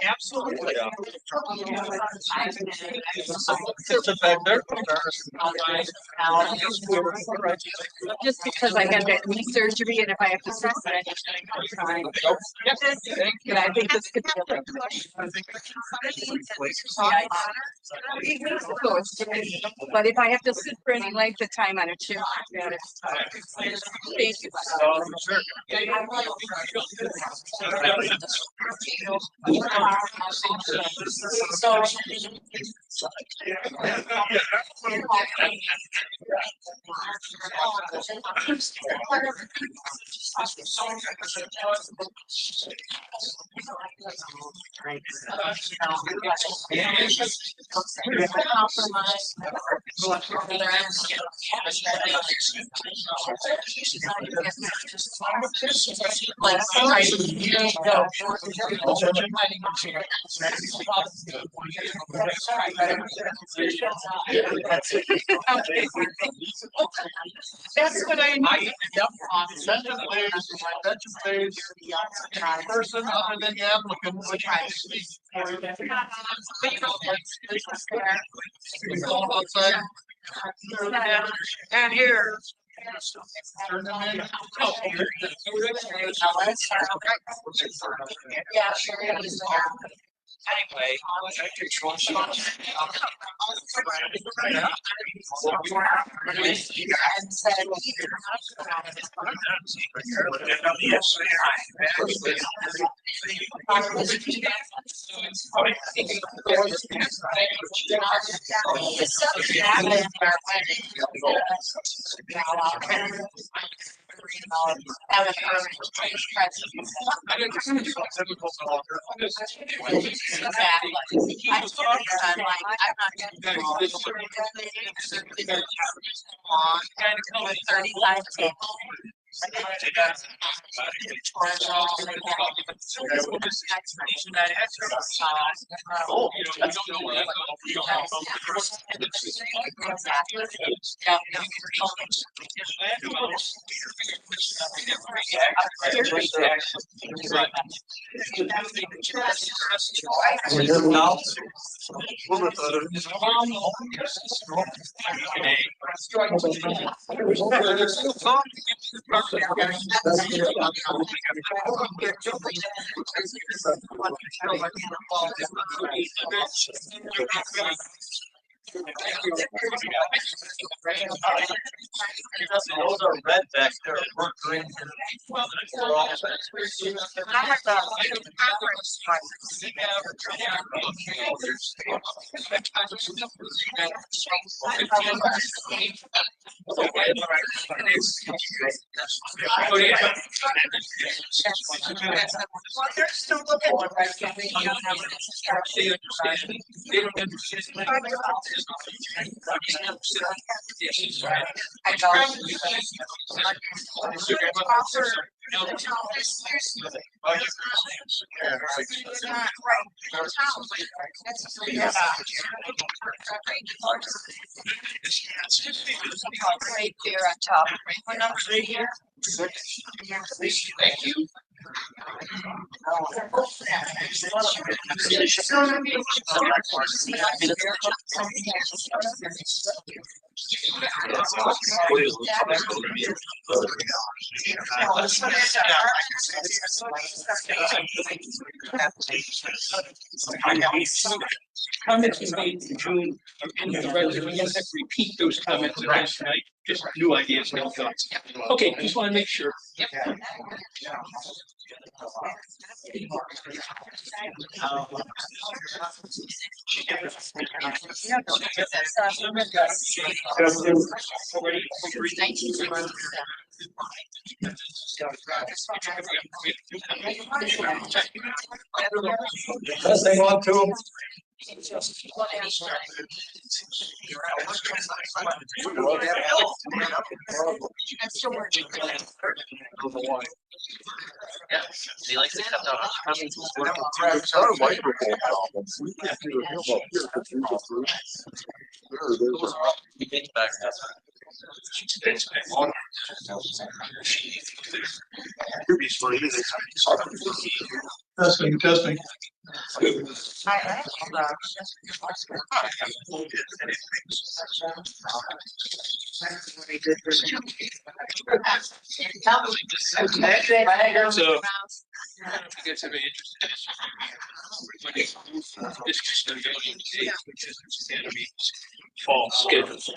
Absolutely. Just because I had that knee surgery and if I have to sit for it, and I think this could be a big push. But if I have to sit for any length of time on a chair, thank you. That's what I need. Person other than the applicant would try to speak. And here. Yeah, sure. Anyway, those are red back there. Right there on top. Right here. Thank you. Comments you made in June in the resident, we have to repeat those comments again tonight, just new ideas, no thoughts. Okay, just want to make sure. Yes, they want to. He likes to cut down. He gets back. Testing, testing. So, get to be interested. This custodial fall schedules.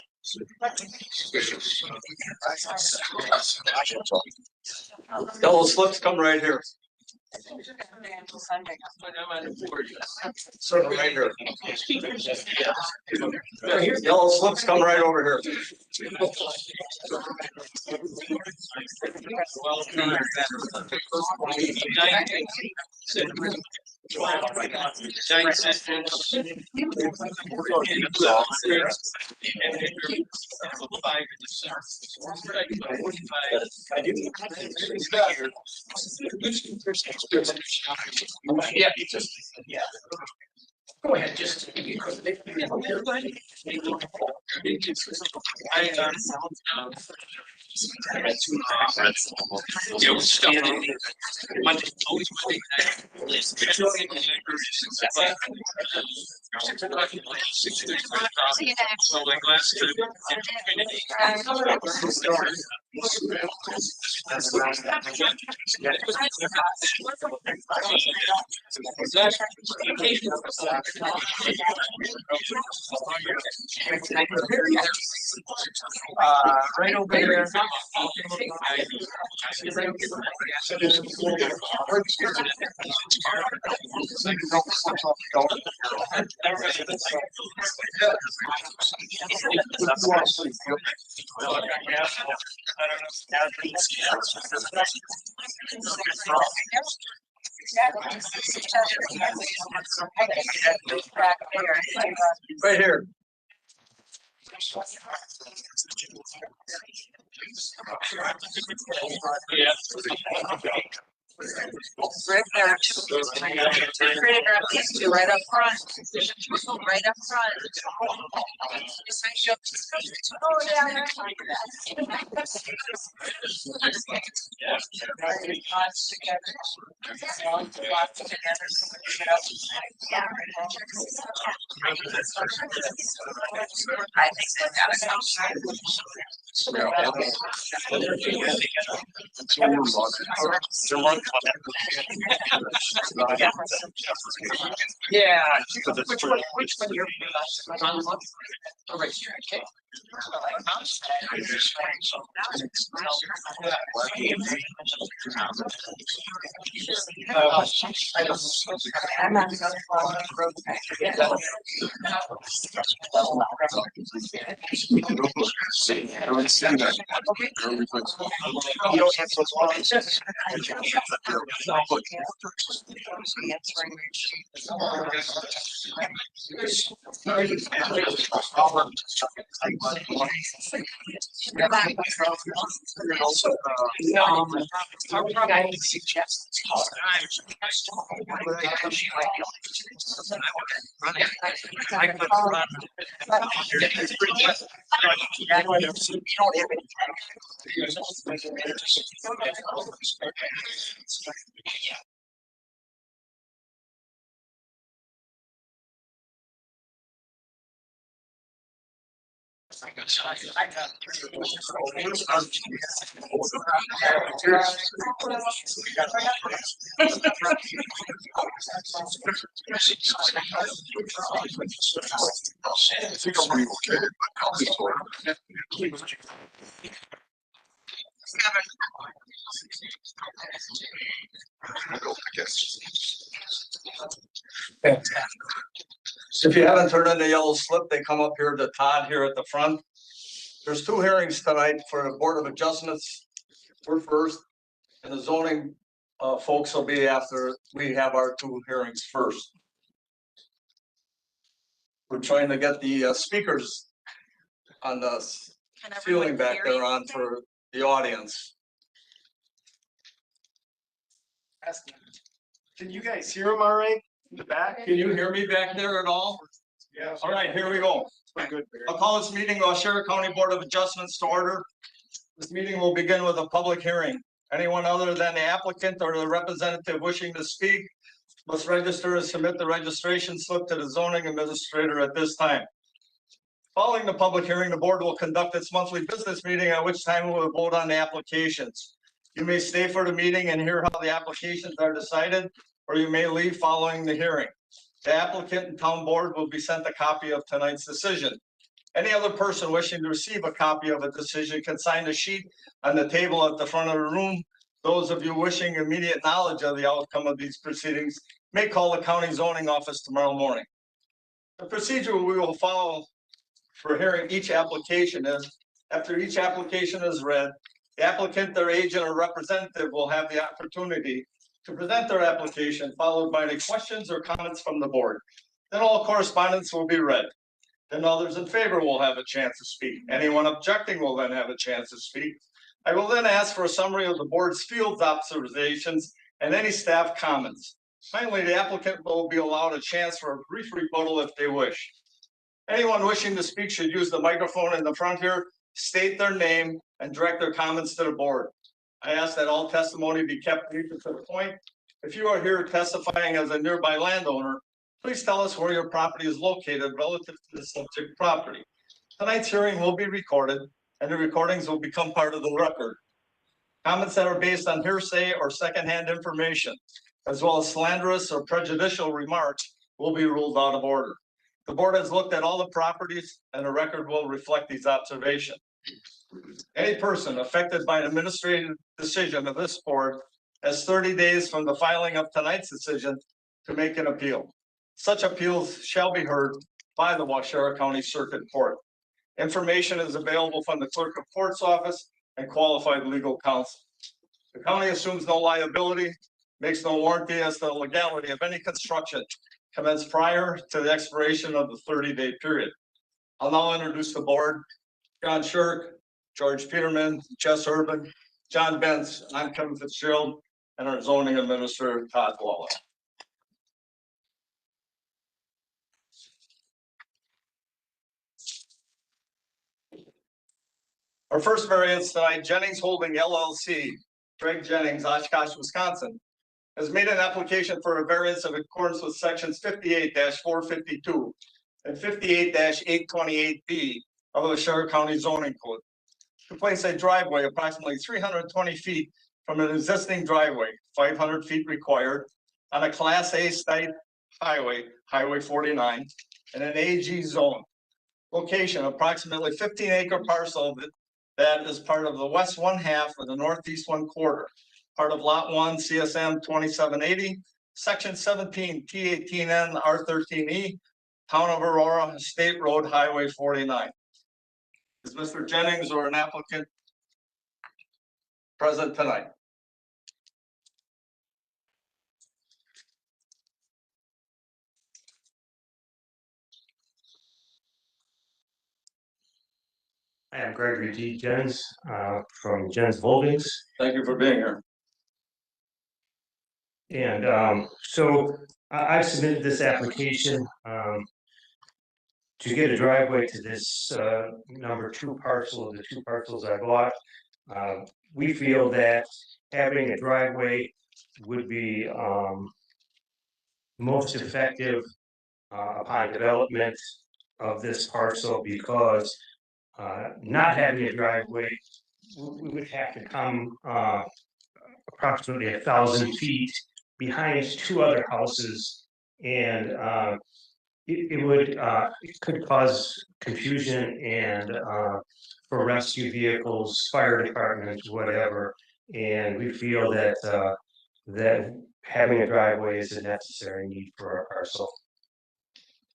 Yellow slips come right here. Sort of right here. Yellow slips come right over here. Giant systems. Yeah, go ahead, just. So like last trip. Right over there. Right here. Yeah. Right there. These two right up front. Right up front. Oh, yeah. I think that Yeah. Which one you're on? Oh, right here, okay. I'm not going to follow the road back. You don't have those lines. I would suggest I think I'm relocated, but I guess. If you haven't turned in the yellow slip, they come up here to Todd here at the front. There's two hearings tonight for the Board of Adjustments. We're first, and the zoning folks will be after we have our two hearings first. We're trying to get the speakers on the Can ceiling everyone back hear there on anything? for the audience. Can you guys hear him all right in the back? Can you hear me back there at all? Yeah. All right, here we go. Pretty good, Barry. I'll call this meeting of Sheriff County Board of Adjustments to order. This meeting will begin with a public hearing. Anyone other than the applicant or the representative wishing to speak must register and submit the registration slip to the zoning administrator at this time. Following the public hearing, the board will conduct its monthly business meeting, at which time we will vote on the applications. You may stay for the meeting and hear how the applications are decided, or you may leave following the hearing. The applicant and town board will be sent a copy of tonight's decision. Any other person wishing to receive a copy of a decision can sign the sheet on the table at the front of the room. Those of you wishing immediate knowledge of the outcome of these proceedings may call the county zoning office tomorrow morning. The procedure we will follow for hearing each application is, after each application is read, the applicant, their agent, or representative will have the opportunity to present their application, followed by any questions or comments from the board. Then all correspondence will be read. Then others in favor will have a chance to speak. Anyone objecting will then have a chance to speak. I will then ask for a summary of the board's field observations and any staff comments. Finally, the applicant will be allowed a chance for a brief rebuttal if they wish. Anyone wishing to speak should use the microphone in the front here, state their name, and direct their comments to the board. I ask that all testimony be kept brief and to the point. If you are here testifying as a nearby landowner, please tell us where your property is located relative to the subject property. Tonight's hearing will be recorded, and the recordings will become part of the record. Comments that are based on hearsay or secondhand information, as well as slanderous or prejudicial remarks, will be ruled out of order. The board has looked at all the properties, and the record will reflect these observations. Any person affected by an administrative decision of this board has 30 days from the filing of tonight's decision to make an appeal. Such appeals shall be heard by the Waushara County Circuit Court. Information is available from the Clerk of Court's office and qualified legal counsel. The county assumes no liability, makes no warranty as to the legality of any construction commenced prior to the expiration of the 30-day period. I'll now introduce the board. John Shirk, George Peterman, Jess Urban, John Benz, I'm Kevin Fitzgerald, and our zoning administrator, Todd Wallace. Our first variance tonight, Jennings Holding LLC, Greg Jennings, Oshkosh, Wisconsin, has made an application for a variance in accordance with sections 58-452 and 58-828B of the Waushara County zoning code to place a driveway approximately 320 feet from an existing driveway, 500 feet required, on a Class A state highway, Highway 49, in an AG zone. Location, approximately 15-acre parcel that is part of the west one half of the northeast one quarter, part of Lot 1 CSM 2780, Section 17 T18N R13E, Town of Aurora, State Road Highway 49. Is Mr. Jennings or an applicant present tonight? I am Gregory D. Jennings from Jennings Holdings. Thank you for being here. And so I submitted this application to get a driveway to this number 2 parcel of the 2 parcels I bought. We feel that having a driveway would be most effective upon development of this parcel, because not having a driveway, we would have to come approximately 1,000 feet behind 2 other houses, and it could cause confusion and for rescue vehicles, fire departments, whatever. And we feel that that having a driveway is a necessary need for our parcel.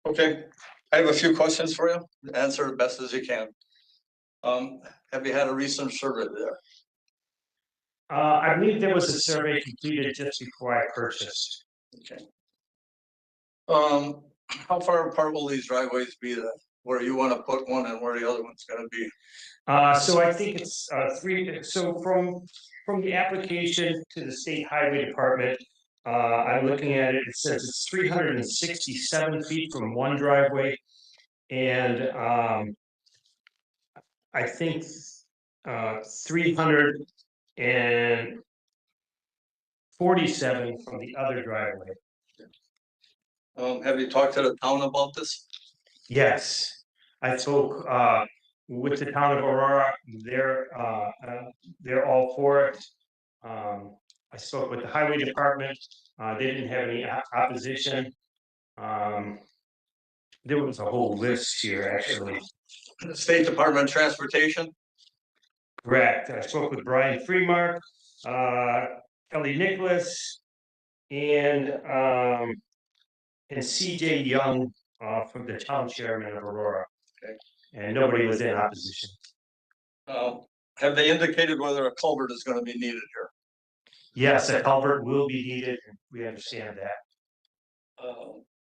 Okay, I have a few questions for you. Answer as best as you can. Have you had a recent survey there? I believe there was a survey completed just before I purchased. Okay. How far apart will these driveways be then? Where you wanna put one and where the other one's gonna be? So I think it's so from the application to the state highway department. I'm looking at it, it says it's 367 feet from one driveway. And I think 347 from the other driveway. Have you talked to the town about this? Yes, I spoke with the town of Aurora. They're all for it. I spoke with the highway department. They didn't have any opposition. There was a whole list here, actually. The State Department of Transportation? Correct. I spoke with Brian Freemark, Kelly Nicholas, and CJ Young from the town chairman of Aurora. Okay. And nobody was in opposition. Have they indicated whether a culvert is gonna be needed here? Yes, a culvert will be needed, and we understand that.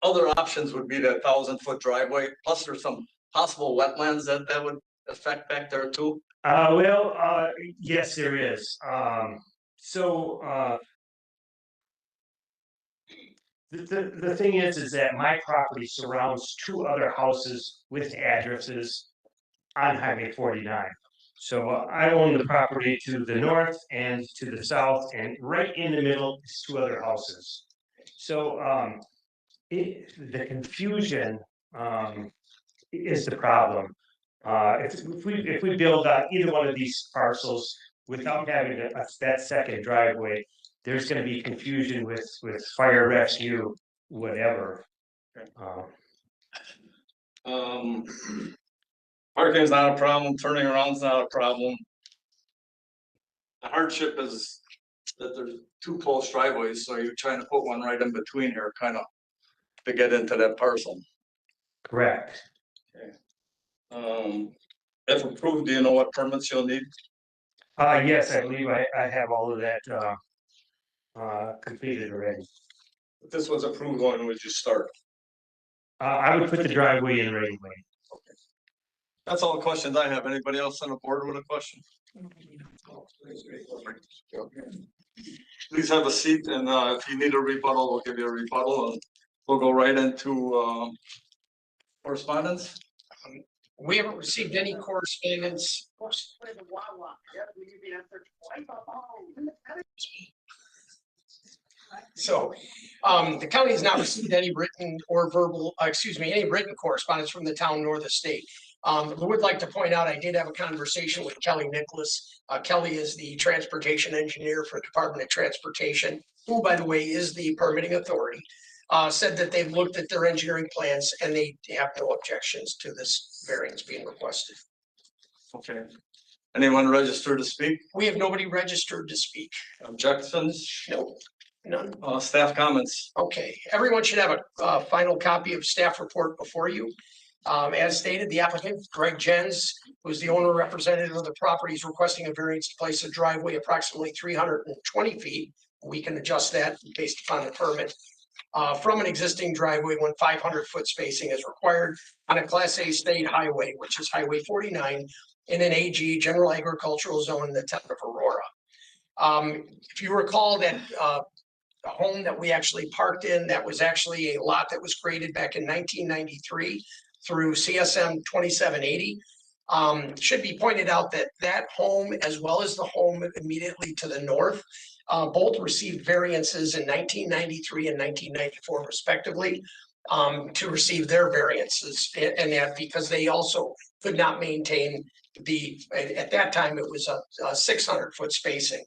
Other options would be the 1,000-foot driveway, plus there's some possible wetlands that would affect back there too. Yes, there is. The thing is that my property surrounds two other houses with addresses on Highway 49. So I own the property to the north and to the south, and right in the middle is two other houses. So the confusion is the problem. If we build either one of these parcels without having that second driveway, there's going to be confusion with fire rescue, whatever. Parking is not a problem, turning around is not a problem. The hardship is that there's two close driveways, so you're trying to put one right in between here, kind of, to get into that parcel. Correct. If approved, do you know what permits you'll need? Yes, I believe I have all of that completed already. If this was approved, when would you start? I would put the driveway in right away. That's all the questions I have. Anybody else on the board with a question? Please have a seat, and if you need a rebuttal, we'll give you a rebuttal, and we'll go right into correspondence. We haven't received any correspondence. So, the county has not received any written or verbal, any written correspondence from the town nor the state. I would like to point out, I did have a conversation with Kelly Nicholas. Kelly is the transportation engineer for the Department of Transportation, who, by the way, is the permitting authority. Said that they've looked at their engineering plans and they have no objections to this variance being requested. Okay. Anyone registered to speak? We have nobody registered to speak. Objections? No, none. Staff comments? Okay, everyone should have a final copy of staff report before you. As stated, the applicant, Greg Jennings, who is the owner representative of the property, is requesting a variance to place a driveway approximately 320 feet. We can adjust that based upon the permit. From an existing driveway when 500-foot spacing is required on a Class A state highway, which is Highway 49, in an AG, General Agricultural Zone in the town of Aurora. If you recall that the home that we actually parked in, that was actually a lot that was created back in 1993 through CSM 2780. Should be pointed out that that home, as well as the home immediately to the north, both received variances in 1993 and 1994 respectively, to receive their variances, and that because they also could not maintain at that time it was a 600-foot spacing.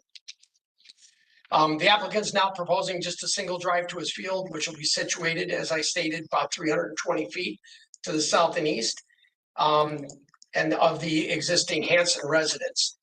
The applicant's now proposing just a single drive to his field, which will be situated, as I stated, about 320 feet to the south and east, and of the existing Hanson residence.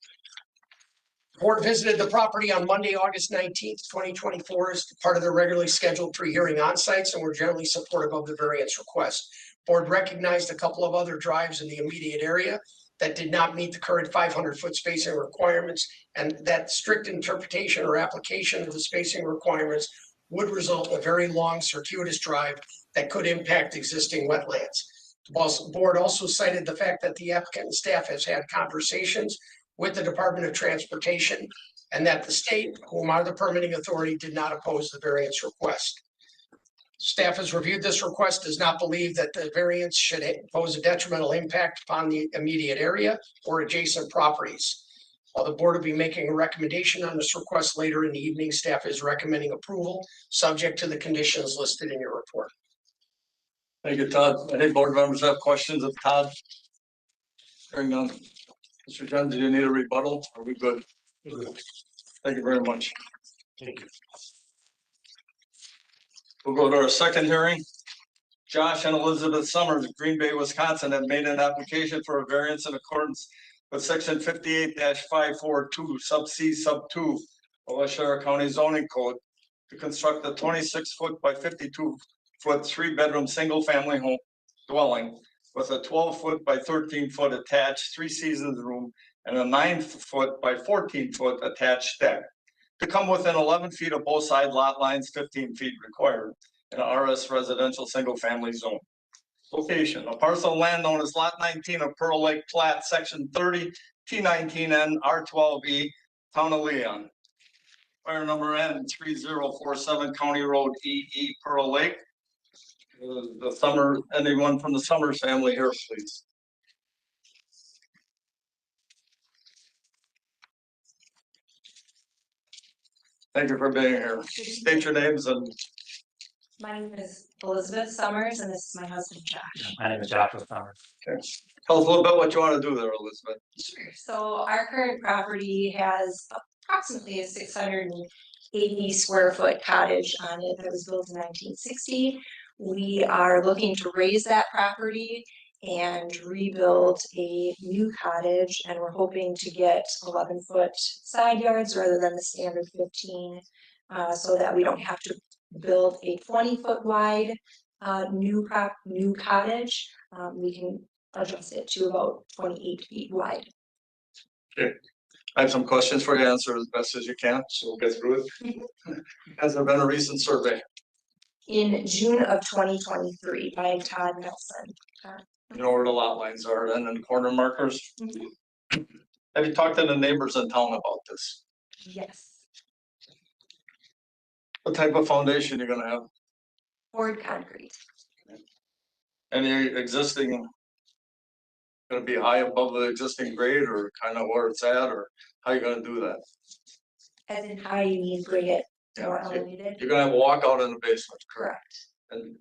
Board visited the property on Monday, August 19th, 2024 as part of their regularly scheduled pre-hearing on-sites and were generally supportive of the variance request. Board recognized a couple of other drives in the immediate area that did not meet the current 500-foot spacing requirements, and that strict interpretation or application of the spacing requirements would result in a very long circuitous drive that could impact existing wetlands. The board also cited the fact that the applicant and staff has had conversations with the Department of Transportation and that the state, whom are the permitting authority, did not oppose the variance request. Staff has reviewed this request, does not believe that the variance should pose a detrimental impact upon the immediate area or adjacent properties. While the board will be making a recommendation on this request later in the evening, staff is recommending approval, subject to the conditions listed in your report. Thank you, Todd. Any board members have questions of Todd? Hearing none. Mr. Jennings, do you need a rebuttal? Are we good? Thank you very much. Thank you. We'll go to our second hearing. Josh and Elizabeth Summers, Green Bay, Wisconsin, have made an application for a variance in accordance with section 58-542 sub C sub 2 of Westchester County zoning code to construct a 26-foot by 52-foot 3-bedroom single-family home dwelling with a 12-foot by 13-foot attached 3-seasons room and a 9-foot by 14-foot attached deck to come within 11 feet of both side lot lines, 15 feet required in an RS residential single-family zone. Location, a parcel of land known as Lot 19 of Pearl Lake Plat, Section 30, T19N, R12E, Town of Leon. Fire number N 3047, County Road EE, Pearl Lake. Anyone from the Summers family here, please. Thank you for being here. State your names and My name is Elizabeth Summers and this is my husband Josh. My name is Joshua Summers. tell us a little bit what you want to do there, Elizabeth. Sure. So our current property has approximately a 680 square foot cottage on it that was built in 1960. We are looking to raise that property and rebuild a new cottage, and we're hoping to get 11-foot side yards rather than the standard 15, so that we don't have to build a 20-foot wide new cottage. We can adjust it to about 28 feet wide. I have some questions for you, answer as best as you can, so we'll get through it. Has there been a recent survey? In June of 2023 by Todd Nelson. You know where the lot lines are then and the corner markers? Mhm. Have you talked to the neighbors in town about this? Yes, What type of foundation you're gonna have? poured concrete. Any existing? Gonna be high above the existing grade or kind of where it's at, or how you gonna do that? As in how you mean bring it more Yeah, elevated? You're gonna have a walkout in the basement, correct? Correct. And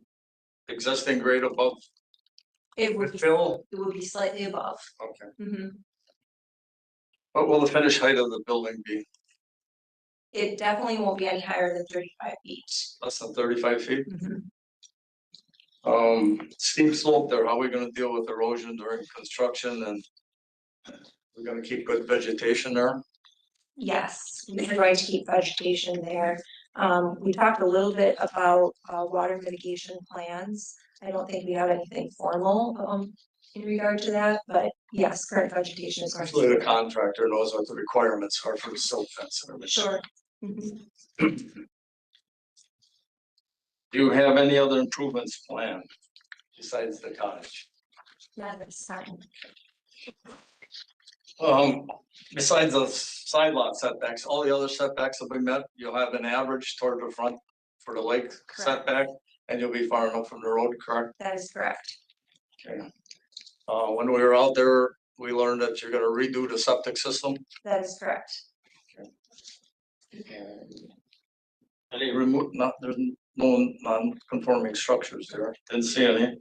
existing grade above It would with be, fill? it would be slightly above. Okay. Mhm. What will the finished height of the building be? It definitely won't be any higher than 35 feet. Less than 35 feet? Mhm. Steep slope there, how are we gonna deal with erosion during construction and we're gonna keep good vegetation there? Yes, we're going to keep vegetation there. We talked a little bit about water mitigation plans. I don't think we have anything formal in regard to that, but yes, current vegetation is going to. Actually, the contractor knows what the requirements are for the silt fence and everything. Sure. Mhm. Do you have any other improvements planned besides the cottage? Not at this time. Besides the side lot setbacks, all the other setbacks will be met. You'll have an average toward the front for the lake setback, and you'll be far enough from the road, correct? That is correct. Okay. When we were out there, we learned that you're gonna redo the septic system. That is correct. Any there's no non-conforming structures there. Didn't see any.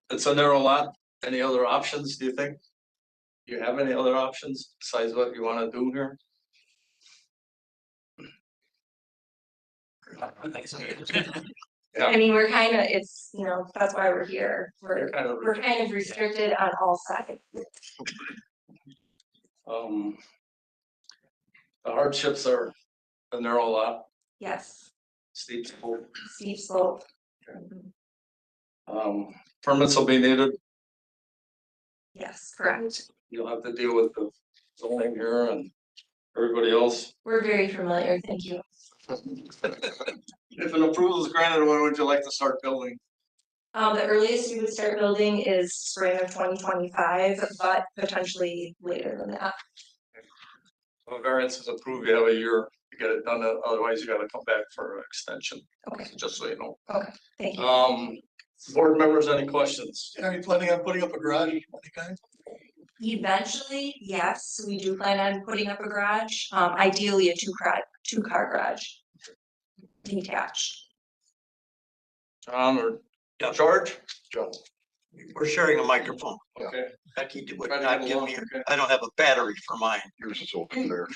It's a narrow lot. Any other options, do you think? Do you have any other options besides what you wanna do here? Yeah. I mean, we're kind of, it's, that's why we're here. You're kind of- We're kind of restricted on all sides. The hardships are a narrow lot, Yes, steep slope. steep slope. Permits will be needed. Yes, correct. You'll have to deal with the zoning here and everybody else. We're very familiar, thank you. If an approval is granted, when would you like to start building? The earliest we would start building is spring of 2025, but potentially later than that. If a variance is approved, you have a year to get it done, otherwise you gotta come back for an extension, Okay, just so you know. thank you. Board members, any questions? Are you planning on putting up a garage of any kind? Eventually, yes, we do plan on putting up a garage, ideally a two-car garage. Detached. John or George? John. We're sharing a microphone. Okay. Becky would Try to not get give along, me, okay. I don't have a battery for mine. Yours is open there.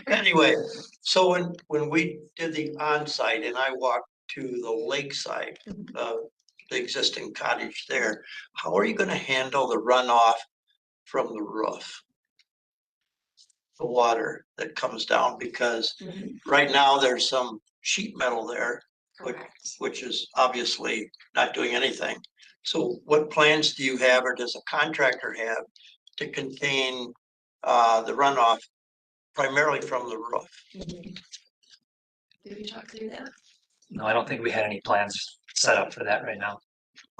Anyway, so when we did the onsite and I walked to the lakeside, the existing cottage there, how are you gonna handle the runoff from the roof? The water that comes down, because right now there's some sheet metal there, Correct. which is obviously not doing anything. So what plans do you have, or does a contractor have to contain the runoff primarily from the roof? Did we talk through that? No, I don't think we had any plans set up for that right now.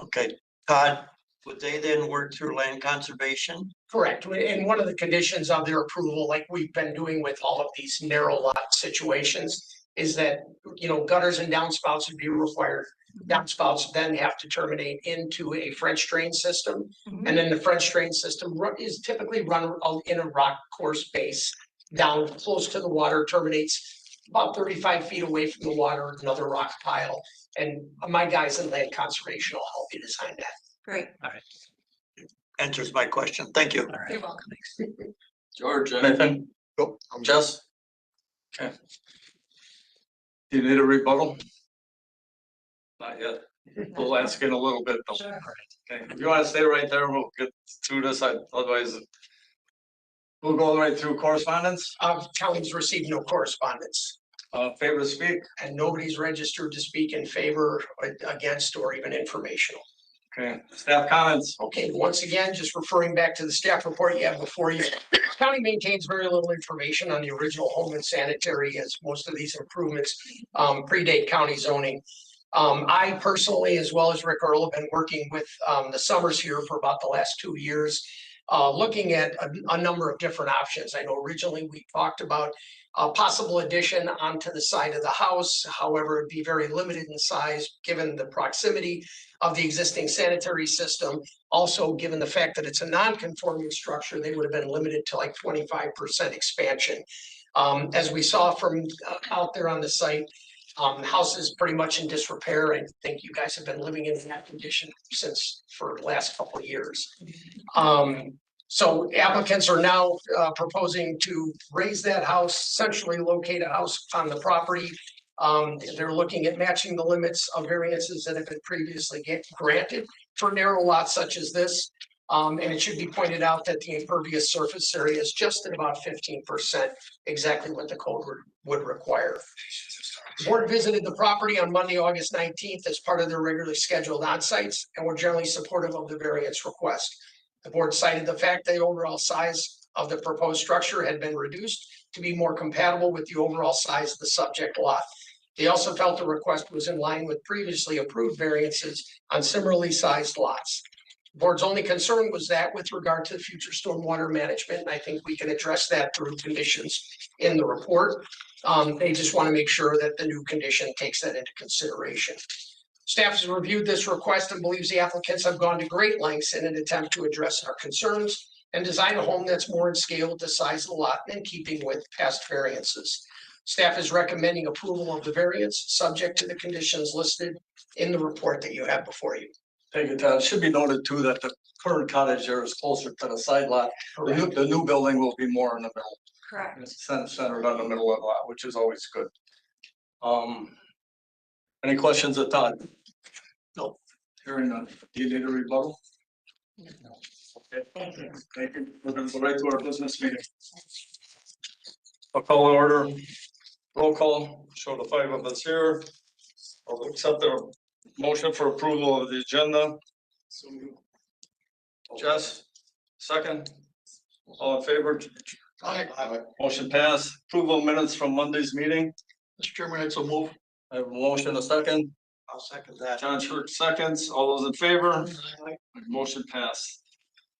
Okay, Todd, would they then work through land conservation? Correct. And one of the conditions of their approval, like we've been doing with all of these narrow lot situations, is that, you know, gutters and downspouts would be required. Downspouts then have to terminate into a French drain system. And then the French drain system is typically run in a rock course base down close to the water, terminates about 35 feet away from the water, another rock pile. And my guys in land conservation will help you design that. Great. Answers my question. Thank you. All right. You're welcome. George, anything? Nope. Jess? Okay. Do you need a rebuttal? Not yet. We'll ask in a little bit though. Sure. Okay, if you wanna stay right there, we'll get through this, otherwise. We'll go right through correspondence, County's received no correspondence. favor to speak, And nobody's registered to speak in favor, against, or even informational. okay, staff comments, Okay, once again, just referring back to the staff report you have before you. County maintains very little information on the original home and sanitary, as most of these improvements predate county zoning. I personally, as well as Rick Earl, have been working with the Summers here for about the last 2 years, looking at a number of different options. I know originally we talked about a possible addition onto the side of the house. However, it'd be very limited in size, given the proximity of the existing sanitary system. Also, given the fact that it's a non-conforming structure, they would have been limited to like 25% expansion. As we saw from out there on the site, the house is pretty much in disrepair. I think you guys have been living in that condition for the last couple of years. So applicants are now proposing to raise that house, essentially locate a house on the property. They're looking at matching the limits of variances that have been previously granted for narrow lots such as this. And it should be pointed out that the impervious surface area is just at about 15%, exactly what the code would require. The board visited the property on Monday, August 19th as part of their regularly scheduled on-sites and were generally supportive of the variance request. The board cited the fact that the overall size of the proposed structure had been reduced to be more compatible with the overall size of the subject lot. They also felt the request was in line with previously approved variances on similarly sized lots. The board's only concern was that with regard to future stormwater management, and I think we can address that through conditions in the report. They just want to make sure that the new condition takes that into consideration. Staff has reviewed this request and believes the applicants have gone to great lengths in an attempt to address our concerns and design a home that's more in scale with the size of the lot and in keeping with past variances. Staff is recommending approval of the variance, subject to the conditions listed in the report that you have before you. thank you, Todd. It should be noted too that the current cottage there is closer to the side lot. The new building will be more in the middle. Correct. It's centered on the middle of the lot, which is always good. Any questions of Todd? No. Hearing none. Do you need a rebuttal? Okay, Thank you. thank you. We're gonna go right to our business meeting. I'll call in order. Roll call, show the 5 of us here. I'll accept the motion for approval of the agenda. Jess, second. All in favor? Aye. Motion passed. Approval of minutes from Monday's meeting. Mr. Chairman, I'd so move. I have a motion, a second. I'll second that. John Schurk seconds. All those in favor? Motion passed.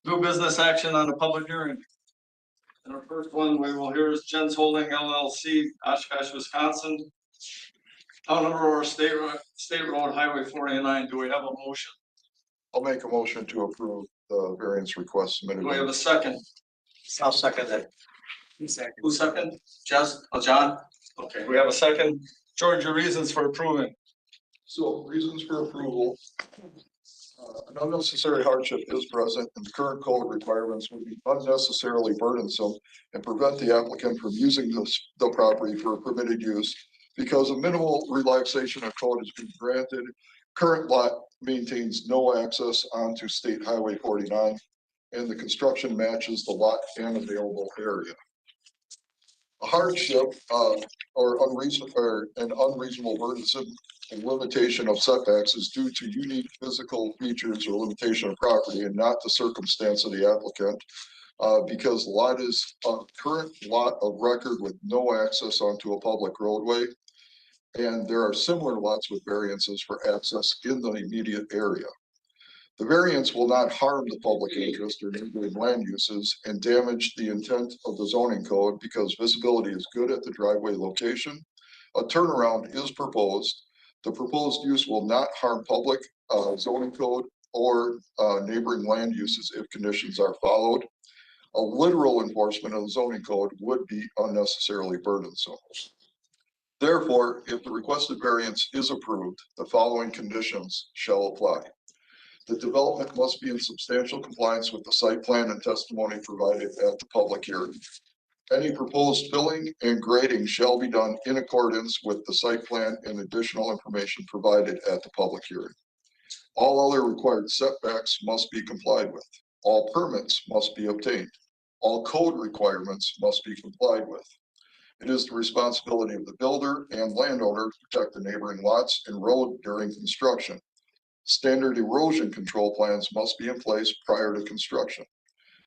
New business action on the public hearing. And our first one we will hear is Jennings Holding LLC, Oshkosh, Wisconsin. Town of Aurora, State Road Highway 49. Do we have a motion? I'll make a motion to approve the variance request submitted. Do we have a second? I'll second that. Who second? John? Okay, we have a second. George, your reasons for approving? So reasons for approval. An unnecessary hardship is present and the current code requirements would be unnecessarily burdensome and prevent the applicant from using the property for a permitted use because a minimal relaxation of code has been granted. Current lot maintains no access onto State Highway 49 and the construction matches the lot and available area. A hardship or an unreasonable burdensome limitation of setbacks is due to unique physical features or limitation of property and not the circumstance of the applicant. Because the lot is a current lot of record with no access onto a public roadway. And there are similar lots with variances for access in the immediate area. The variance will not harm the public interest or neighboring land uses and damage the intent of the zoning code because visibility is good at the driveway location. A turnaround is proposed. The proposed use will not harm public zoning code or neighboring land uses if conditions are followed. A literal enforcement of the zoning code would be unnecessarily burdensome. Therefore, if the requested variance is approved, the following conditions shall apply. The development must be in substantial compliance with the site plan and testimony provided at the public hearing. Any proposed filling and grading shall be done in accordance with the site plan and additional information provided at the public hearing. All other required setbacks must be complied with. All permits must be obtained. All code requirements must be complied with. It is the responsibility of the builder and landowner to protect the neighboring lots and road during construction. Standard erosion control plans must be in place prior to construction.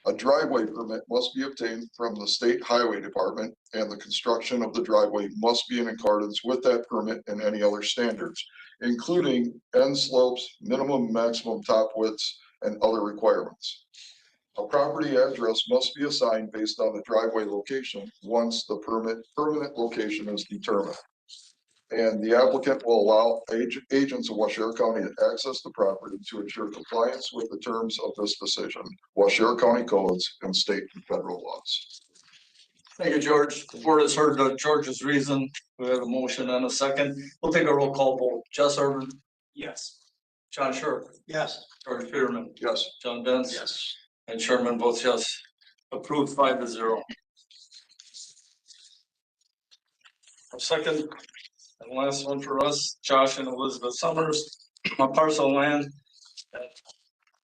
A driveway permit must be obtained from the State Highway Department, and the construction of the driveway must be in accordance with that permit and any other standards, including end slopes, minimum and maximum top widths, and other requirements. A property address must be assigned based on the driveway location once the permanent location is determined. And the applicant will allow agents of Washington County to access the property to ensure compliance with the terms of this decision, Washington County codes and state and federal laws. Thank you, George. The board has heard George's reason. We have a motion and a second. We'll take a roll call vote. Jess Urban? Yes. John Schurk? Yes. George Peterman? Yes. John Benz? Yes. And Sherman votes yes. Approved 5-0. Our second and last one for us, Josh and Elizabeth Summers, a parcel of land at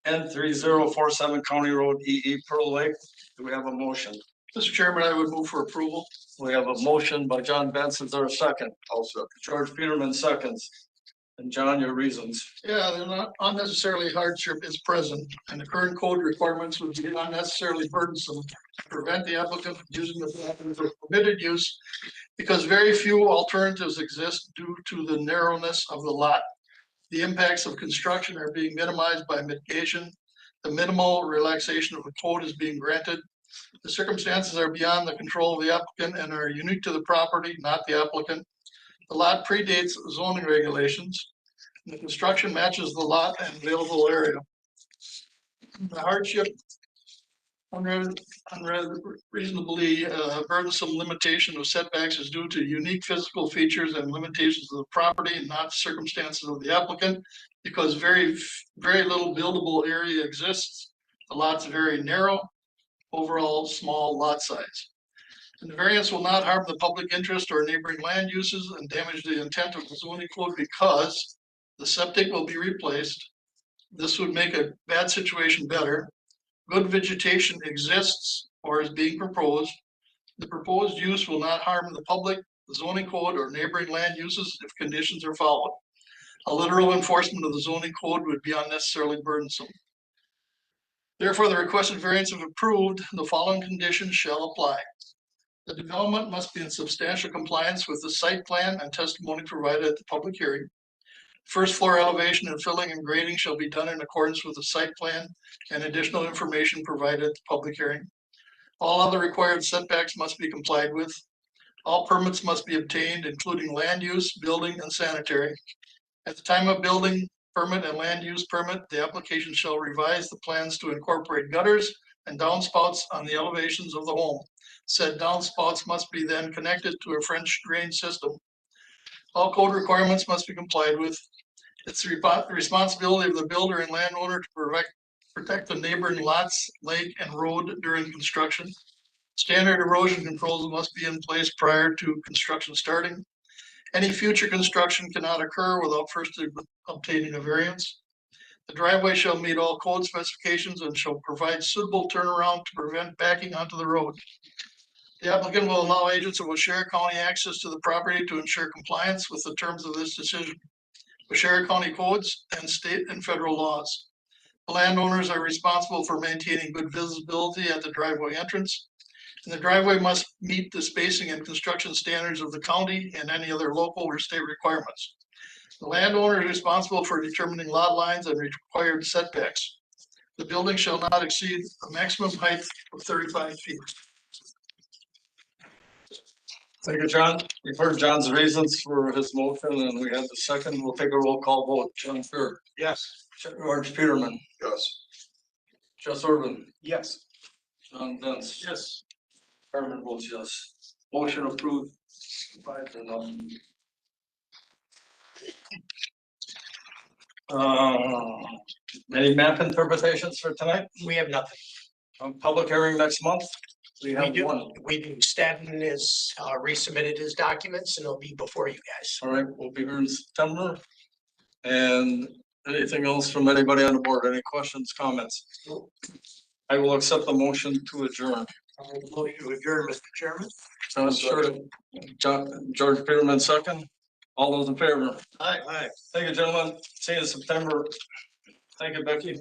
N3047 County Road EE Pearl Lake. Do we have a motion? Mr. Chairman, I would move for approval. We have a motion by John Benson. Is there a second? I'll second. George Peterman seconds. And John, your reasons. Yeah, they're not unnecessarily hardship is present and the current code requirements would be unnecessarily burdensome to prevent the applicant from using the property for permitted use because very few alternatives exist due to the narrowness of the lot. The impacts of construction are being minimized by mitigation. The minimal relaxation of the code is being granted. The circumstances are beyond the control of the applicant and are unique to the property, not the applicant. The lot predates zoning regulations. The construction matches the lot and available area. The hardship, unreasonably burdensome limitation of setbacks is due to unique physical features and limitations of the property, not circumstances of the applicant, because very little buildable area exists. The lot's very narrow, overall small lot size. And the variance will not harm the public interest or neighboring land uses and damage the intent of the zoning code because the septic will be replaced. This would make a bad situation better. Good vegetation exists or is being proposed. The proposed use will not harm the public, the zoning code, or neighboring land uses if conditions are followed. A literal enforcement of the zoning code would be unnecessarily burdensome. Therefore, the requested variance if approved, the following conditions shall apply. The development must be in substantial compliance with the site plan and testimony provided at the public hearing. First floor elevation and filling and grading shall be done in accordance with the site plan and additional information provided at the public hearing. All other required setbacks must be complied with. All permits must be obtained, including land use, building, and sanitary. At the time of building permit and land use permit, the application shall revise the plans to incorporate gutters and downspouts on the elevations of the home. Said downspouts must be then connected to a French drain system. All code requirements must be complied with. It's the responsibility of the builder and landowner to protect the neighboring lots, lake, and road during construction. Standard erosion controls must be in place prior to construction starting. Any future construction cannot occur without first obtaining a variance. The driveway shall meet all code specifications and shall provide suitable turnaround to prevent backing onto the road. The applicant will allow agents of Washera County access to the property to ensure compliance with the terms of this decision, Washera County codes, and state and federal laws. The landowners are responsible for maintaining good visibility at the driveway entrance. And the driveway must meet the spacing and construction standards of the county and any other local or state requirements. The landowner is responsible for determining lot lines and required setbacks. The building shall not exceed a maximum height of 35 feet. Thank you, John. We've heard John's reasons for his motion and we have the second. We'll take a roll call vote. John Fair. Yes. George Peterman. Yes. Jess Urban. Yes. John Dents. Yes. Carmen votes yes. Motion approved. 5-0. Any map interpretations for tonight? We have nothing. Public hearing next month? We We have do, one. we do. Stanton has resubmitted his documents and it'll be before you guys. All right, we'll be here in September. And anything else from anybody on the board? Any questions, comments? I will accept the motion to adjourn. Motion to adjourn, Mr. Chairman. George Peterman, second. All those in favor? Aye. Thank you, gentlemen. See you in September. Thank you, Becky.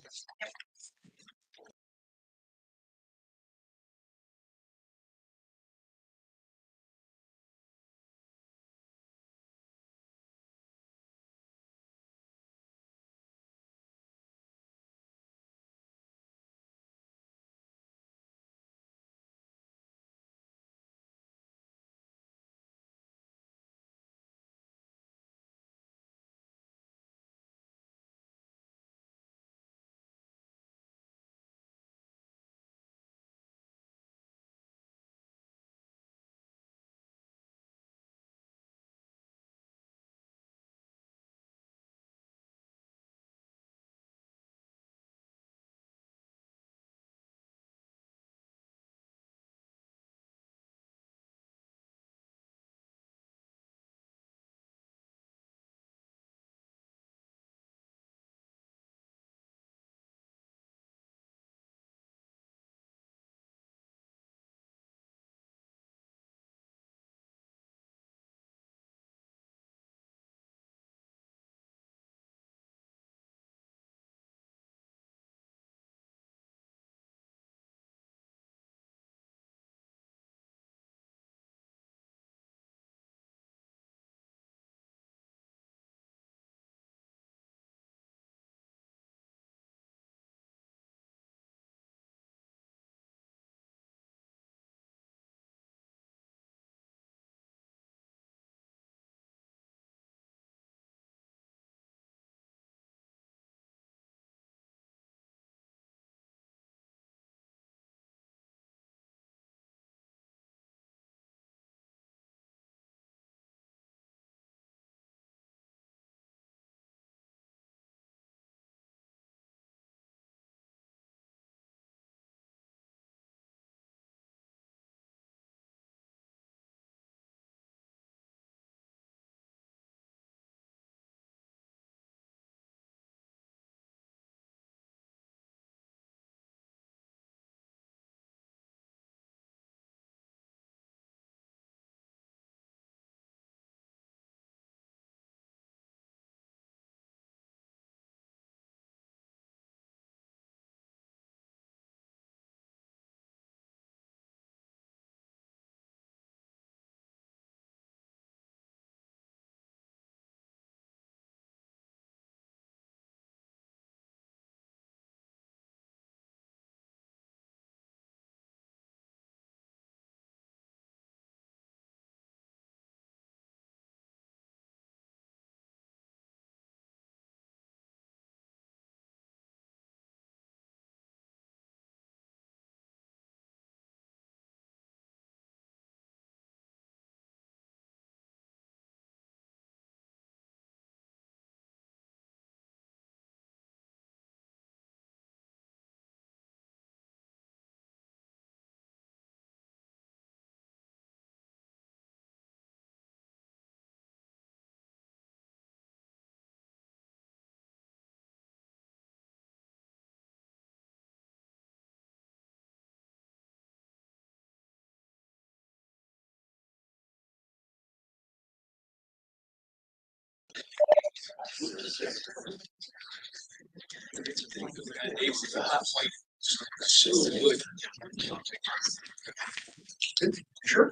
Sure.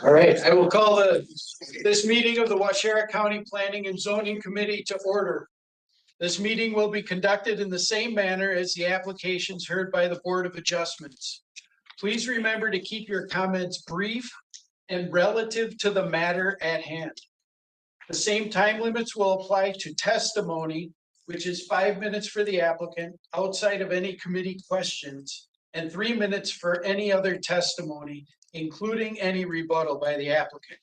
All right, I will call this meeting of the Waushara County Planning and Zoning Committee to order. This meeting will be conducted in the same manner as the applications heard by the Board of Adjustments. Please remember to keep your comments brief and relative to the matter at hand. The same time limits will apply to testimony, which is 5 minutes for the applicant outside of any committee questions, and 3 minutes for any other testimony, including any rebuttal by the applicant.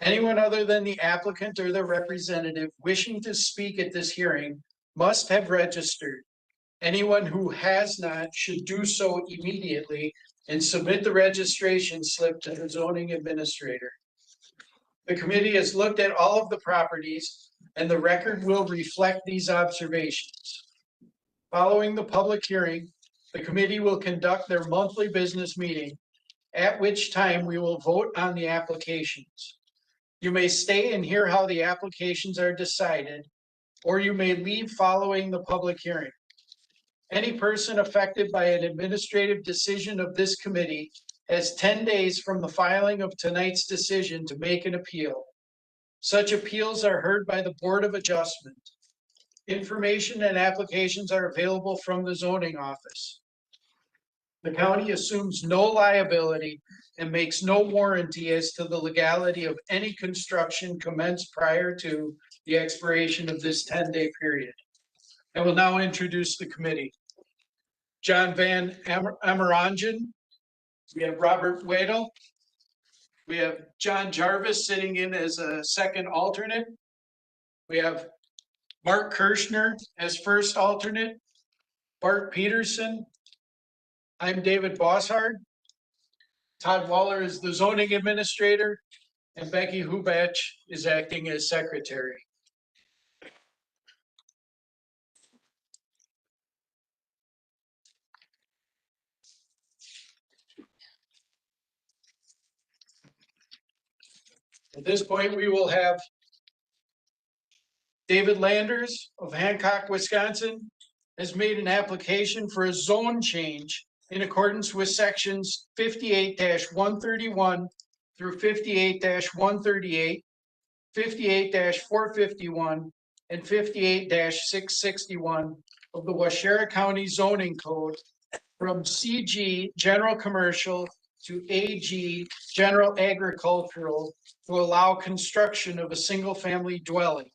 Anyone other than the applicant or their representative wishing to speak at this hearing must have registered. Anyone who has not should do so immediately and submit the registration slip to the zoning administrator. The committee has looked at all of the properties and the record will reflect these observations. Following the public hearing, the committee will conduct their monthly business meeting, at which time we will vote on the applications. You may stay and hear how the applications are decided, or you may leave following the public hearing. Any person affected by an administrative decision of this committee has 10 days from the filing of tonight's decision to make an appeal. Such appeals are heard by the Board of Adjustment. Information and applications are available from the zoning office. The county assumes no liability and makes no warranty as to the legality of any construction commenced prior to the expiration of this 10-day period. I will now introduce the committee. John Van Amerongen. We have Robert Wedel. We have John Jarvis sitting in as a second alternate. We have Mark Kirschner as first alternate. Bart Peterson. I'm David Bosshard. Todd Waller is the zoning administrator, and Becky Hubach is acting as secretary. At this point, we will have David Landers of Hancock, Wisconsin, has made an application for a zone change in accordance with sections 58-131 through 58-138, 58-451, and 58-661 of the Waushara County Zoning Code from CG General Commercial to AG General Agricultural to allow construction of a single-family dwelling.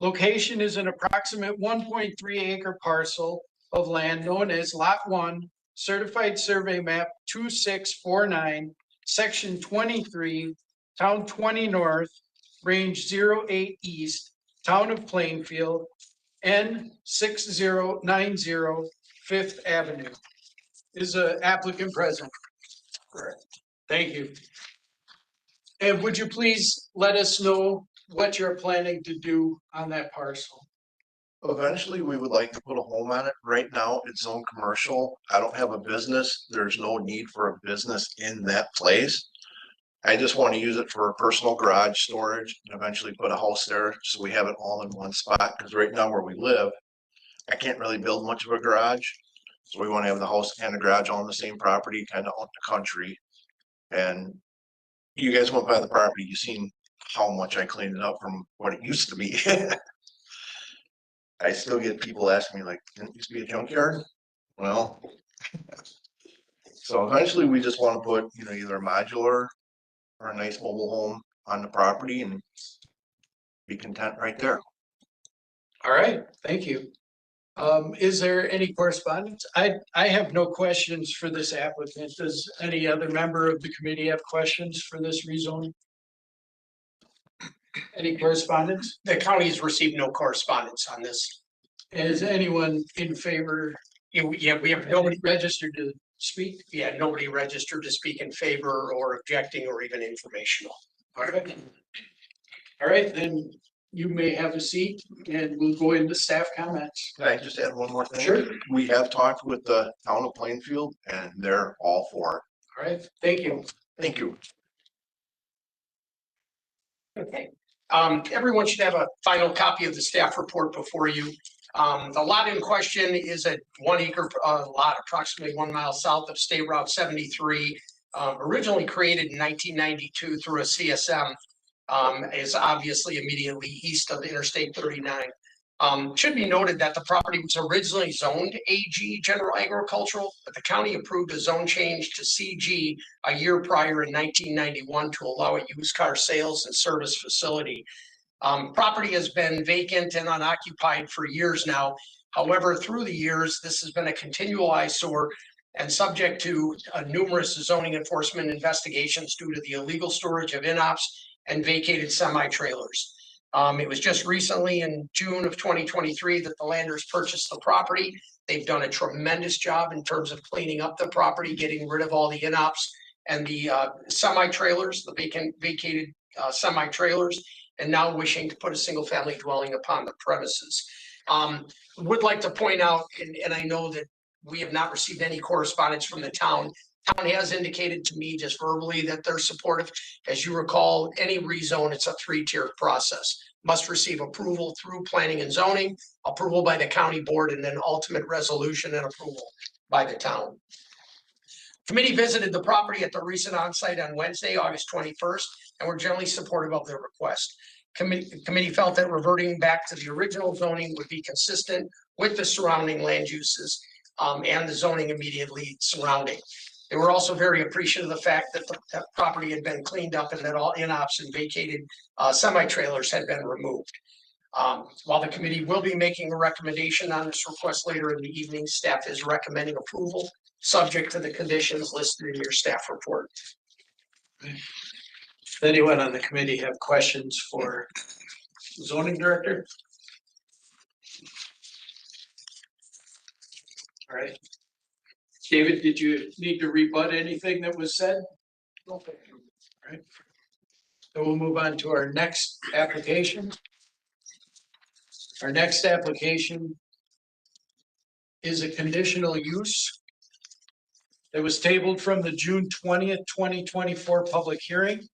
Location is an approximate 1.3 acre parcel of land known as Lot 1, Certified Survey Map 2649, Section 23, Town 20 North, Range 08 East, Town of Plainfield, N6090 Fifth Avenue. Is an applicant present? Correct. Thank you. And would you please let us know what you're planning to do on that parcel? Eventually, we would like to put a home on it. Right now, it's zone commercial. I don't have a business. There's no need for a business in that place. I just want to use it for personal garage storage and eventually put a house there so we have it all in one spot. Because right now where we live, I can't really build much of a garage. So we want to have the house and the garage all on the same property, kind of out the country. And you guys went by the property, you've seen how much I cleaned it up from what it used to be. I still get people asking me like, didn't it used to be a junkyard? Well, so eventually we just want to put, you know, either a modular or a nice mobile home on the property and be content right there. All right, thank you. Is there any correspondence? I have no questions for this applicant. Does any other member of the committee have questions for this rezoning? Any correspondence? The county has received no correspondence on this. Is anyone in favor? Yeah, we have Nobody registered to speak? yeah, nobody registered to speak in favor or objecting or even informational. All right. All right, then you may have a seat and we'll go into staff comments. Can I just add one more thing? Sure. We have talked with the town of Plainfield and they're all for it. All right, thank you. Thank you. Okay. Everyone should have a final copy of the staff report before you. The lot in question is a 1 acre lot approximately 1 mile south of State Route 73. Originally created in 1992 through a CSM, is obviously immediately east of Interstate 39. Should be noted that the property was originally zoned AG General Agricultural, but the county approved a zone change to CG a year prior in 1991 to allow a used car sales and service facility. Property has been vacant and unoccupied for years now. However, through the years, this has been a continual eyesore and subject to numerous zoning enforcement investigations due to the illegal storage of in-ops and vacated semi-trailers. It was just recently in June of 2023 that the Landers purchased the property. They've done a tremendous job in terms of cleaning up the property, getting rid of all the in-ops and the semi-trailers, the vacated semi-trailers, and now wishing to put a single-family dwelling upon the premises. Would like to point out, and I know that we have not received any correspondence from the town. Town has indicated to me just verbally that they're supportive. As you recall, any rezone, it's a 3-tiered process. Must receive approval through planning and zoning, approval by the county board, and then ultimate resolution and approval by the town. Committee visited the property at the recent onsite on Wednesday, August 21st, and were generally supportive of their request. Committee felt that reverting back to the original zoning would be consistent with the surrounding land uses and the zoning immediately surrounding. They were also very appreciative of the fact that the property had been cleaned up and that all in-ops and vacated semi-trailers had been removed. While the committee will be making a recommendation on this request later in the evening, staff is recommending approval subject to the conditions listed in your staff report. Does anyone on the committee have questions for zoning director? All right. David, did you need to rebut anything that was said? No. All right. So we'll move on to our next application. Our next application is a conditional use that was tabled from the June 20th, 2024 public hearing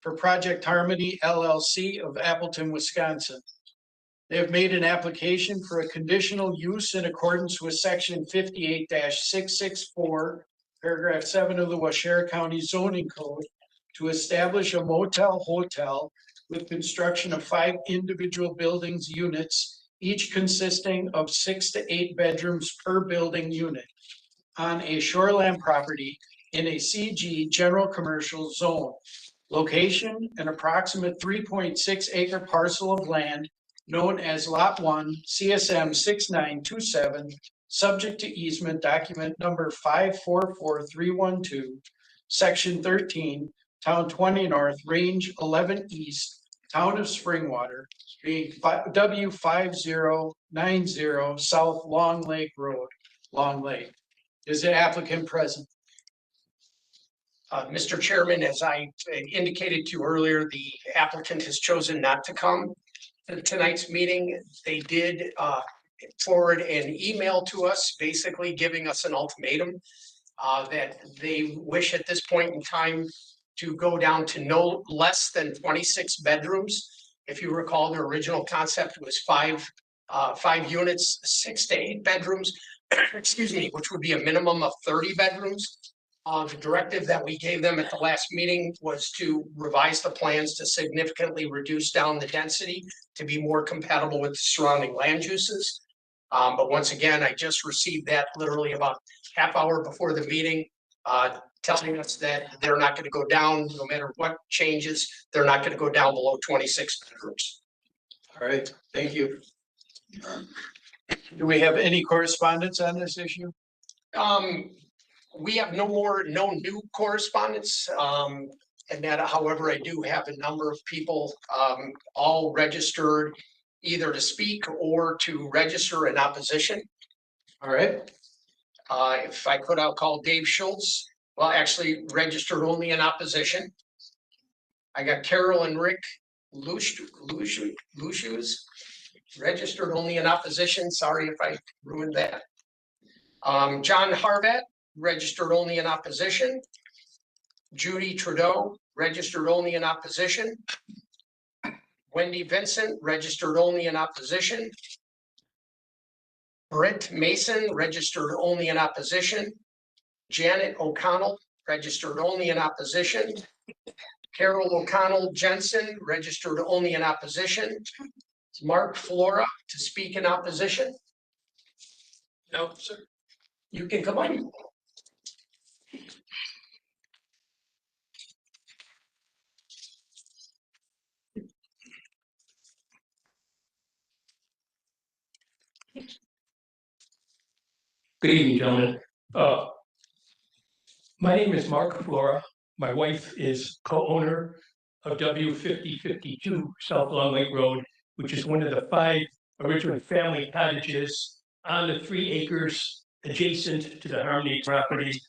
for Project Harmony LLC of Appleton, Wisconsin. They have made an application for a conditional use in accordance with section 58-664, paragraph 7 of the Washera County zoning code to establish a motel hotel with construction of 5 individual buildings units, each consisting of 6 to 8 bedrooms per building unit on a shoreland property in a CG general commercial zone. Location, an approximate 3.6 acre parcel of land known as Lot 1, CSM 6927, subject to easement document number 544312, section 13, town 20 north, range 11 east, town of Springwater, being W5090 South Long Lake Road, Long Lake. Is the applicant present? Mr. Chairman, as I indicated to you earlier, the applicant has chosen not to come to tonight's meeting. They did forward an email to us, basically giving us an ultimatum that they wish at this point in time to go down to no less than 26 bedrooms. If you recall, their original concept was five units, 6 to 8 bedrooms, excuse me, which would be a minimum of 30 bedrooms. The directive that we gave them at the last meeting was to revise the plans to significantly reduce down the density to be more compatible with the surrounding land uses. But once again, I just received that literally about half hour before the meeting, telling us that they're not going to go down, no matter what changes, they're not going to go down below 26 bedrooms. All right, thank you. Do we have any correspondence on this issue? We have no new correspondence. And that, however, I do have a number of people all registered either to speak or to register in opposition. All right. If I could, I'll call Dave Schultz. Well, actually registered only in opposition. I got Carol and Rick Lucius, registered only in opposition. Sorry if I ruined that. John Harvat, registered only in opposition. Judy Trudeau, registered only in opposition. Wendy Vincent, registered only in opposition. Britt Mason, registered only in opposition. Janet O'Connell, registered only in opposition. Carol O'Connell Jensen, registered only in opposition. Mark Flora to speak in opposition. No, sir. You can come on. Good evening, gentlemen. My name is Mark Flora. My wife is co-owner of W5052 South Long Lake Road, which is one of the 5 original family cottages on the 3 acres adjacent to the Harmony property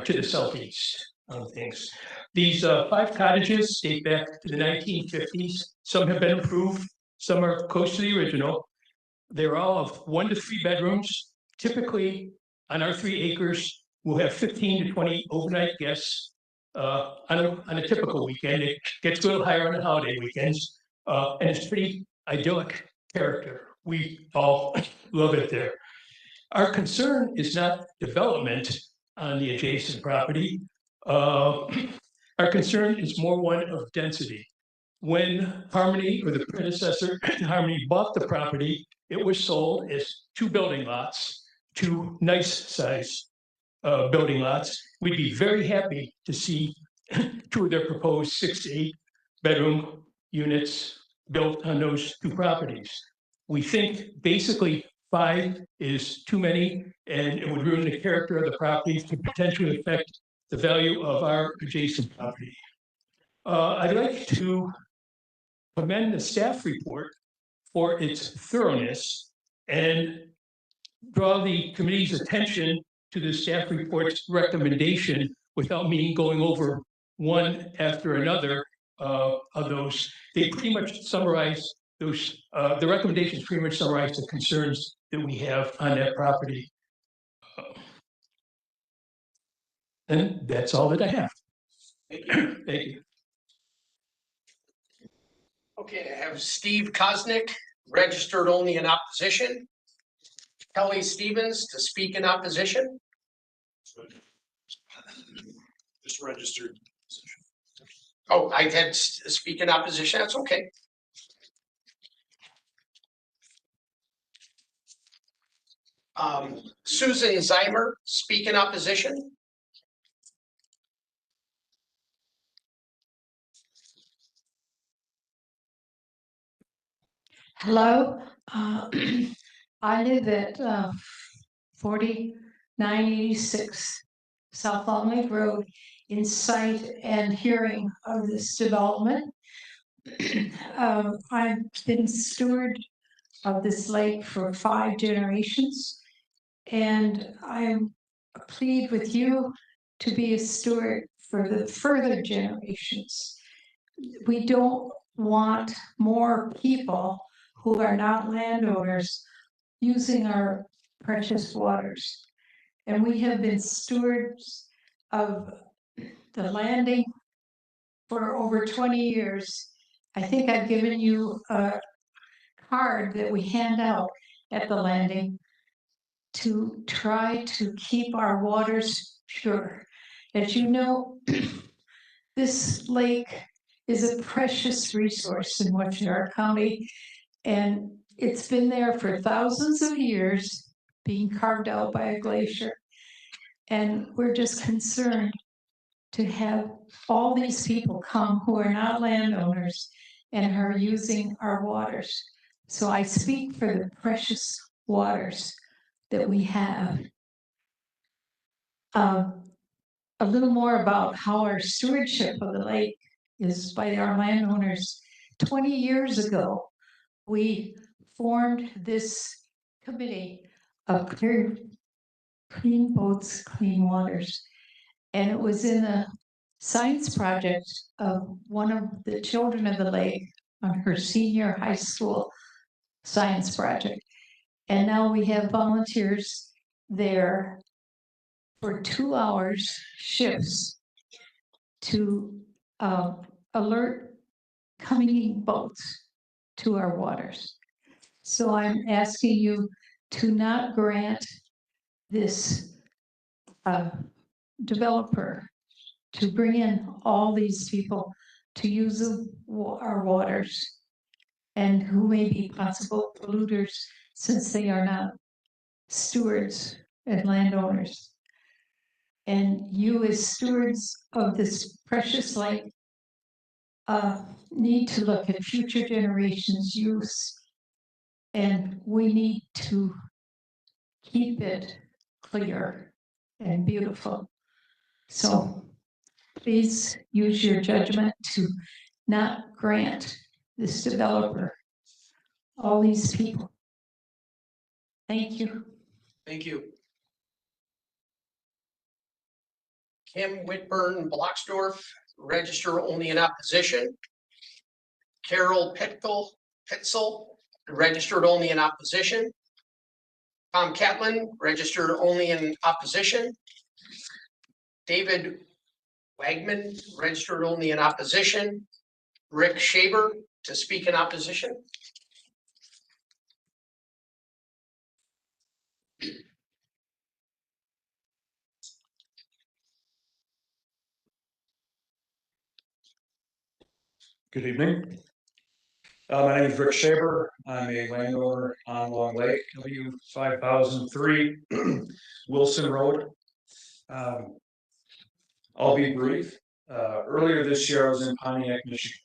to the southeast of things. These 5 cottages date back to the 1950s. Some have been improved, some are close to the original. They're all of 1 to 3 bedrooms. Typically, on our 3 acres, we'll have 15 to 20 overnight guests on a typical weekend. It gets a little higher on the holiday weekends, and it's pretty idyllic character. We all love it there. Our concern is not development on the adjacent property. Our concern is more one of density. When Harmony, or the predecessor Harmony, bought the property, it was sold as 2 building lots, 2 nice size building lots. We'd be very happy to see 2 of their proposed 6 to 8 bedroom units built on those 2 properties. We think basically 5 is too many, and it would ruin the character of the property to potentially affect the value of our adjacent property. I'd like to commend the staff report for its thoroughness and draw the committee's attention to the staff report's recommendation without me going over one after another of those. They pretty much summarize those, the recommendations pretty much summarize the concerns that we have on that property. And that's all that I have. Thank you. Okay, I have Steve Kosnick, registered only in opposition. Kelly Stevens to speak in opposition. Just registered. Oh, I had speak in opposition. That's okay. Susan Zeimer, speak in opposition. Hello, I live at 4986 South Long Lake Road, in sight and hearing of this development. I've been steward of this lake for 5 generations, and I plead with you to be a steward for the further generations. We don't want more people who are not landowners using our precious waters. And we have been stewards of the landing for over 20 years. I think I've given you a card that we hand out at the landing to try to keep our waters pure. As you know, this lake is a precious resource in Washington County, and it's been there for thousands of years, being carved out by a glacier. And we're just concerned to have all these people come who are not landowners and are using our waters. So I speak for the precious waters that we have. A little more about how our stewardship of the lake is by our landowners. 20 years ago, we formed this committee of Clean Boats, Clean Waters. And it was in a science project of one of the children of the lake on her senior high school science project. And now we have volunteers there for 2 hours shifts to alert coming boats to our waters. So I'm asking you to not grant this developer to bring in all these people to use our waters and who may be possible polluters since they are not stewards and landowners. And you as stewards of this precious lake need to look at future generations' use, and we need to keep it clear and beautiful. So please use your judgment to not grant this developer all these people. Thank you. Thank you. Kim Whitburn Blocksdorf, register only in opposition. Carol Pitzel, registered only in opposition. Tom Catlin, registered only in opposition. David Wagman, registered only in opposition. Rick Shaber, to speak in opposition. Good evening. My name is Rick Shaber. I'm a landowner on Long Lake, W 5003 Wilson Road. I'll be brief. Earlier this year, I was in Pontiac, Michigan.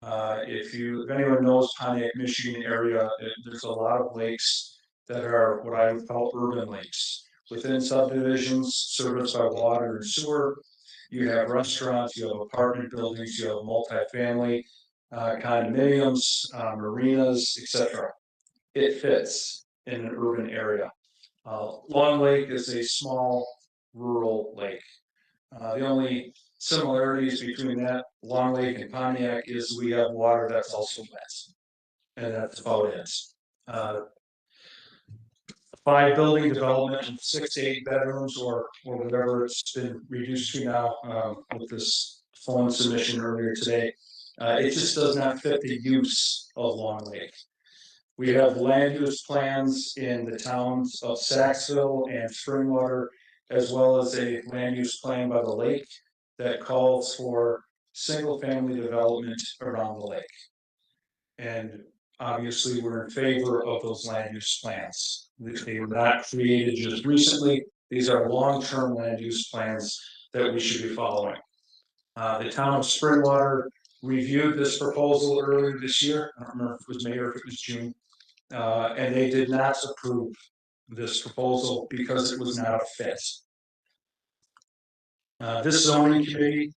If anyone knows Pontiac, Michigan area, there's a lot of lakes that are what I would call urban lakes. Within subdivisions serviced by water and sewer, you have restaurants, you have apartment buildings, you have multifamily, condominiums, marinas, etc. It fits in an urban area. Long Lake is a small rural lake. The only similarities between that Long Lake and Pontiac is we have water that's also wet, and that's about it. 5-building development, 6 to 8 bedrooms, or whatever it's been reduced to now with this phone submission earlier today. It just does not fit the use of Long Lake. We have land use plans in the towns of Saxville and Springwater, as well as a land use plan by the lake that calls for single-family development around the lake. And obviously, we're in favor of those land use plans. They were not created just recently. These are long-term land use plans that we should be following. The town of Springwater reviewed this proposal earlier this year. I don't remember if it was May or if it was June. And they did not approve this proposal because it was not a fit. This zoning committee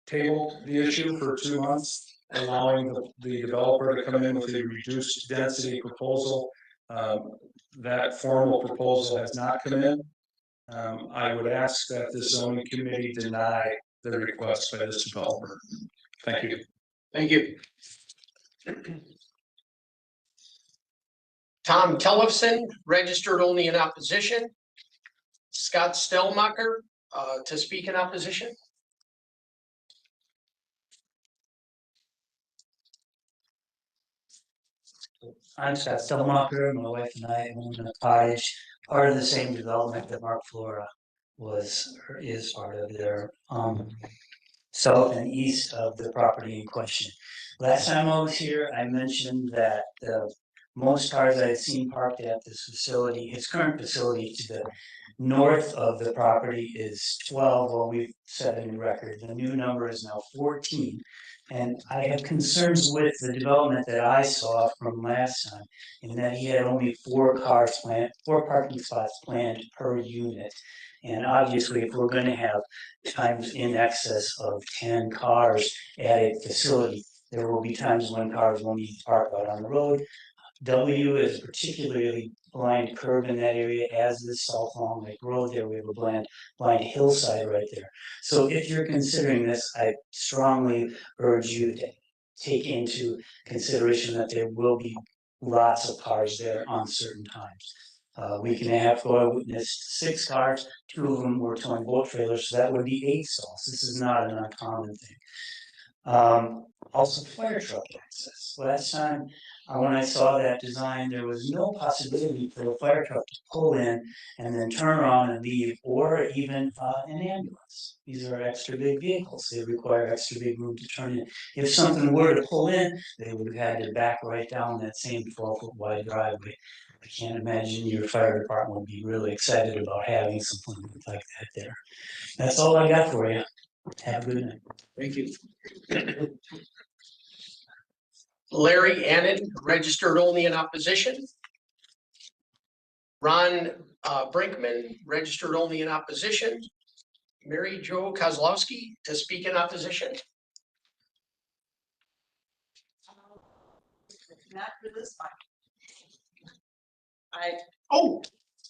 tabled the issue for 2 months, allowing the developer to come in with a reduced density proposal. That formal proposal has not come in. I would ask that the zoning committee deny the request by this developer. Thank you. Thank you. Tom Tellefson, registered only in opposition. Scott Stellmacher, to speak in opposition. I'm Scott Stellmacher. My wife and I own a cottage, part of the same development that Mark Flora is part of. Their south and east of the property in question. Last time I was here, I mentioned that most cars I had seen parked at this facility, its current facility to the north of the property is 12, well, we've set a new record. The new number is now 14. And I have concerns with the development that I saw from last time, in that he had only 4 parking spots planned per unit. And obviously, if we're going to have times in excess of 10 cars at a facility, there will be times when cars will need to park out on the road. W is particularly blind curve in that area, as is South Long Lake Road. There we have a blind hillside right there. So if you're considering this, I strongly urge you to take into consideration that there will be lots of cars there on certain times. Week and a half ago, I witnessed 6 cars. 2 of them were towing boat trailers, so that would be 8 stalls. This is not an uncommon thing. Also fire truck access. Last time, when I saw that design, there was no possibility for a fire truck to pull in and then turn around and leave, or even an ambulance. These are extra big vehicles. They require extra big room to turn in. If something were to pull in, they would have had to back right down that same 12-foot wide driveway. I can't imagine your fire department would be really excited about having something like that there. That's all I got for you. Have a good night. Thank you. Larry Annan, registered only in opposition. Ron Brinkman, registered only in opposition. Mary Jo Kozlowski to speak in opposition. Not for this one.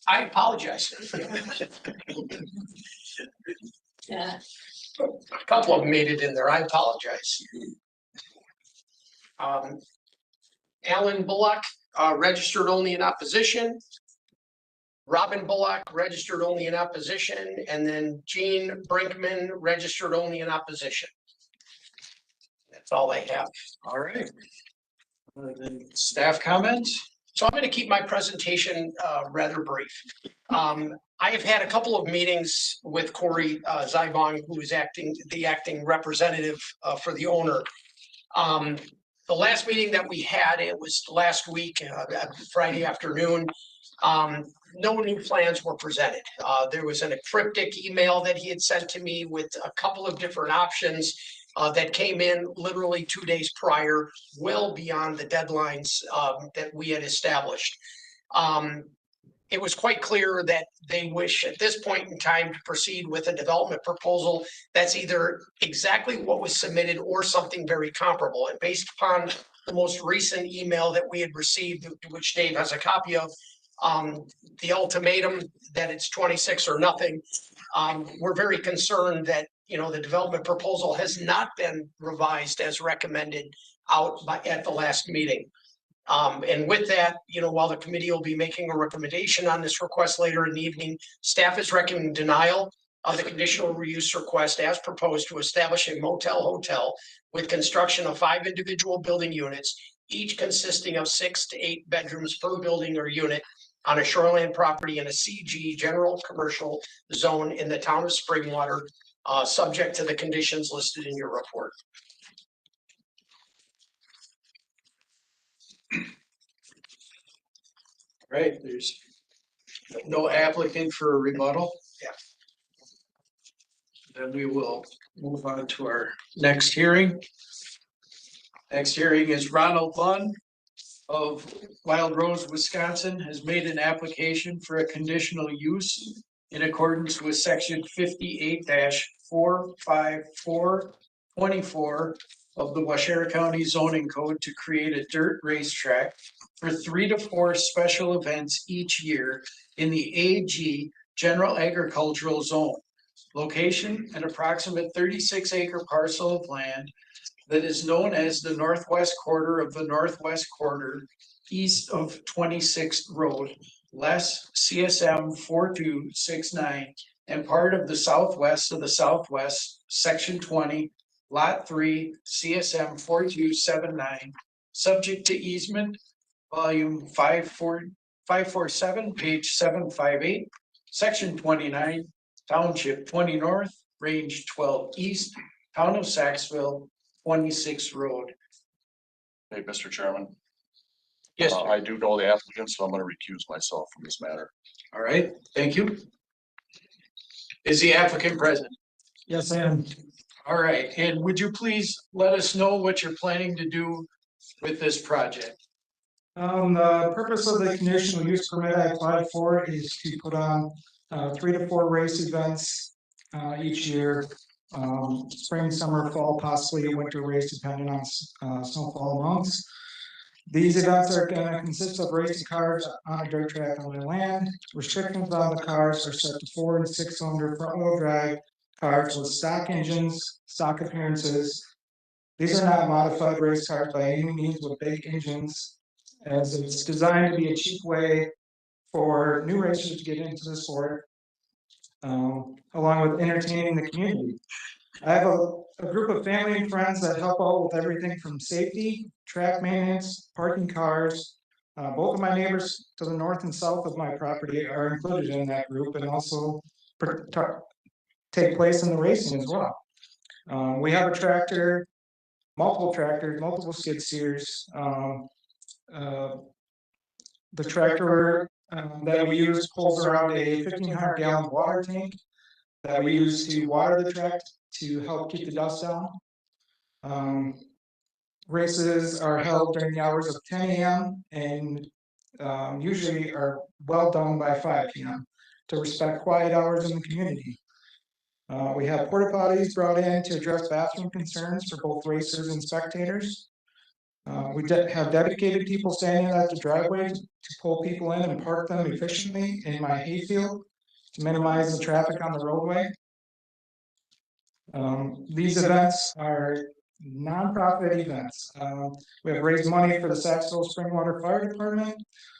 I apologize. Yeah. A couple of them made it in there. I apologize. Alan Bullock, registered only in opposition. Robin Bullock, registered only in opposition, and then Gene Brinkman, registered only in opposition. That's all I have. All right. Staff comments? So I'm going to keep my presentation rather brief. I have had a couple of meetings with Corey Zybong, who is the acting representative for the owner. The last meeting that we had, it was last week, Friday afternoon. No new plans were presented. There was a cryptic email that he had sent to me with a couple of different options that came in literally 2 days prior, well beyond the deadlines that we had established. It was quite clear that they wish at this point in time to proceed with a development proposal that's either exactly what was submitted or something very comparable. And based upon the most recent email that we had received, which Dave has a copy of, the ultimatum that it's 26 or nothing, we're very concerned that, you know, the development proposal has not been revised as recommended at the last meeting. And with that, you know, while the committee will be making a recommendation on this request later in the evening, staff is recommending denial of the conditional reuse request as proposed to establish a motel hotel with construction of 5 individual building units, each consisting of 6 to 8 bedrooms per building or unit on a shoreline property in a CG general commercial zone in the town of Springwater, subject to the conditions listed in your report. Right, there's no applicant for a rebuttal. Yeah. Then we will move on to our next hearing. Next hearing is Ronald Lund of Wild Rose, Wisconsin, has made an application for a conditional use in accordance with section 58-454-24 of the Waushara County zoning code to create a dirt racetrack for 3 to 4 special events each year in the AG General Agricultural Zone. Location, an approximate 36-acre parcel of land that is known as the northwest quarter of the northwest quarter east of 26th Road, less CSM 4269, and part of the southwest of the southwest, section 20, lot 3, CSM 4279, subject to easement, volume 547, page 758, section 29, township 20 north, range 12 east, town of Saxville, 26th Road. Hey, Mr. Chairman. Yes, I do know the applicant, so I'm going to recuse myself from this matter. all right, thank you. Is the applicant present? Yes, I am. All right, and would you please let us know what you're planning to do with this project? The purpose of the conditional use permit I applied for is to put on 3 to 4 race events each year. Spring, summer, fall, possibly a winter race depending on snowfall amounts. These events are going to consist of racing cars on a dirt track on my land. Restrictions on the cars are set to 4 and 6 cylinder front wheel drive cars with stock engines, stock appearances. These are not modified race cars by any means with big engines, as it's designed to be a cheap way for new racers to get into the sport, along with entertaining the community. I have a group of family and friends that help out with everything from safety, track maintenance, parking cars. Both of my neighbors to the north and south of my property are included in that group and also take place in the racing as well. We have a tractor, multiple tractors, multiple skid steers. The tractor that we use pulls around a 1,500 gallon water tank that we use to water the track to help keep the dust down. Races are held during the hours of 10 a.m. and usually are well done by 5 p.m. to respect quiet hours in the community. We have porta potties brought in to address bathroom concerns for both racers and spectators. We have dedicated people standing at the driveway to pull people in and park them efficiently in my hayfield to minimize the traffic on the roadway. These events are nonprofit events. We have raised money for the Saxville Springwater Fire Department,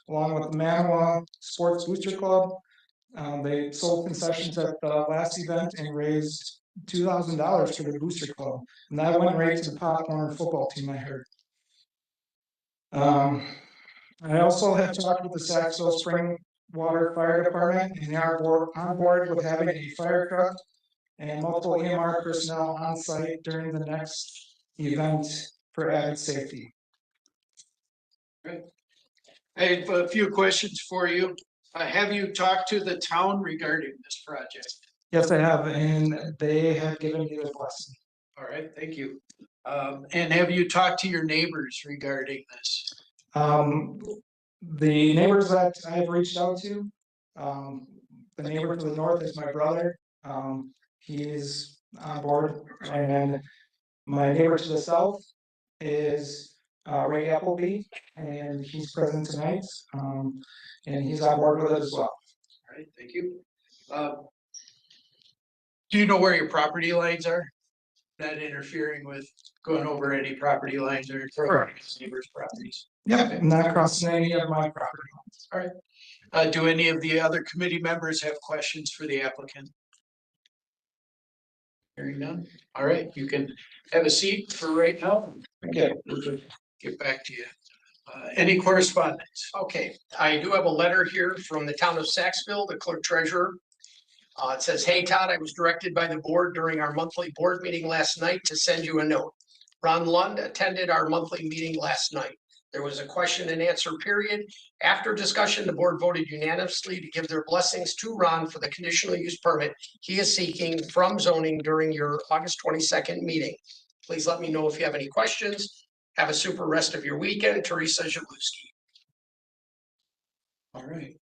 along with the Manawa Sports Booster Club. They sold concessions at the last event and raised $2,000 for the Booster Club, and that went right to the Pop Warner football team, I heard. I also have talked with the Saxville Springwater Fire Department, and they are on board with having a fire truck and multiple EMR personnel on site during the next event for added safety. I have a few questions for you. Have you talked to the town regarding this project? Yes, I have, and they have given me the blessing. All right, thank you. And have you talked to your neighbors regarding this? The neighbors that I have reached out to, the neighbor to the north is my brother. He is on board, and my neighbor to the south is Ray Appleby, and he's present tonight, and he's on board with it as well. All right, thank you. Do you know where your property lines are? Not interfering with going over any property lines or neighbors' properties? Yep, not crossing any of my property lines. All right. Do any of the other committee members have questions for the applicant? Hearing none. All right, you can have a seat for right now. Okay. We'll get back to you. Any correspondence? Okay, I do have a letter here from the town of Saxville, the clerk treasurer. It says, "Hey Todd, I was directed by the board during our monthly board meeting last night to send you a note. Ron Lund attended our monthly meeting last night. There was a question and answer period. After discussion, the board voted unanimously to give their blessings to Ron for the conditional use permit he is seeking from zoning during your August 22nd meeting. Please let me know if you have any questions. Have a super rest of your weekend. Teresa Jablowski." All right.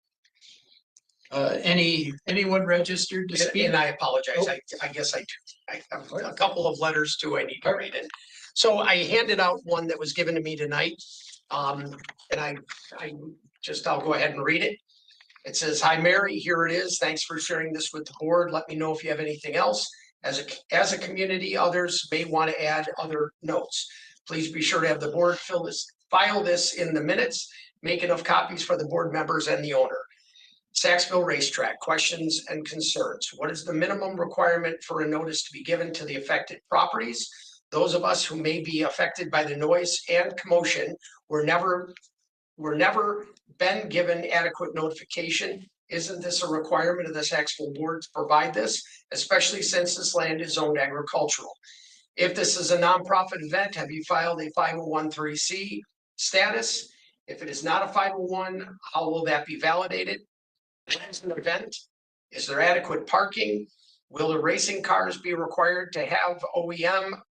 Anyone registered to speak? And I apologize. I guess I do. I have a couple of letters too I need to read it. So I handed out one that was given to me tonight. And I'll go ahead and read it. It says, "Hi, Mary, here it is. Thanks for sharing this with the board. Let me know if you have anything else. As a community, others may want to add other notes. Please be sure to have the board file this in the minutes. Make enough copies for the board members and the owner. Saxville Racetrack, questions and concerns. What is the minimum requirement for a notice to be given to the affected properties? Those of us who may be affected by the noise and commotion were never been given adequate notification. Isn't this a requirement of the Saxville board to provide this, especially since this land is zoned agricultural? If this is a nonprofit event, have you filed a 501(c) status? If it is not a 501, how will that be validated? When is an event? Is there adequate parking? Will the racing cars be required to have OEM,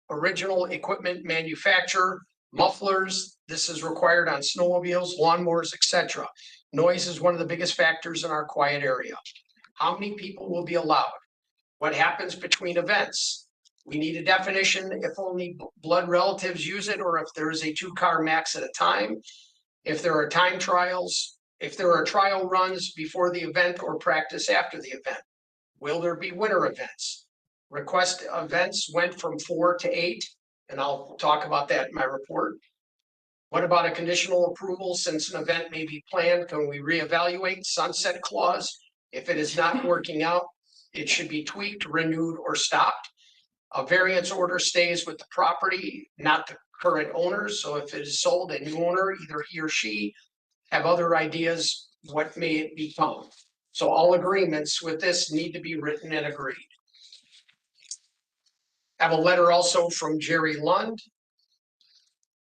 original equipment manufacturer, mufflers? This is required on snowmobiles, lawnmowers, etc. Noise is one of the biggest factors in our quiet area. How many people will be allowed? What happens between events? We need a definition if only blood relatives use it or if there is a 2-car max at a time. If there are time trials, if there are trial runs before the event or practice after the event. Will there be winter events? Request events went from 4 to 8, and I'll talk about that in my report. What about a conditional approval? Since an event may be planned, can we reevaluate sunset clause? If it is not working out, it should be tweaked, renewed, or stopped. A variance order stays with the property, not the current owners. So if it is sold, a new owner, either he or she, have other ideas, what may it become? So all agreements with this need to be written and agreed. I have a letter also from Jerry Lund.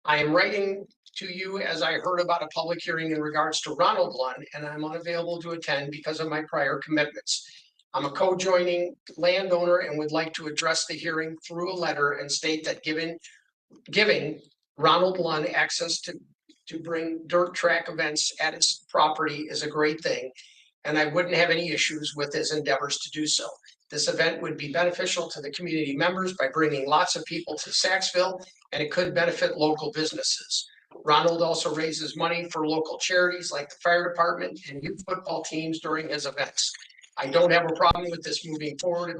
I am writing to you as I heard about a public hearing in regards to Ronald Lund, and I'm unavailable to attend because of my prior commitments. I'm a co-joining landowner and would like to address the hearing through a letter and state that giving Ronald Lund access to bring dirt track events at his property is a great thing, and I wouldn't have any issues with his endeavors to do so. This event would be beneficial to the community members by bringing lots of people to Saxville, and it could benefit local businesses. Ronald also raises money for local charities like the fire department and youth football teams during his events. I don't have a problem with this moving forward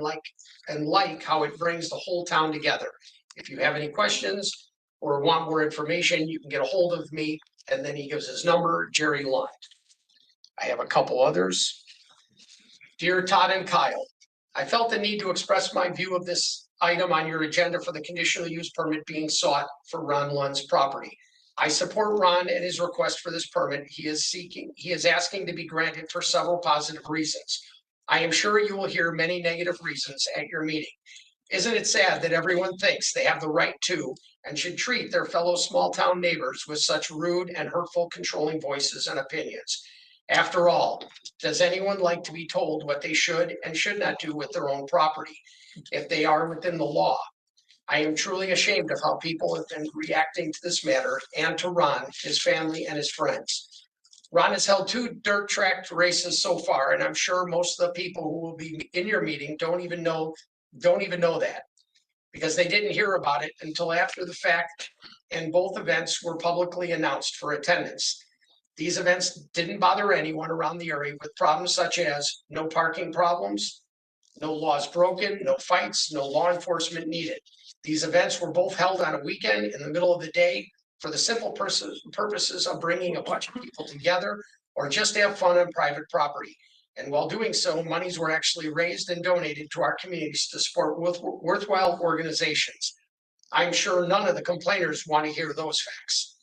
and like how it brings the whole town together. If you have any questions or want more information, you can get a hold of me. And then he gives his number, Jerry Lund. I have a couple others. Dear Todd and Kyle, I felt the need to express my view of this item on your agenda for the conditional use permit being sought for Ron Lund's property. I support Ron and his request for this permit. He is asking to be granted for several positive reasons. I am sure you will hear many negative reasons at your meeting. Isn't it sad that everyone thinks they have the right to and should treat their fellow small town neighbors with such rude and hurtful controlling voices and opinions? After all, does anyone like to be told what they should and should not do with their own property if they are within the law? I am truly ashamed of how people have been reacting to this matter and to Ron, his family, and his friends. Ron has held 2 dirt track races so far, and I'm sure most of the people who will be in your meeting don't even know that, because they didn't hear about it until after the fact, and both events were publicly announced for attendance. These events didn't bother anyone around the area with problems such as no parking problems, no laws broken, no fights, no law enforcement needed. These events were both held on a weekend in the middle of the day for the simple purposes of bringing a bunch of people together or just to have fun on private property. And while doing so, monies were actually raised and donated to our communities to support worthwhile organizations. I'm sure none of the complainers want to hear those facts.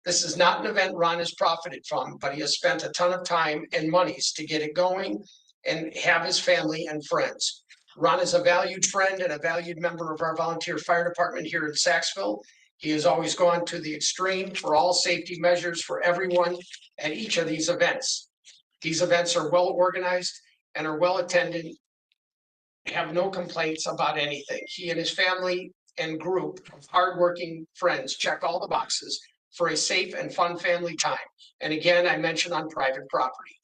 This is not an event Ron has profited from, but he has spent a ton of time and monies to get it going and have his family and friends. Ron is a valued friend and a valued member of our volunteer fire department here in Saxville. He has always gone to the extreme for all safety measures for everyone at each of these events. These events are well organized and are well attended, have no complaints about anything. He and his family and group of hardworking friends check all the boxes for a safe and fun family time. And again, I mentioned on private property.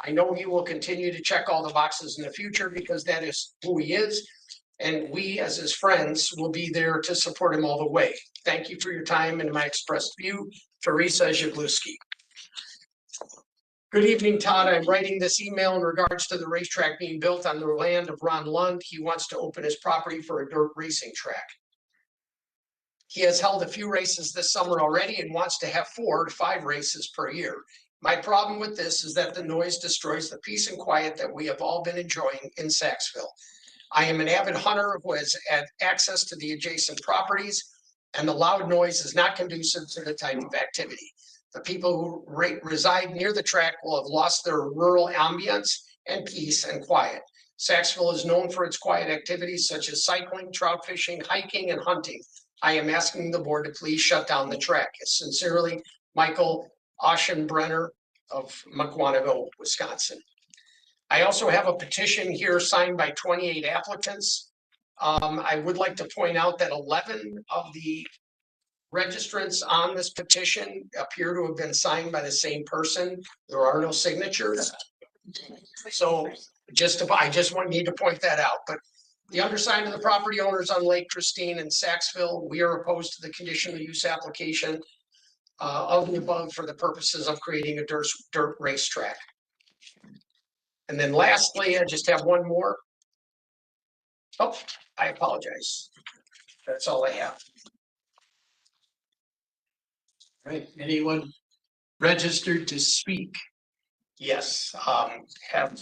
I know he will continue to check all the boxes in the future because that is who he is. And we, as his friends, will be there to support him all the way. Thank you for your time and my expressed view. Teresa Zagluski. Good evening, Todd. I'm writing this email in regards to the racetrack being built on the land of Ron Lund. He wants to open his property for a dirt racing track. He has held a few races this summer already and wants to have 4 to 5 races per year. My problem with this is that the noise destroys the peace and quiet that we have all been enjoying in Saxville. I am an avid hunter who has had access to the adjacent properties, and the loud noise is not conducive to the type of activity. The people who reside near the track will have lost their rural ambience and peace and quiet. Saxville is known for its quiet activities such as cycling, trout fishing, hiking, and hunting. I am asking the board to please shut down the track. Sincerely, Michael Oschenbrenner of Mukwonago, Wisconsin. I also have a petition here signed by 28 applicants. I would like to point out that 11 of the registrants on this petition appear to have been signed by the same person. There are no signatures. So I just need to point that out. But the undersigned of the property owners on Lake Christine and Saxville, we are opposed to the conditional use application of the above for the purposes of creating a dirt racetrack. And then lastly, I just have one more. Oh, I apologize. That's all I have. Right, anyone registered to speak? Yes, have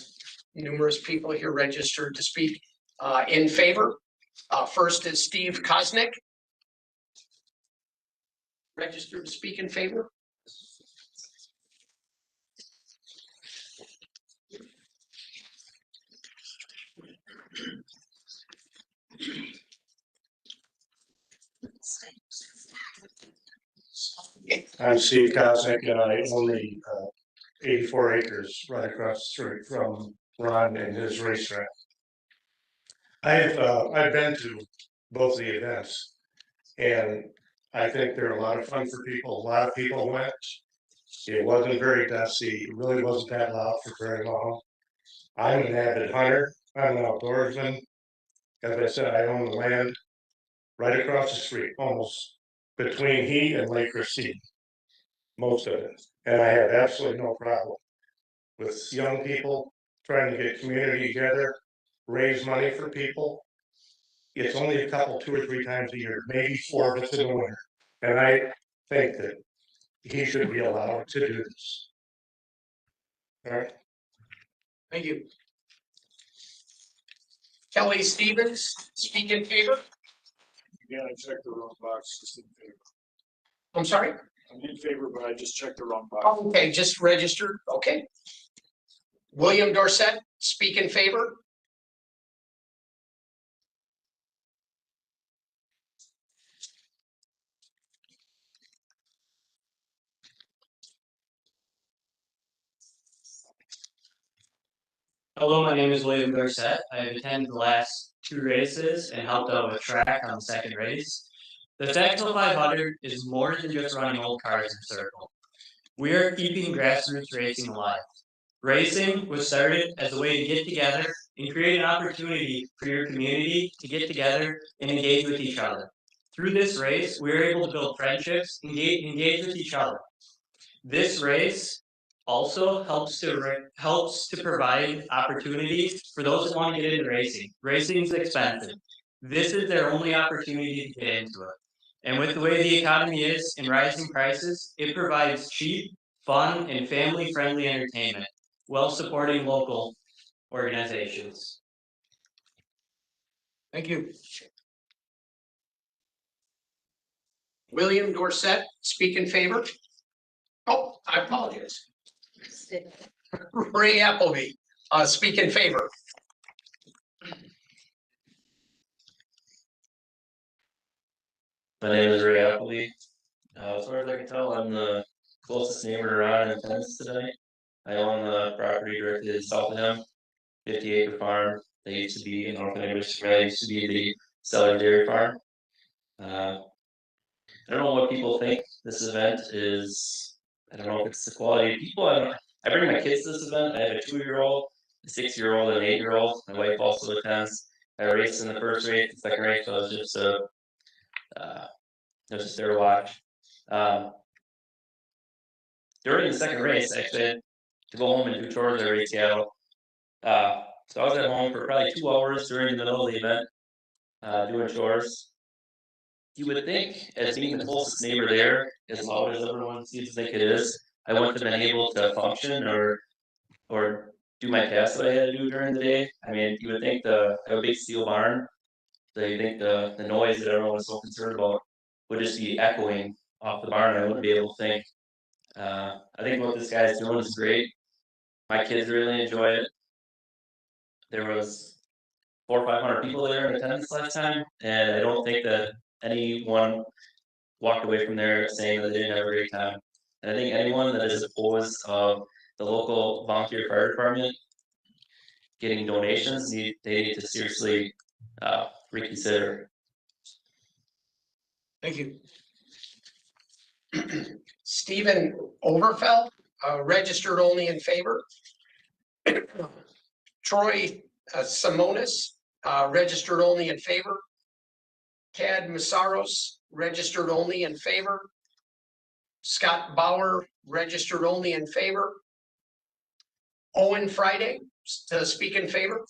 numerous people here registered to speak in favor. First is Steve Kosnick. Registered to speak in favor. I'm Steve Kosnick and I own the 84 acres right across the street from Ron and his racetrack. I've been to both the events and I think they're a lot of fun for people. A lot of people went. It wasn't very dusty. It really wasn't that loud for very long. I'm an avid hunter. I'm an outdoorsman. As I said, I own the land right across the street, almost between he and Lake Christine, most of it. And I have absolutely no problem with young people trying to get community together, raise money for people. It's only a couple, 2 or 3 times a year, maybe 4 if it's in the winter. And I think that he should be allowed to do this. All right. Thank you. Kelly Stevens, speak in favor. Yeah, I checked the wrong box, just in favor. I'm sorry? I'm in favor, but I just checked the wrong box. Oh, okay, just registered, okay. William Dorset, speak in favor. Hello, my name is William Dorset. I have attended the last 2 races and helped out with track on the second race. The Technical 500 is more than just running old cars in a circle. We are keeping grassroots racing alive. Racing was started as a way to get together and create an opportunity for your community to get together and engage with each other. Through this race, we were able to build friendships, engage with each other. This race also helps to provide opportunities for those that want to get into racing. Racing is expensive. This is their only opportunity to get into it. And with the way the economy is and rising prices, it provides cheap, fun, and family-friendly entertainment while supporting local organizations. Thank you. William Dorset, speak in favor. Oh, I apologize. Ray Appleby, speak in favor. My name is Ray Appleby. As far as I can tell, I'm the closest neighbor to Ron in attendance tonight. I own the property directly south of him, 50-acre farm. They used to be, I don't know if anybody's familiar, used to be the Cellar Dairy Farm. I don't know what people think this event is. I don't know if it's the quality of people. I bring my kids to this event. I have a 2-year-old, a 6-year-old, and an 8-year-old. My wife also attends. I raced in the first race, the second race, so I was just there to watch. During the second race, actually, I had to go home and do chores. I raced Seattle. So I was at home for probably 2 hours during the middle of the event, doing chores. You would think, as being the closest neighbor there, as loud as everyone seems to think it is, I wouldn't have been able to function or do my tasks that I had to do during the day. I mean, you would think I have a big steel barn, so you think the noise that everyone was so concerned about would just be echoing off the barn. I wouldn't be able to think. I think what this guy's doing is great. My kids really enjoy it. There was 400 or 500 people there in attendance last time, and I don't think that anyone walked away from there saying that they didn't have a great time. And I think anyone that is opposed of the local volunteer fire department getting donations, they need to seriously reconsider. Thank you. Stephen Overfeld, registered only in favor. Troy Simonis, registered only in favor. Tad Masaros, registered only in favor. Scott Bauer, registered only in favor. Owen Friday, to speak in favor.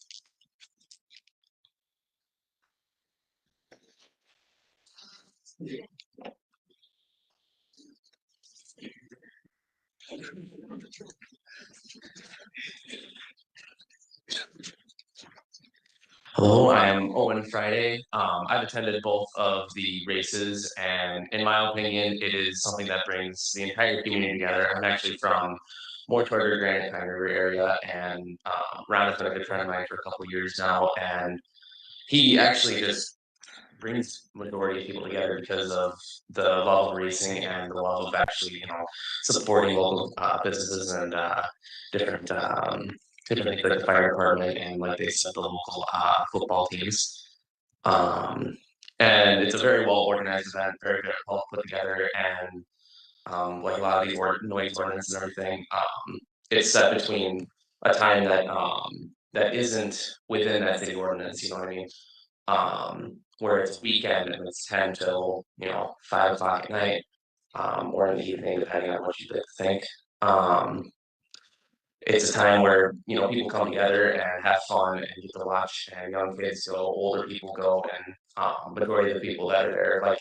Hello, I am Owen Friday. I've attended both of the races, and in my opinion, it is something that brings the entire community together. I'm actually from more toward the Granite Pine River area, and Ron has been a good friend of mine for a couple of years now, and he actually just brings majority of people together because of the love of racing and the love of actually, supporting local businesses and different different things like the fire department and like they said, the local football teams. Um, and it's a very well organized event, very good, well put together, and like a lot of these noise ordinance and everything, it's set between a time that that isn't within that city ordinance. You know what I mean? Where it's weekend and it's 10 till 5 o'clock at night, or in the evening, depending on what you think. It's a time where people come together and have fun and get to watch, and young kids go, older people go, and majority of the people that are there, like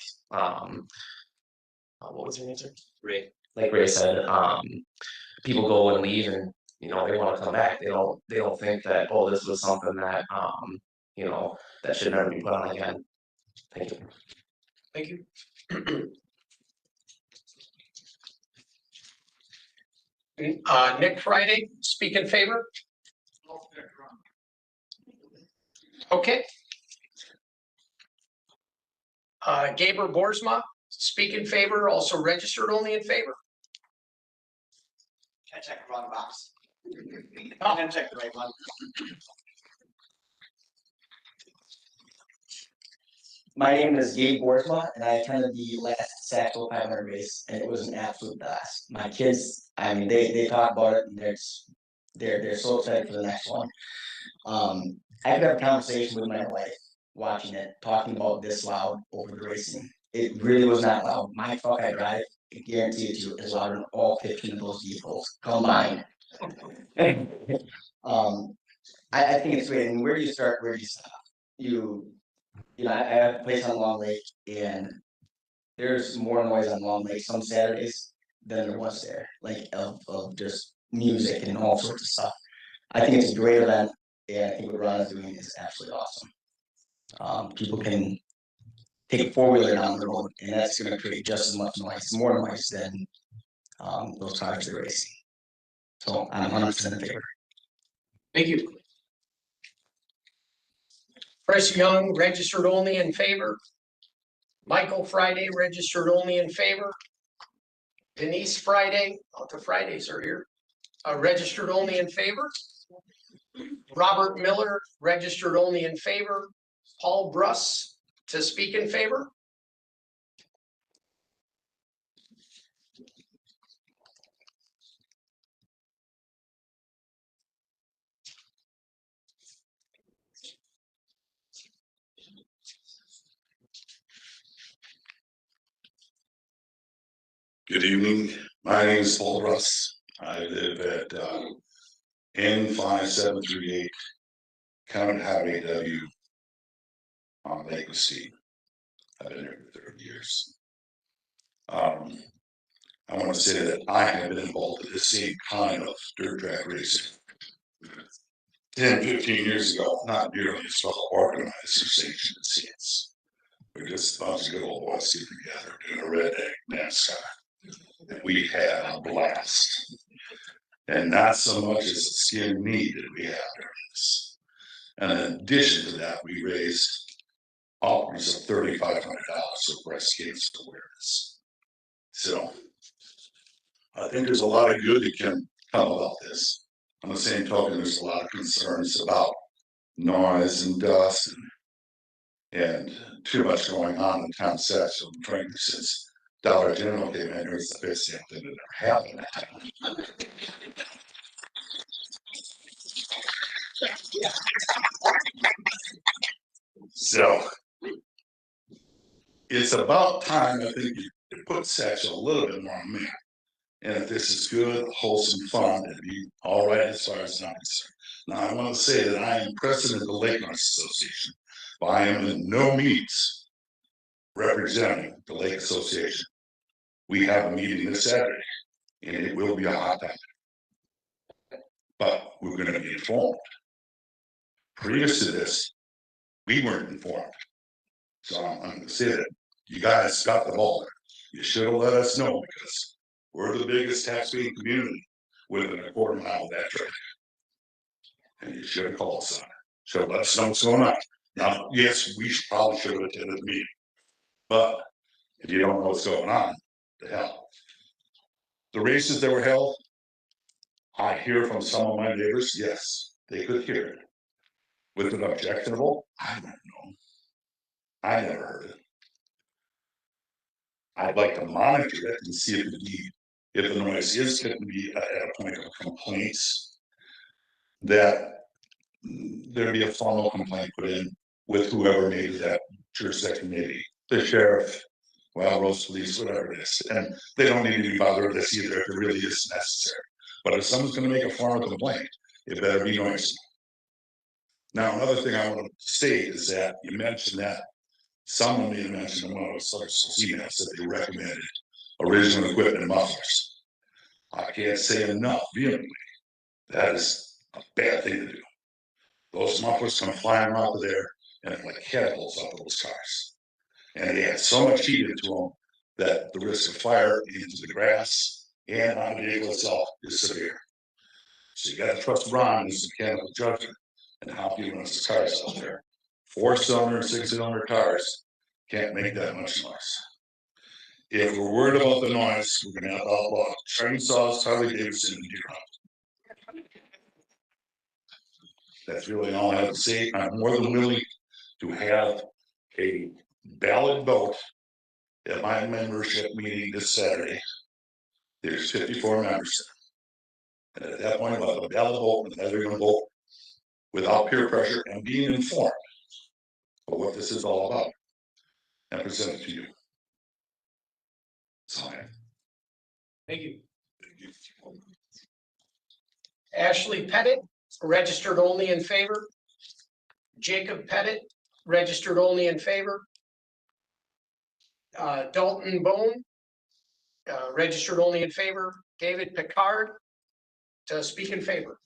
what was your answer? Ray. Like Ray said, people go and leave, and they want to come back. They don't think that, oh, this was something that that should never be put on again. Thank you. Thank you. Nick Friday, speak in favor. Okay. Gaber Boersma, speak in favor, also registered only in favor. I checked the wrong box. I'm gonna check the right one. My name is Gabe Boersma, and I attended the last Saxville 500 race, and it was an absolute blast. My kids, I mean, they talk about it, and they're so excited for the next one. I could have a conversation with my wife watching it, talking about this loud over the racing. It really was not loud. My truck I drive, I guarantee it to you, is louder than all 15 of those vehicles combined. I think it's great. I mean, where do you start? Where do you stop? I have a place on Long Lake, and there's more noise on Long Lake some Saturdays than there was there, like of just music and all sorts of stuff. I think it's a great event, and I think what Ron is doing is absolutely awesome. People can take a four-wheeler down the road, and that's going to create just as much noise, more noise than those cars they're racing. So I'm 100% in favor. Thank you. Chris Young, registered only in favor. Michael Friday, registered only in favor. Denise Friday, the Fridays are here, registered only in favor. Robert Miller, registered only in favor. Paul Bruss, to speak in favor. Good evening. My name is Paul Russ. I live at N5738 County Highway W on Lake Mesquite. I've been here for 30 years. I want to say that I have been involved in the same kind of dirt track racing 10, 15 years ago, not nearly as well organized or sanctioned as it's. We're just a bunch of good old boys getting together doing a red egg NASCAR. And we had a blast. And not so much as a skin knee did we have during this. And in addition to that, we raised upwards of $3,500 for breast cancer awareness. So I think there's a lot of good that can come about this. On the same token, there's a lot of concerns about noise and dust and too much going on in town section. Frankly, since Dollar General came in here, it's the best thing that ever happened in town. So it's about time, I think, you put Satchel a little bit more on me. And if this is good, wholesome fun, it'd be all right as far as I'm concerned. Now, I want to say that I am president of the Lake North Association, but I am in no means representing the Lake Association. We have a meeting this Saturday, and it will be a hot topic. But we're going to be informed. Previous to this, We weren't informed. So I'm gonna say that you guys got the ball. You should have let us know because we're the biggest taxpaying community within a quarter mile of that track. And you should have called us on it. Should have let us know what's going on. Now, yes, we probably should have attended the meeting. But if you don't know what's going on, the hell. The races that were held, I hear from some of my neighbors, yes, they could hear it. Was it objectionable? I don't know. I never heard it. I'd like to monitor it and see if the noise is going to be at a point of complaints, that there'd be a formal complaint put in with whoever made that jurisdiction, maybe the sheriff, well, road police, whatever it is. And they don't need to be bothered with this either if it really is necessary. But if someone's going to make a formal complaint, it better be noisy. Now, another thing I want to state is that you mentioned that someone made a mention in one of the sources emails that they recommended original equipment mufflers. I can't say enough vehemently. That is a bad thing to do. Those mufflers come flying out of there and like catapults off those cars. And they had so much heat into them that the risk of fire into the grass and on the vehicle itself is severe. So you gotta trust Ron and his mechanical judgment and how he runs his cars out there. 4-cylinder, 6-cylinder cars can't make that much noise. If we're worried about the noise, we're gonna have to outlaw chainsaws, Harley Davidson, and deer hunt. That's really all I have to say. I'm more than willing to have a ballot vote at my membership meeting this Saturday. There's 54 members. And at that point, we'll have a ballot vote, and they're gonna vote without peer pressure and being informed of what this is all about and present it to you. That's all I have. Thank you. Ashley Pettit, registered only in favor. Jacob Pettit, registered only in favor. Dalton Bone, registered only in favor. David Picard, to speak in favor.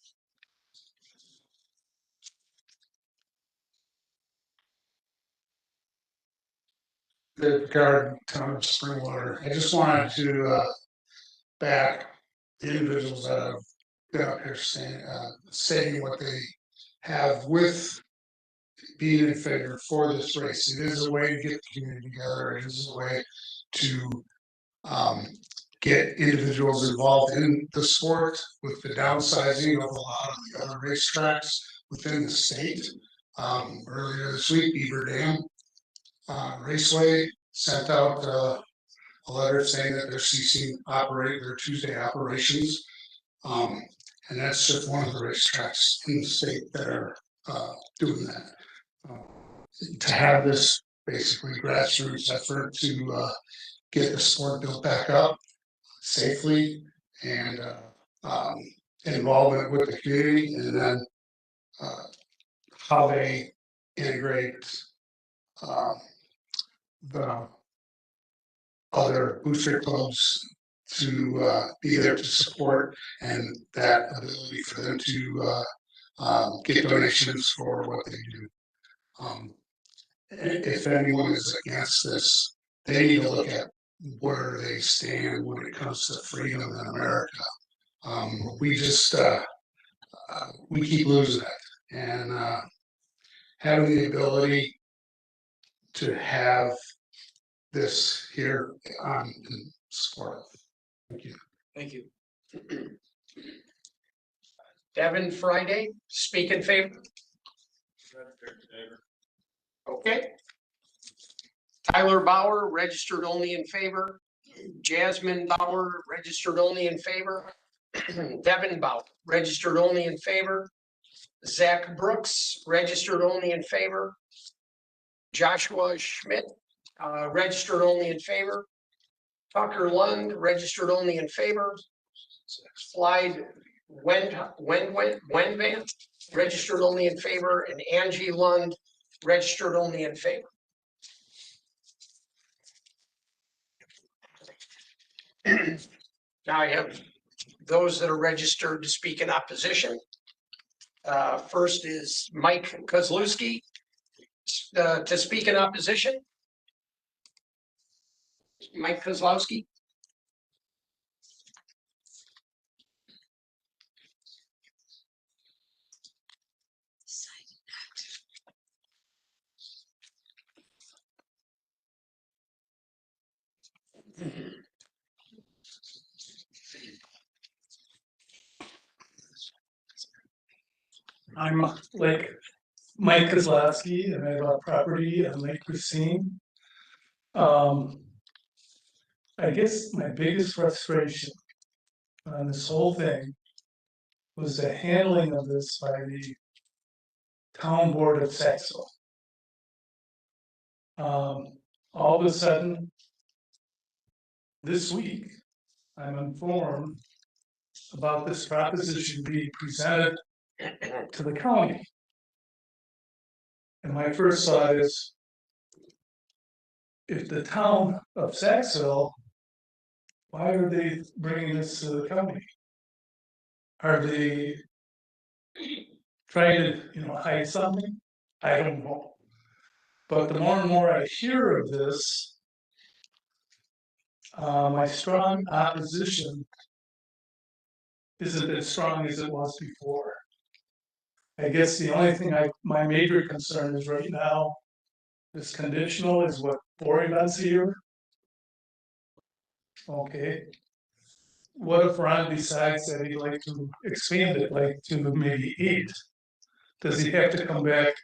The Picard, Town of Springwater. I just wanted to back the individuals that have been up here saying what they have with being in favor for this race. It is a way to get the community together. It is a way to get individuals involved in the sport with the downsizing of a lot of the other racetracks within the state. Earlier this week, Beaver Dam Raceway sent out a letter saying that they're ceasing their Tuesday operations. And that's just one of the racetracks in the state that are doing that. To have this basically grassroots effort to get the sport built back up safely and involvement with the community, and then how they integrate the other booster clubs to be there to support, and that ability for them to get donations for what they do. If anyone is against this, they need to look at where they stand when it comes to freedom in America. We just we keep losing it, and having the ability to have this here on support of. Thank you. Thank you. Devin Friday, speak in favor. Okay. Tyler Bauer, registered only in favor. Jasmine Bauer, registered only in favor. Devin Bauer, registered only in favor. Zach Brooks, registered only in favor. Joshua Schmidt, registered only in favor. Tucker Lund, registered only in favor. Clyde Wenvant, registered only in favor, and Angie Lund, registered only in favor. Now I have those that are registered to speak in opposition. First is Mike Kozlowski. To speak in opposition? Mike Kozlowski? I'm like Mike Kozlowski, and I have a property on Lake Christine. I guess my biggest frustration on this whole thing was the handling of this by the town board of Saxville. All of a sudden, this week, I'm informed about this proposition being presented to the county. And my first thought is, if the town of Saxville, why are they bringing this to the county? Are they trying to, hide something? I don't know. But the more and more I hear of this, my strong opposition isn't as strong as it was before. I guess the only thing my major concern is right now, this conditional is what, 4 events a year? Okay. What if Ron decides that he'd like to expand it, like to maybe 8? Does he have to come back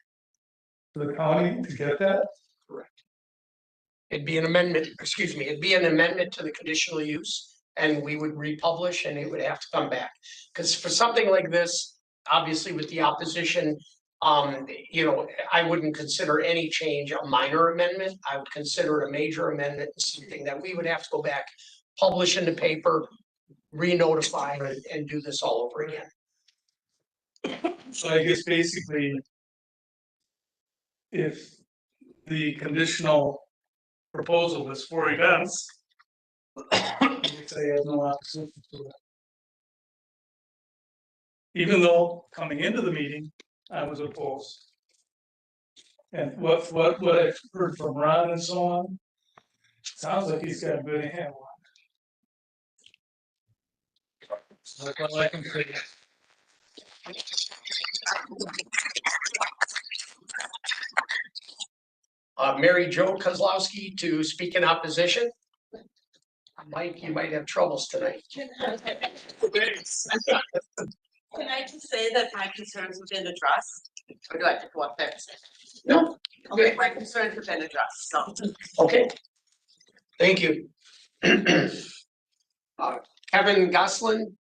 to the county to get that? Correct. It'd be an amendment, it'd be an amendment to the conditional use, and we would republish and it would have to come back. Because for something like this, obviously with the opposition, I wouldn't consider any change a minor amendment. I would consider it a major amendment, something that we would have to go back, publish in the paper, re-notify, and do this all over again. So I guess basically, if the conditional proposal was 4 events, I would say I have no opposition to it. Even though coming into the meeting, I was opposed. And what I've heard from Ron and so on, sounds like he's got a good handle on it. So that's all I can say. Mary Jo Kozlowski to speak in opposition. Mike, you might have troubles tonight. Can I just say that my concerns have been addressed? Or do I have to go up there? No. Okay, my concerns have been addressed, so. Okay. Thank you. Kevin Goslin,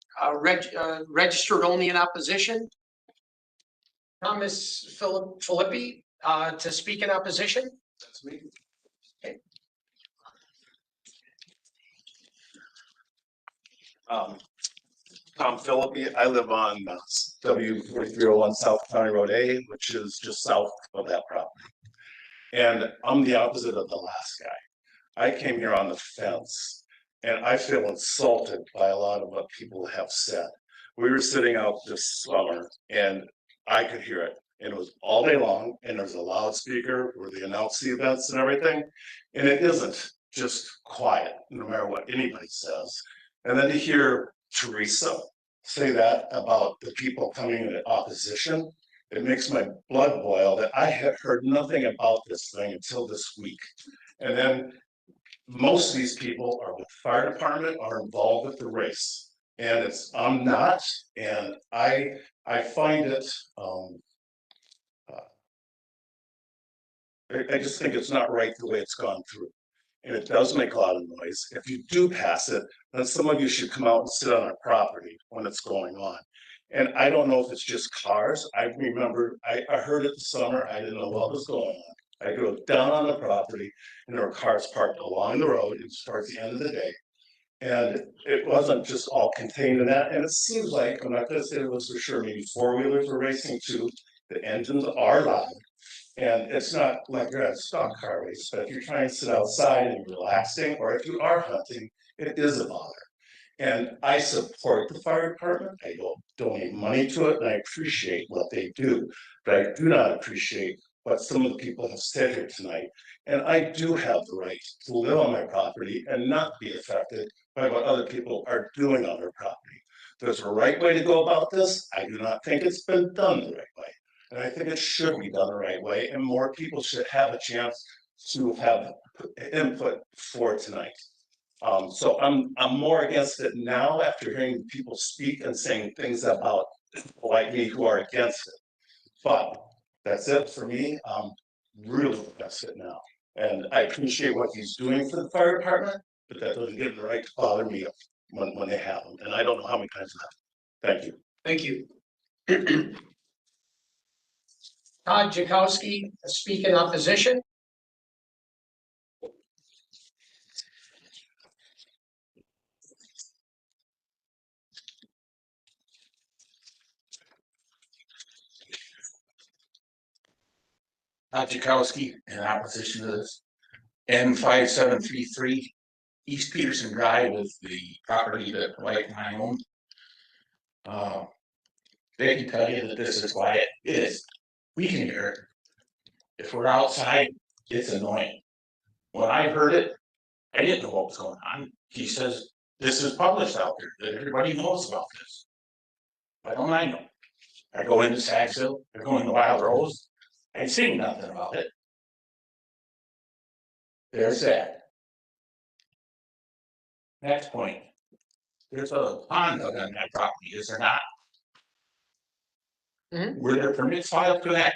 registered only in opposition. Thomas Filippi, to speak in opposition. That's me. Okay. Tom Philippi, I live on W4301 South County Road A, which is just south of that property. And I'm the opposite of the last guy. I came here on the fence, and I feel insulted by a lot of what people have said. We were sitting out this summer, and I could hear it. And it was all day long, and there's a loudspeaker where they announce the events and everything. And it isn't just quiet, no matter what anybody says. And then to hear Teresa say that about the people coming in opposition, it makes my blood boil that I had heard nothing about this thing until this week. And then most of these people are with the fire department, are involved with the race. And I'm not, and I find it, I just think it's not right the way it's gone through. And it does make a lot of noise. If you do pass it, then some of you should come out and sit on our property when it's going on. And I don't know if it's just cars. I remember, I heard it this summer. I didn't know what was going on. I drove down on the property and there were cars parked along the road. It was towards the end of the day. And it wasn't just all contained in that. And it seems like, I'm not gonna say it was for sure, maybe 4-wheelers were racing too. The engines are loud. And it's not like you're at a stock car race, but if you're trying to sit outside and relaxing, or if you are hunting, it is a bother. And I support the fire department. I don't donate money to it, and I appreciate what they do. But I do not appreciate what some of the people have said here tonight. And I do have the right to live on my property and not be affected by what other people are doing on their property. There's a right way to go about this. I do not think it's been done the right way. And I think it should be done the right way, and more people should have a chance to have input for tonight. So I'm more against it now after hearing people speak and saying things about like me who are against it. But that's it for me. I'm really against it now. And I appreciate what he's doing for the fire department, but that doesn't give him the right to bother me when they have them. And I don't know how many times left. Thank you. Thank you. Todd Jakowski, speak in opposition. Todd Jakowski in opposition to this. N5733 East Peterson Drive is the property that my wife and I own. They can tell you that this is quiet. It is. We can hear it. If we're outside, it's annoying. When I heard it, I didn't know what was going on. He says, this is published out there, that everybody knows about this. Why don't I know? I go into Saxville, I go into Wild Rose, I see nothing about it. There's that. Next point. There's a pond on that property, is there not? Were there permits filed for that?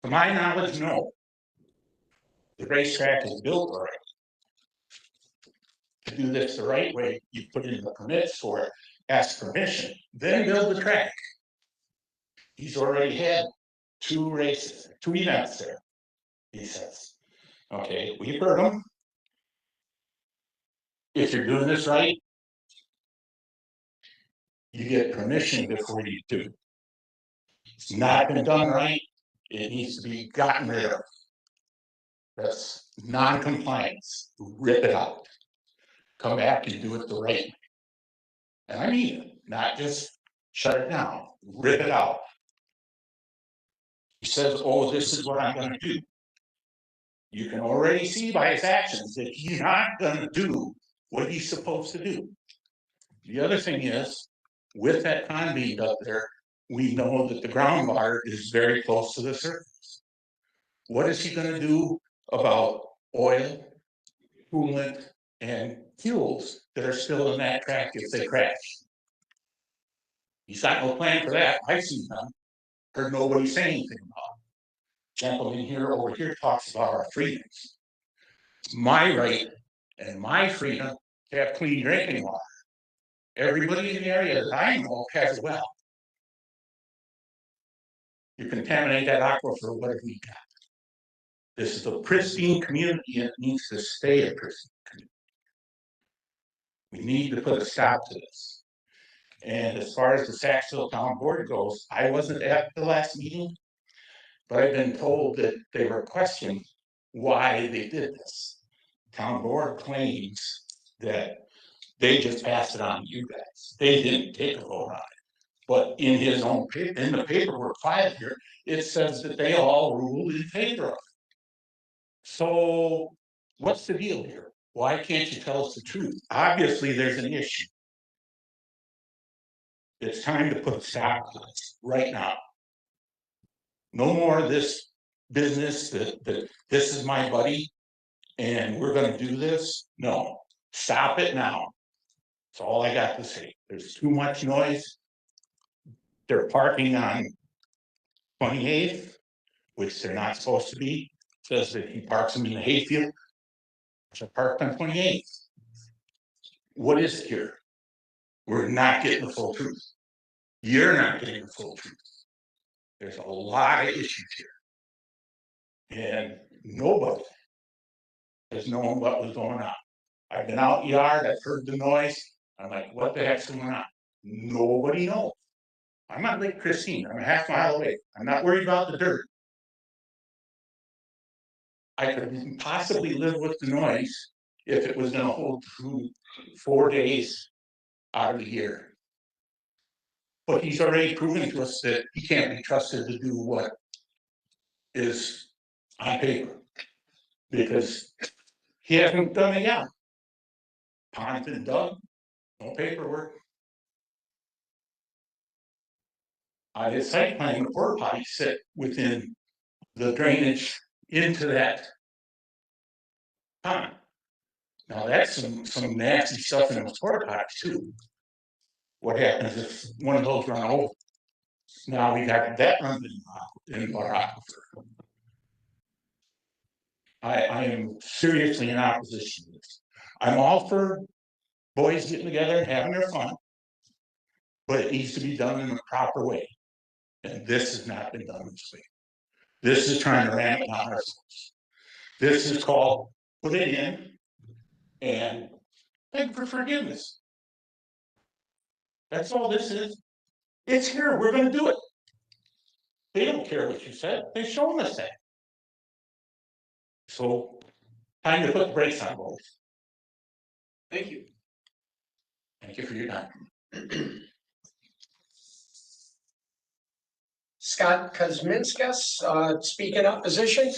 To my knowledge, no. The racetrack is built already. To do this the right way, you put in the permits for it, ask permission, then build the track. He's already had 2 races, 2 events there, he says. Okay, we've heard him. If you're doing this right, you get permission before you do. It's not been done right, it needs to be gotten rid of. That's non-compliance. Rip it out. Come back and do it the right way. And I mean it, not just shut it down, rip it out. He says, oh, this is what I'm gonna do. You can already see by his actions that he's not gonna do what he's supposed to do. The other thing is, with that pond being up there, we know that the groundwater is very close to the surface. What is he gonna do about oil, coolant, and fuels that are still in that track if they crash? He's got no plan for that. I've seen none. Heard nobody say anything about it. Gentleman here over here talks about our freedoms. It's my right and my freedom to have clean drinking water. Everybody in the area that I know has a well. You contaminate that aquifer, what have we got? This is a pristine community and it needs to stay a pristine community. We need to put a stop to this. And as far as the Saxville Town Board goes, I wasn't at the last meeting, but I've been told that they were questioning why they did this. Town Board claims that they just passed it on to you guys. They didn't take a vote on it. But in his own paper, in the paperwork filed here, it says that they all ruled in favor of it. So what's the deal here? Why can't you tell us the truth? Obviously, there's an issue. It's time to put a stop to this right now. No more of this business that this is my buddy and we're gonna do this. No, stop it now. That's all I got to say. There's too much noise. They're parking on 28th, which they're not supposed to be. Says that he parks them in the hayfield. They're parked on 28th. What is it here? We're not getting the full truth. You're not getting the full truth. There's a lot of issues here. And nobody has known what was going on. I've been out in the yard, I've heard the noise. I'm like, what the heck's going on? Nobody knows. I'm not Lake Christine, I'm a half mile away. I'm not worried about the dirt. I could possibly live with the noise if it was gonna hold through 4 days out of the year. But he's already proven to us that he can't be trusted to do what is on paper. Because he hasn't done it yet. Pond's been dug, no paperwork. His site plan, the porta potty sit within the drainage into that pond. Now that's some nasty stuff in those porta potties too. What happens if one of those run over? Now we got that running in our aquifer. I am seriously in opposition to this. I'm all for boys getting together and having their fun, but it needs to be done in a proper way. And this has not been done this way. This is trying to ram it down our throats. This is called put it in and beg for forgiveness. That's all this is. It's here. We're going to do it. They don't care what you said. They've shown us that. So, time to put the brakes on both. Thank you. Thank you for your time. Scott Kuzminskas, speak in opposition.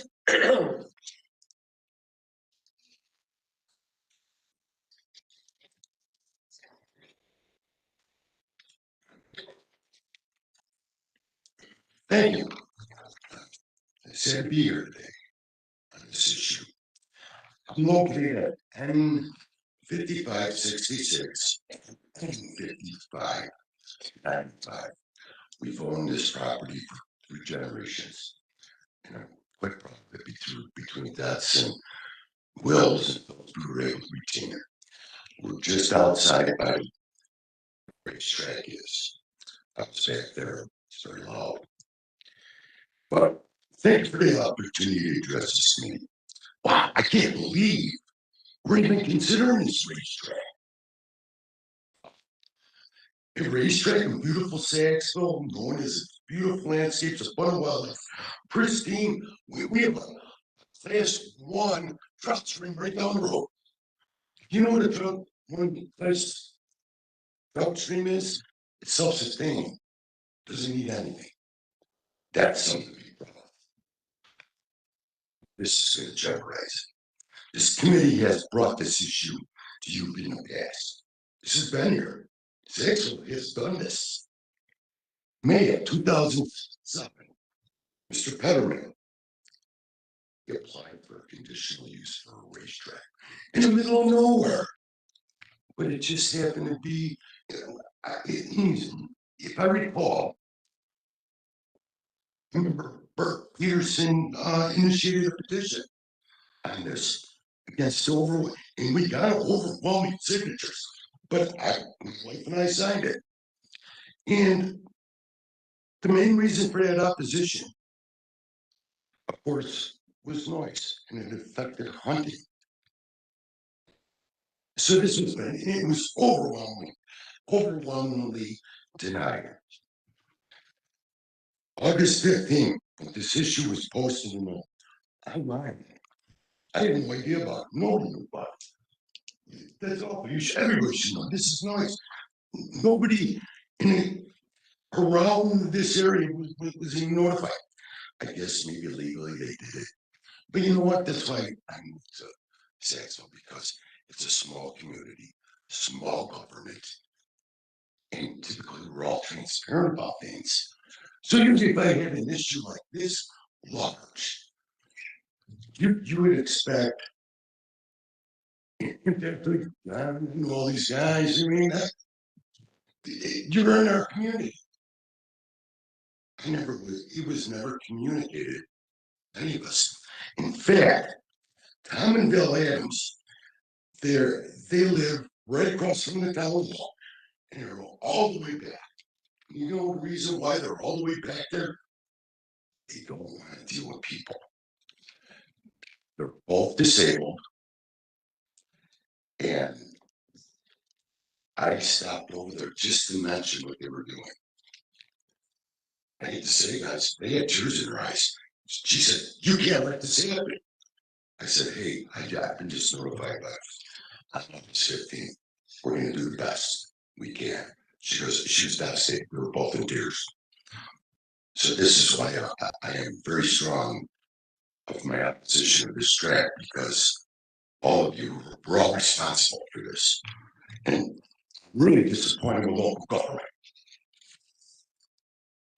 Thank you. Sad to be here today on this issue. I'm located at 105566, 105595. We've owned this property for 3 generations. And I'm quite proud of it between deaths and wills and those we were able to retain it. We're just outside by the racetrack is. I was back there, it's very loud. But thanks for the opportunity to address this meeting. Wow, I can't believe we're even considering this racetrack. A racetrack in beautiful Saxville, known as beautiful landscapes, abundant wildlife, pristine. We have a class 1 trout stream right down the road. You know what a class trout stream is? It's self-sustaining. Doesn't need anything. That's something to be proud of. This is going to jeopardize. This committee has brought this issue to you in the past. This has been here. Saxville has done this. May of 2007, Mr. Petterman applied for a conditional use for a racetrack in the middle of nowhere. But it just happened to be, if I recall, I remember Bert Peterson initiated a petition on this against and we got overwhelming signatures. But my wife and I signed it. And the main reason for that opposition, of course, was noise, and it affected hunting. So it was overwhelmingly denied. August 15th, when this issue was posted in the online, I had no idea about it. Nobody knew about it. That's all. Everybody should know. This is noise. Nobody around this area was even notified. I guess maybe legally they did it. But you know what? That's why I moved to Saxville, because it's a small community, small government, and typically we're all transparent about things. So usually if I had an issue like this large, you would expect all these guys, I mean, you're in our community. It was never communicated, any of us. In fact, Tom and Bill Adams, they live right across from the town wall, and they're all the way back. You know the reason why they're all the way back there? They don't want to deal with people. They're both disabled. And I stopped over there just to mention what they were doing. I hate to say, guys, they had tears in their eyes. She said, "You can't let this happen." I said, "Hey, I've been just notified about it. On August 15th, we're going to do the best we can." She was devastated. We were both in tears. So this is why I am very strong of my opposition to this track, because all of you were all responsible for this. And really disappointed with local government.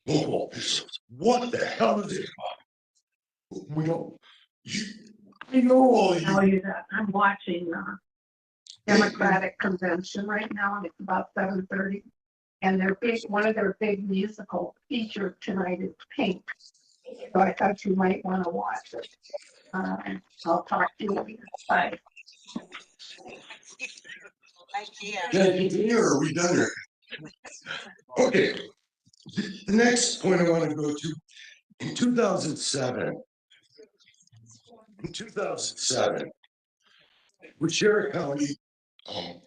Local officials, what the hell is it about? We don't, I know all you. Tell you that I'm watching Democratic convention right now, and it's about 7:30. And one of their big musical feature tonight is Pink. So I thought you might want to watch it. I'll talk to you later. Bye. Are we done here? Okay. The next point I want to go to, in 2007, Sheriff County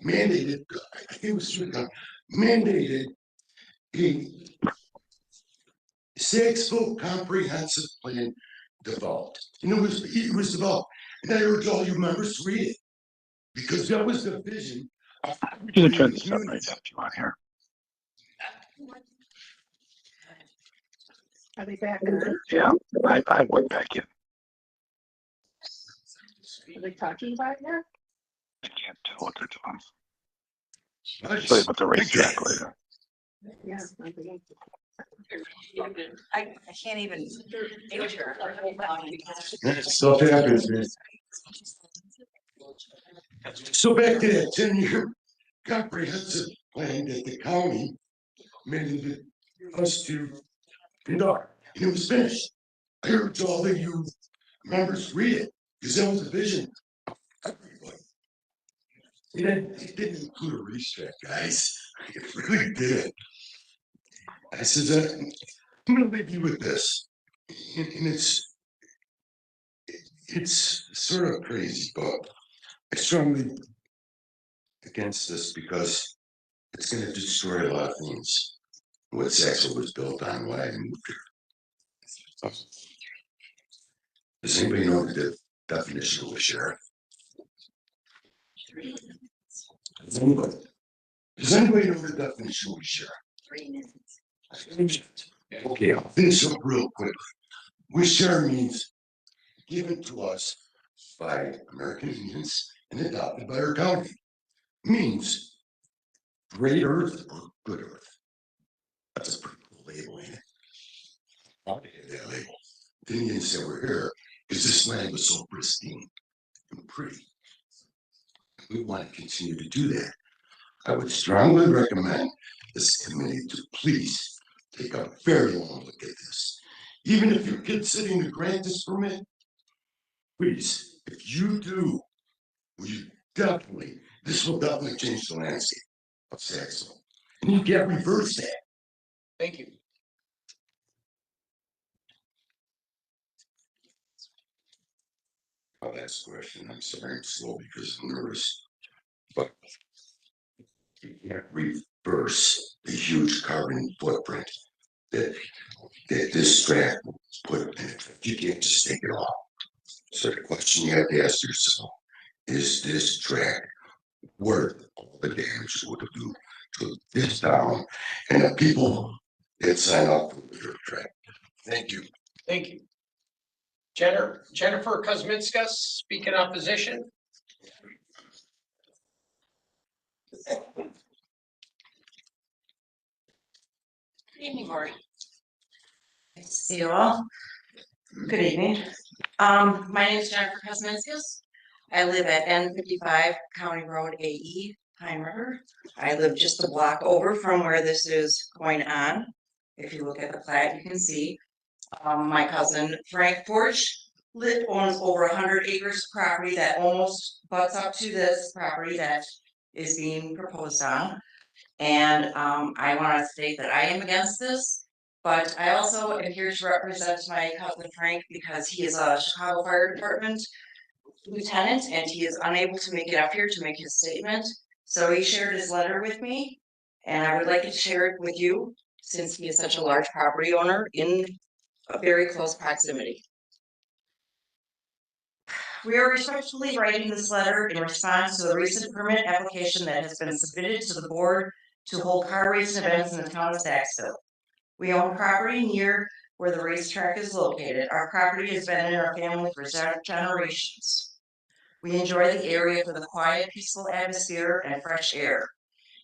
mandated, I think it was mandated a 6-foot comprehensive plan developed. And it was developed. And I urge all you members to read it, because that was the vision. You can turn this up right now if you want here. Are they back in? Yeah, I went back in. Are they talking about it? I can't tell what they're doing. I'll tell you about the racetrack later. Yeah. I can't even. Stuff happens, man. So back to that 10-year comprehensive plan that the county mandated us to conduct, and it was finished. I urge all of you members read it, because that was the vision of everybody. It didn't include a racetrack, guys. It really did. I said, I'm going to leave you with this, and it's sort of crazy, but I strongly against this because it's going to destroy a lot of things. What Saxon was built on, what I moved here. Does anybody know the definition of a sheriff? Does anybody know the definition of a sheriff? 3 minutes. Okay, I'll finish up real quick. What sheriff means given to us by American Indians and adopted by our county. Means great earth or good earth. That's a pretty cool label, ain't it? I'll get that label. The Indians that were here, because this land was so pristine and pretty. We want to continue to do that. I would strongly recommend this committee to please take a very long look at this. Even if you're considering to grant this permit, please, if you do, this will definitely change the landscape of Saxon. And you can't reverse that. Thank you. Oh, that's the question. I'm sorry, I'm slow because I'm nervous. But you can't reverse the huge carbon footprint that this track put in it. You can't just take it off. So the question you have to ask yourself, is this track worth all the damage it would do to this town and the people that sign up for the track? Thank you. Thank you. Jennifer Kuzminska, speak in opposition. Good evening, Lori. See you all. Good evening. My name is Jennifer Kuzminskis. I live at N55 County Road AE, Pine River. I live just a block over from where this is going on. If you look at the plat, you can see. My cousin Frank Porch owns over 100 acres of property that almost butts up to this property that is being proposed on. And I want to state that I am against this, but I also am here to represent my cousin Frank because he is a Chicago Fire Department lieutenant and he is unable to make it up here to make his statement. So he shared his letter with me and I would like to share it with you since he is such a large property owner in a very close proximity. We are respectfully writing this letter in response to the recent permit application that has been submitted to the board to hold car racing events in the town of Saxville. We own property near where the racetrack is located. Our property has been in our family for generations. We enjoy the area for the quiet, peaceful atmosphere and fresh air.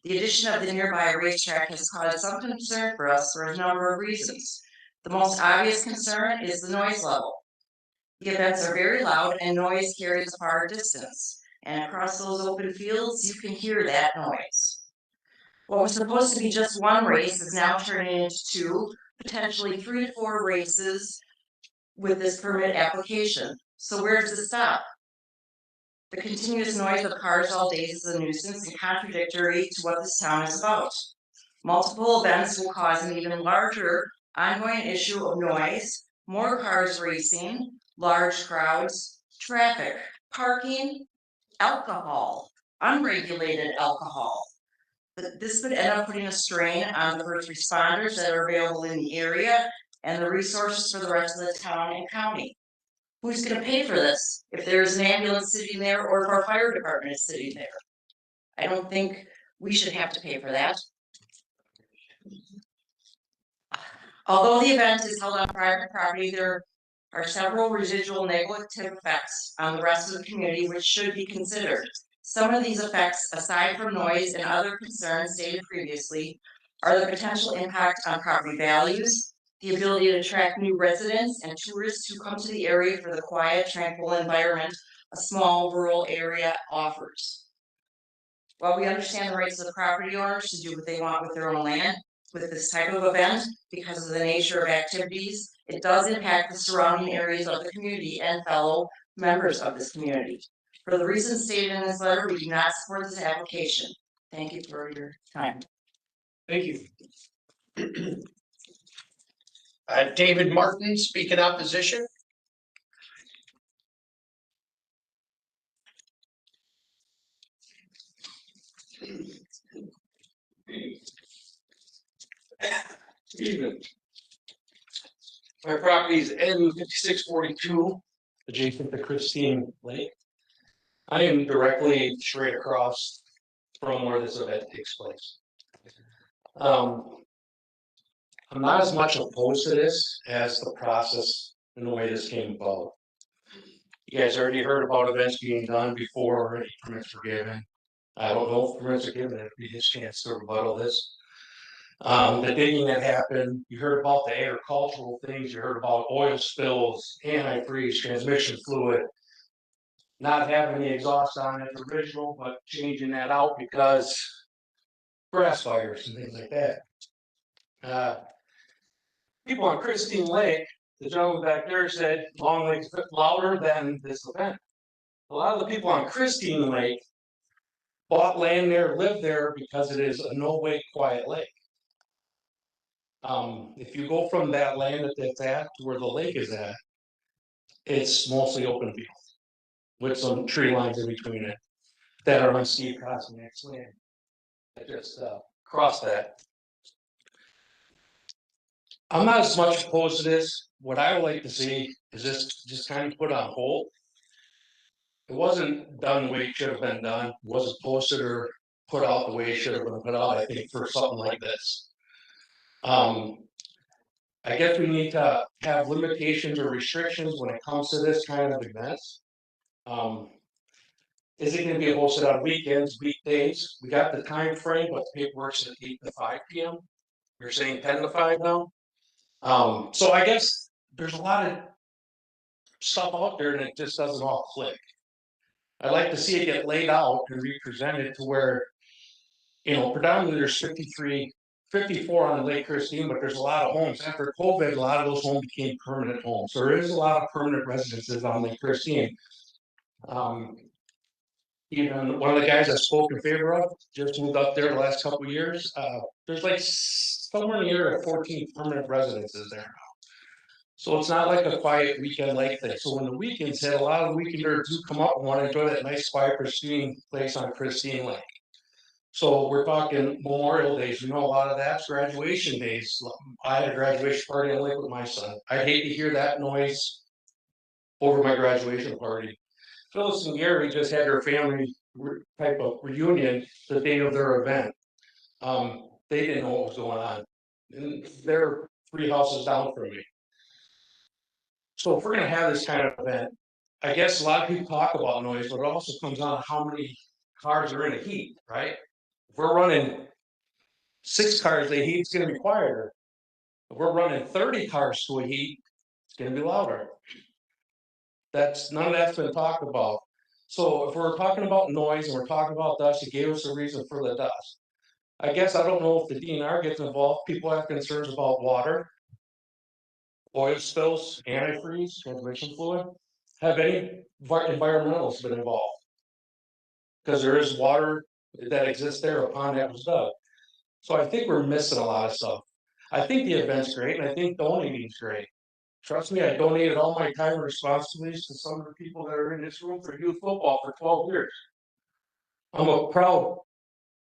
The addition of the nearby racetrack has caused some concern for us for a number of reasons. The most obvious concern is the noise level. The events are very loud and noise carries a far distance. And across those open fields, you can hear that noise. What was supposed to be just one race is now turning into 2, potentially 3 to 4 races with this permit application. So where does it stop? The continuous noise of cars all day is a nuisance and contradictory to what this town is about. Multiple events will cause an even larger ongoing issue of noise, more cars racing, large crowds, traffic, parking, alcohol, unregulated alcohol. This would end up putting a strain on the first responders that are available in the area and the resources for the rest of the town and county. Who's going to pay for this if there's an ambulance sitting there or if our fire department is sitting there? I don't think we should have to pay for that. Although the event is held on private property, there are several residual negative effects on the rest of the community which should be considered. Some of these effects, aside from noise and other concerns stated previously, are the potential impact on property values, the ability to attract new residents and tourists who come to the area for the quiet, tranquil environment a small rural area offers. While we understand the rights of the property owners to do what they want with their own land, with this type of event, because of the nature of activities, it does impact the surrounding areas of the community and fellow members of this community. For the reasons stated in this letter, we do not support this application. Thank you for your time. Thank you. David Martin, speak in opposition. Evening. My property is N5642, adjacent to Christine Lake. I am directly straight across from where this event takes place. I'm not as much opposed to this as the process and the way this came about. You guys already heard about events being done before any permits were given. I don't know if permits are given, it'd be his chance to rebuttal this. The digging that happened, you heard about the agricultural things, you heard about oil spills, antifreeze, transmission fluid, not having the exhaust on it original, but changing that out because grass fires and things like that. People on Christine Lake, the gentleman back there said Long Lake's louder than this event. A lot of the people on Christine Lake bought land there, lived there because it is a no-wake quiet lake. If you go from that land that it's at to where the lake is at, it's mostly open field with some tree lines in between it that are on Steve Kosniak's land. I just cross that. I'm not as much opposed to this. What I would like to see is this just kind of put on hold. It wasn't done the way it should have been done. It wasn't posted or put out the way it should have been put out, I think, for something like this. I guess we need to have limitations or restrictions when it comes to this kind of events. Is it going to be hosted on weekends, weekdays? We got the time frame, but the paperwork's at 8 to 5 p.m. You're saying 10 to 5 now? So I guess there's a lot of stuff out there and it just doesn't all click. I'd like to see it get laid out and represented to where, you know, predominantly there's 54 on Lake Christine, but there's a lot of homes. After COVID, a lot of those homes became permanent homes. So there is a lot of permanent residences on Lake Christine. Even one of the guys I spoke in favor of just moved up there the last couple of years. There's like somewhere in the area of 14 permanent residences there now. So it's not like a quiet weekend lake thing. So when the weekends hit, a lot of weekenders do come up and want to enjoy that nice, quiet, pristine place on Christine Lake. So we're talking Memorial Days. You know, a lot of that's graduation days. I had a graduation party on Lake with my son. I'd hate to hear that noise over my graduation party. Phyllis and Gary just had their family type of reunion the day of their event. They didn't know what was going on. And they're 3 houses down from me. So if we're gonna have this kind of event, I guess a lot of people talk about noise, but it also comes down to how many cars are in a heat, right? If we're running 6 cars to a heat, it's gonna be quieter. If we're running 30 cars to a heat, it's gonna be louder. None of that's been talked about. So if we're talking about noise and we're talking about dust, it gave us a reason for the dust. I guess I don't know if the DNR gets involved. People have concerns about water, oil spills, antifreeze, transmission fluid. Have any environmentalists been involved? Because there is water that exists there, a pond that was dug. So I think we're missing a lot of stuff. I think the event's great, and I think donating is great. Trust me, I donated all my time and responsibilities to some of the people that are in this room for youth football for 12 years. I'm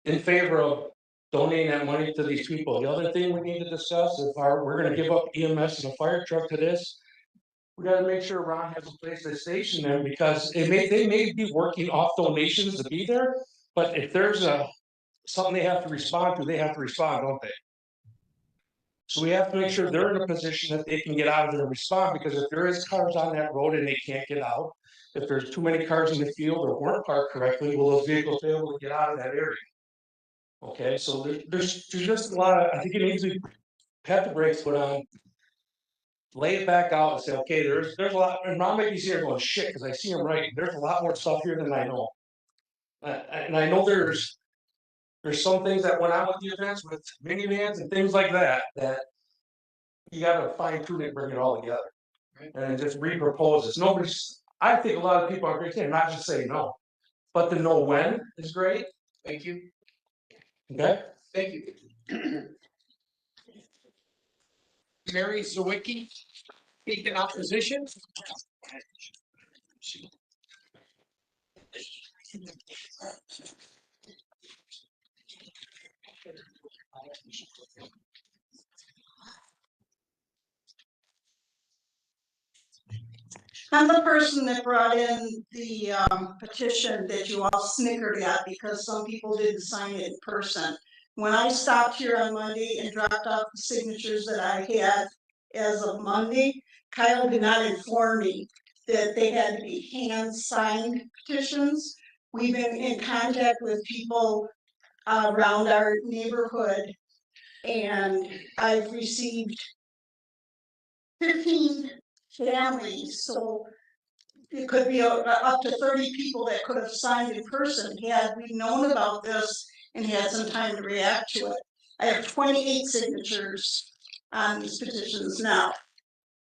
in favor of donating that money to these people. The other thing we need to discuss, if we're gonna give up EMS and a fire truck to this, we gotta make sure Ron has a place to station them, because they may be working off donations to be there, but if there's something they have to respond to, they have to respond, don't they? So we have to make sure they're in a position that they can get out of there and respond, because if there is cars on that road and they can't get out, if there's too many cars in the field or weren't parked correctly, will those vehicles be able to get out of that area? Okay, so there's just a lot of, I think it needs to be, have the brakes put on, lay it back out and say, okay, there's a lot, and Ron might be here going, shit, because I see him right, there's a lot more stuff here than I know. And I know there's some things that went on with the events with minivans and things like that you gotta fine tune it, bring it all together. And just repropose this. I think a lot of people are great, not just say no, but to know when is great. Thank you. Okay? Thank you. Mary Zawicki, speak in opposition. I'm the person that brought in the petition that you all snickered at because some people didn't sign it in person. When I stopped here on Monday and dropped off the signatures that I had as of Monday, Kyle did not inform me that they had to be hand-signed petitions. We've been in contact with people around our neighborhood, and I've received 15 families, so it could be up to 30 people that could have signed in person had we known about this and had some time to react to it. I have 28 signatures on these petitions now.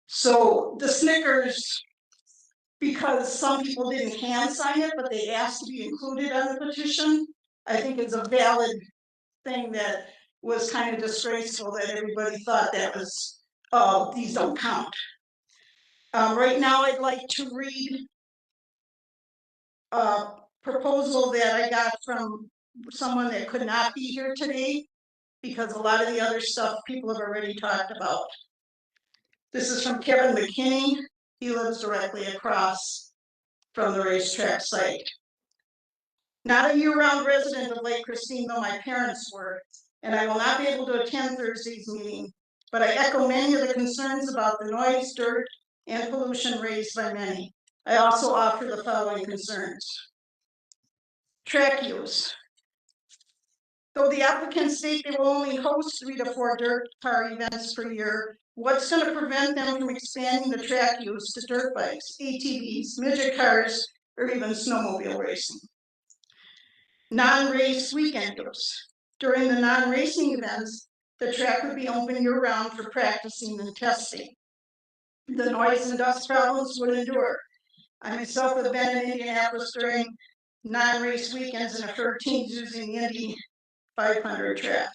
So the Snickers, because some people didn't hand sign it, but they asked to be included on the petition, I think is a valid thing that was kind of disgraceful that everybody thought that was, oh, these don't count. Right now, I'd like to read a proposal that I got from someone that could not be here today, because a lot of the other stuff people have already talked about. This is from Kevin McKinney. He lives directly across from the racetrack site. Not a year-round resident of Lake Christine, though my parents were, and I will not be able to attend Thursday's meeting, but I echo many of the concerns about the noise, dirt, and pollution raised by many. I also offer the following concerns. Track use. Though the applicants state they will only host 3 to 4 dirt car events per year, what's going to prevent them from expanding the track use to dirt bikes, ATVs, midget cars, or even snowmobile racing? Non-race weekend use. During the non-racing events, the track would be open year-round for practicing and testing. The noise and dust problems would endure. I myself have been in Indianapolis during non-race weekends and have heard teams using the Indy 500 track.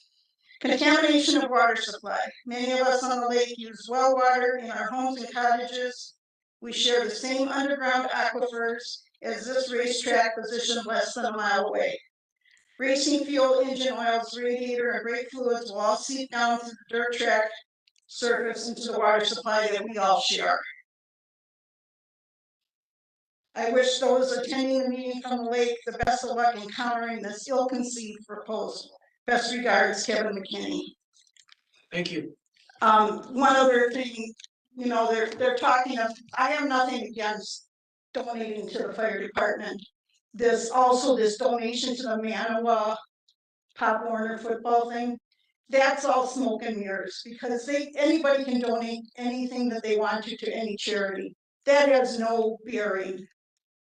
Contamination of water supply. Many of us on the lake use well water in our homes and cottages. We share the same underground aquifers as this racetrack positioned less than a mile away. Racing fuel, engine oils, radiator, and brake fluids will all seep down through the dirt track surface into the water supply that we all share. I wish those attending the meeting from the lake the best of luck in countering this ill-conceived proposal. Best regards, Kevin McKinney. Thank you. One other thing, you know, they're talking of, I have nothing against donating to the fire department. This donation to the Manawa Pop Warner football thing, that's all smoke and mirrors, because anybody can donate anything that they want to any charity. That has no bearing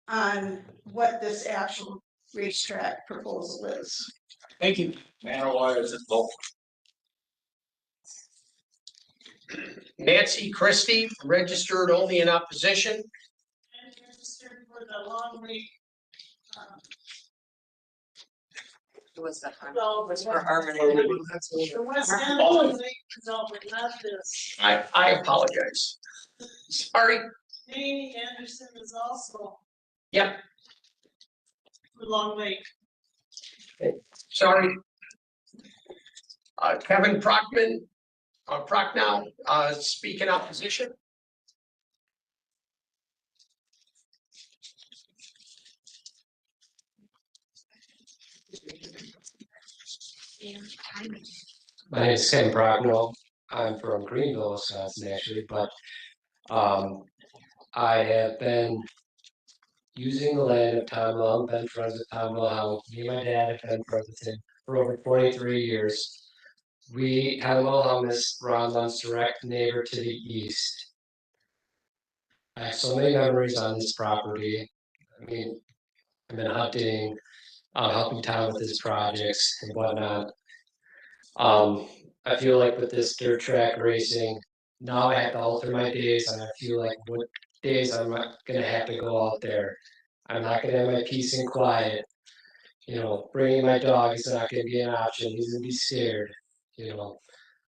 on what this actual racetrack proposal is. Thank you. Manawa is involved. Nancy Christie, registered only in opposition. And registered for the long week. Was the Was for Harmony. The West End was late, no, but not this. I apologize. Sorry. Amy Anderson is also Yep. for Long Lake. Sorry. Kevin Prockman, Prochnow, speak in opposition. My name is Kevin Prochnow. I'm from Greenville, Wisconsin, actually, but I have been using the land of Tom Long, been friends with Tom Long. Me and my dad have been friends with him for over 23 years. Tom Long is Ron Lund's direct neighbor to the east. I have so many memories on this property. I mean, I've been hunting, helping Tom with his projects and whatnot. I feel like with this dirt track racing, now I have to alter my days, and I feel like what days I'm not gonna have to go out there. I'm not gonna have my peace and quiet. You know, bringing my dog is not gonna be an option. He's gonna be scared. You know,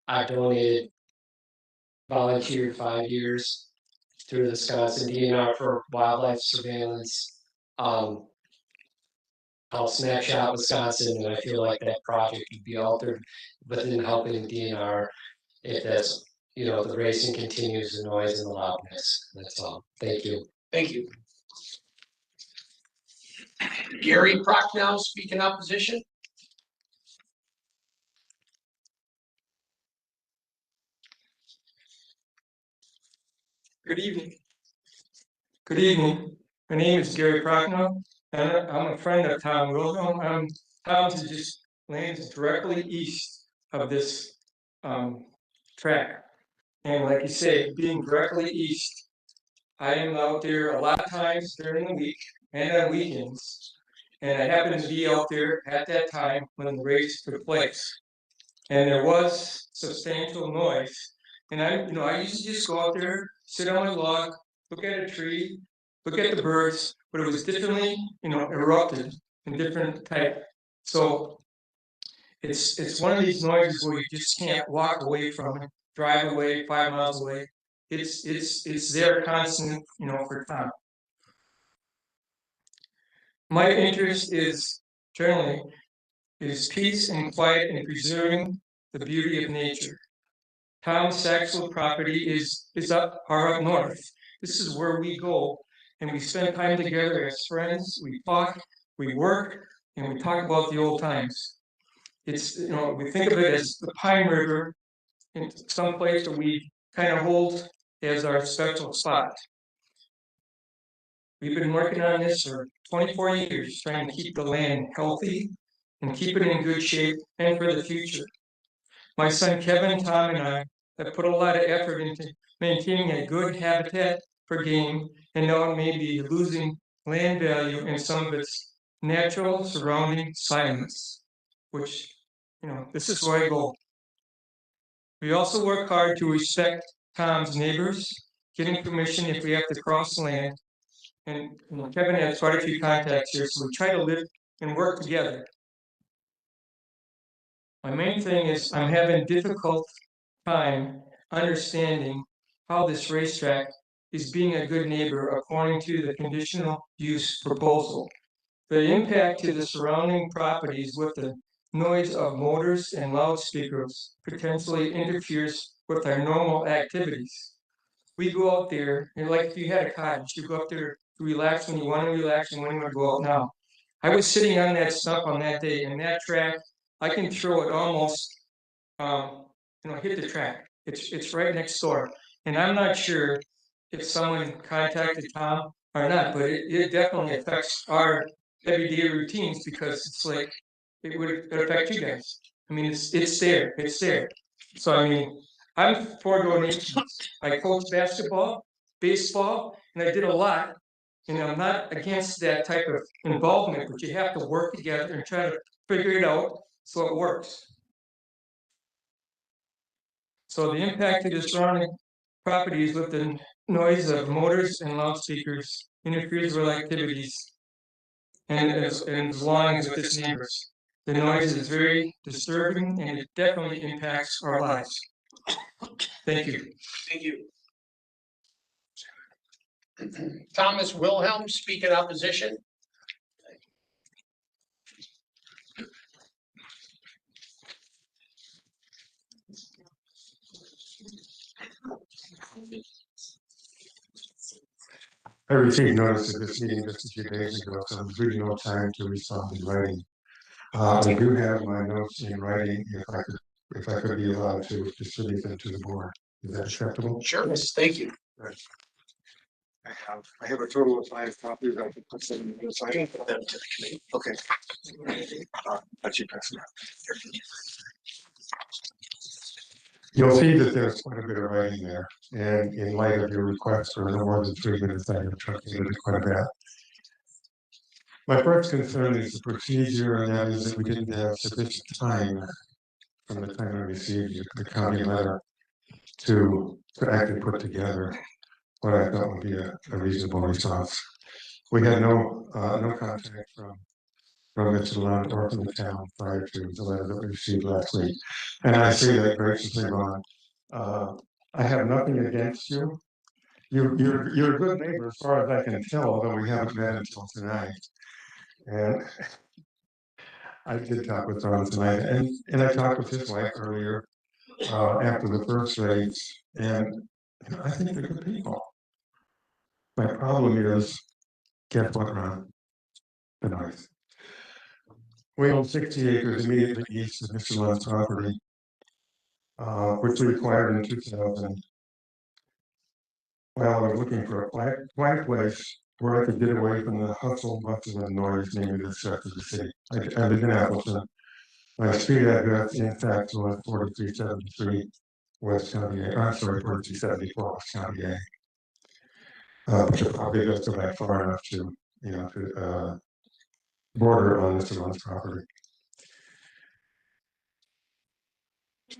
I donated, volunteered 5 years through the Wisconsin DNR for wildlife surveillance. Called Snapshot Wisconsin, and I feel like that project would be altered within helping the DNR if that's, you know, the racing continues, the noise and the loudness. That's all. Thank you. Thank you. Gary Prochnow, speak in opposition. Good evening. Good evening. My name is Gary Prochnow, and I'm a friend of Tom Wilhelm. Tom's just lands directly east of this track. And like you say, being directly east, I am out there a lot of times during the week and on weekends. And I happened to be out there at that time when the race took place. And there was substantial noise. And I used to just go out there, sit on my log, look at a tree, look at the birds, but it was differently, erupted in different type. So it's one of these noises where you just can't walk away from it, drive away 5 miles away. It's there constant, for time. My interest is generally peace and quiet and preserving the beauty of nature. Tom's Saxel property is up north. This is where we go and we spend time together as friends. We talk, we work, and we talk about the old times. It's, we think of it as the Pine River, in some place that we kind of hold as our special spot. We've been working on this for 24 years, trying to keep the land healthy and keep it in good shape and for the future. My son Kevin, Tom, and I have put a lot of effort into maintaining a good habitat for game, and now it may be losing land value in some of its natural surrounding silence, which, this is where I go. We also work hard to respect Tom's neighbors, getting permission if we have to cross land. And Kevin has quite a few contacts here, so we try to live and work together. My main thing is I'm having difficult time understanding how this racetrack is being a good neighbor according to the conditional use proposal. The impact to the surrounding properties with the noise of motors and loudspeakers potentially interferes with our normal activities. We go out there, and like if you had a cottage, you go up there to relax when you want to relax and when you want to go out now. I was sitting on that stump on that day, and that track, I can throw it almost hit the track. It's right next door. And I'm not sure if someone contacted Tom or not, but it definitely affects our everyday routines because it's like, it would affect you guys. I mean, it's there. So I mean, I'm for donations. I coach basketball, baseball, and I did a lot. And I'm not against that type of involvement, but you have to work together and try to figure it out so it works. So the impact of the surrounding properties with the noise of motors and loudspeakers interferes with activities and as long as with its neighbors. The noise is very disturbing and it definitely impacts our lives. Thank you. Thank you. Thomas Wilhelm, speak in opposition. I received notice of this meeting just a few days ago, so there's really no time to respond in writing. I do have my notes in writing if I could be allowed to distribute them to the board. Is that acceptable? Sure, yes, thank you. Right. I have a total of 5 copies. I can put them in the side. Okay. Let you pass it out. You'll see that there's quite a bit of writing there, and in light of your request for no more than 3 minutes, I have truncated quite a bit. My first concern is the procedure, and that is that we didn't have sufficient time from the time I received the county letter to actually put together what I thought would be a reasonable response. We had no contact from Mr. Lund or from the town prior to the letter that we received last week. And I say that graciously, Ron. I have nothing against you. You're a good neighbor as far as I can tell, although we haven't met until tonight. And I did talk with Ron tonight, and I talked with his wife earlier after the first race, and I think they're good people. My problem is, guess what, Ron? The noise. We own 60 acres immediately east of Mr. Lund's property, which we acquired in 2000. Well, I was looking for a quiet place where I could get away from the hustle, bustle, and noise, namely the stress of the city. I live in Appleton. My street address, in fact, was 4373 West County A. I'm sorry, 4374 West County A. But the property does go back far enough to, to border on Mr. Lund's property.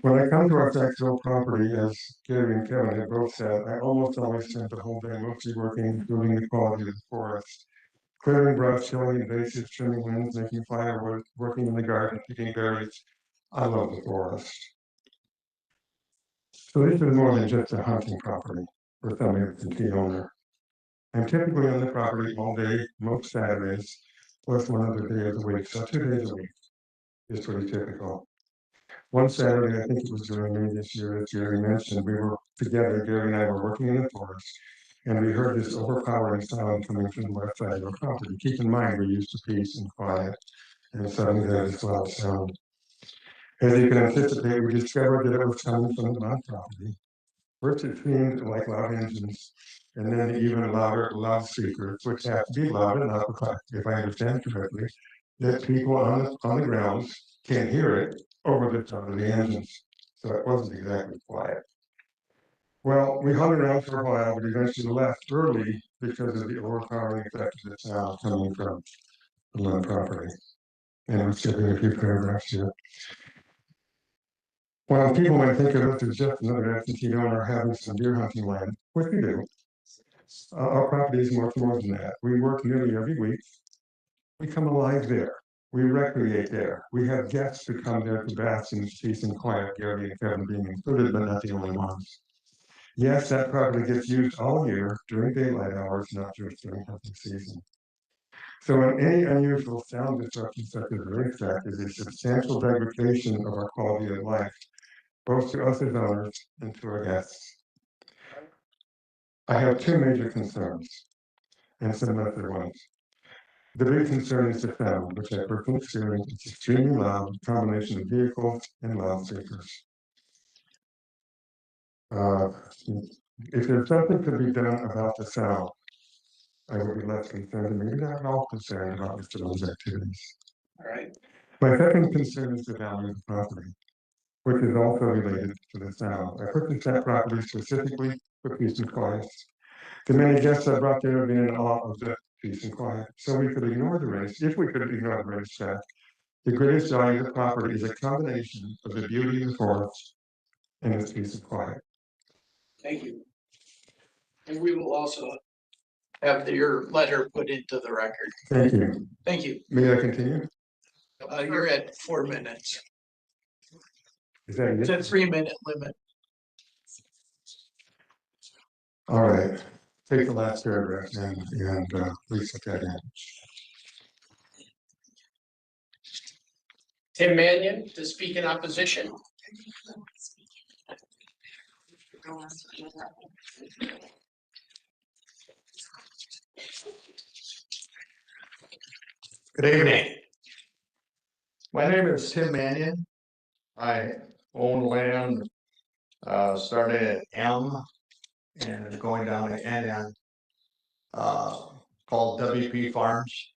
When I come to our Saxville property, as Gary and Kevin have both said, I almost always spend the whole day mostly working, improving the quality of the forest, clearing brush, killing invasives, trimming limbs, making firewood, working in the garden, picking berries. I love the forest. So this is more than just a hunting property for some absentee owner. I'm typically on the property all day, most Saturdays, plus one other day of the week, so 2 days a week is pretty typical. One Saturday, I think it was during May this year, as Gary mentioned, we were together, Gary and I were working in the forest, and we heard this overpowering sound coming from the west side of our property. Keep in mind, we're used to peace and quiet, and suddenly there was this loud sound. As you can anticipate, we discovered that it was coming from the Lund property. First, it seemed like loud engines, and then even louder loudspeakers, which have to be loud enough, if I understand correctly, that people on the grounds can hear it over the sound of the engines. So it wasn't exactly quiet. Well, we hung around for a while, but eventually left early because of the overpowering effect of the sound coming from the Lund property. And I'm skipping a few paragraphs here. Well, people might think of us as just another absentee owner having some deer hunting land, which we do. Our property is much more than that. We work nearly every week. We come alive there. We recreate there. We have guests who come there to bask in peace and quiet, Gary and Kevin being included, but not the only ones. Yes, that property gets used all year during daylight hours, not just during hunting season. So in any unusual sound disruption such as a racetrack is a substantial degradation of our quality of life, both to us as owners and to our guests. I have 2 major concerns, and some lesser ones. The big concern is the sound, which I personally experienced. It's extremely loud, a combination of vehicles and loudspeakers. Uh, if there's something to be done about the sound, I would be less concerned, maybe not at all concerned about Mr. Lund's activities. All right. My second concern is the value of the property, which is also related to the sound. I purchased that property specifically for peace and quiet. The many guests I brought there have been in awe of the peace and quiet, so we could ignore the race, if we could ignore the racetrack. The greatest value of the property is a combination of the beauty of the forest and its peace and quiet. Thank you. And we will also have your letter put into the record. Thank you. Thank you. May I continue? You're at 4 minutes. Is that It's it? a 3-minute limit. All right. Take the last paragraph and please put that in. Tim Mannion to speak in opposition. Good evening. My name is Tim Mannion. I own land starting at M and going down to NN, called WP Farms.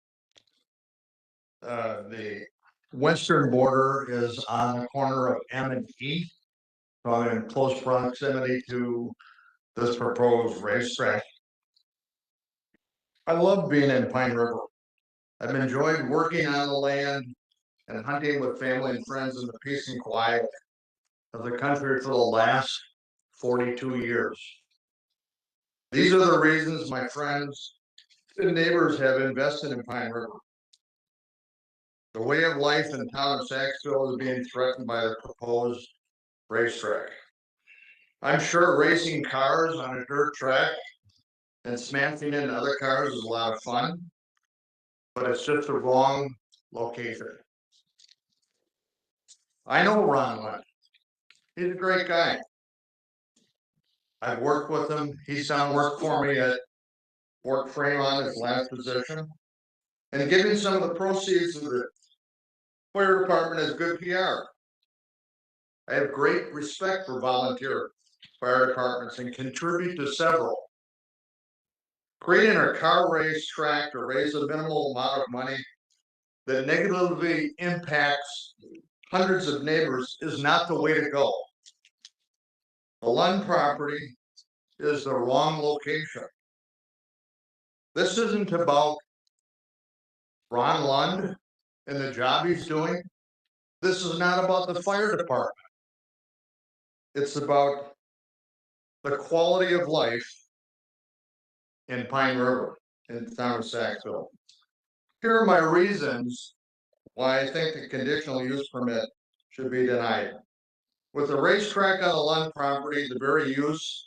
The western border is on the corner of M and E, so I'm in close proximity to this proposed racetrack. I love being in Pine River. I've enjoyed working on the land and hunting with family and friends in the peace and quiet of the country for the last 42 years. These are the reasons my friends and neighbors have invested in Pine River. The way of life in the town of Saxville is being threatened by the proposed racetrack. I'm sure racing cars on a dirt track and smashing into other cars is a lot of fun, but it's just the wrong location. I know Ron Lund. He's a great guy. I've worked with him. He's done work for me at Fort Fremont, his last position, and giving some of the proceeds of the fire department as good PR. I have great respect for volunteer fire departments and contribute to several. Creating a car race track to raise a minimal amount of money that negatively impacts hundreds of neighbors is not the way to go. The Lund property is the wrong location. This isn't about Ron Lund and the job he's doing. This is not about the fire department. It's about the quality of life in Pine River in the town of Saxville. Here are my reasons why I think the conditional use permit should be denied. With the racetrack on the Lund property, the very use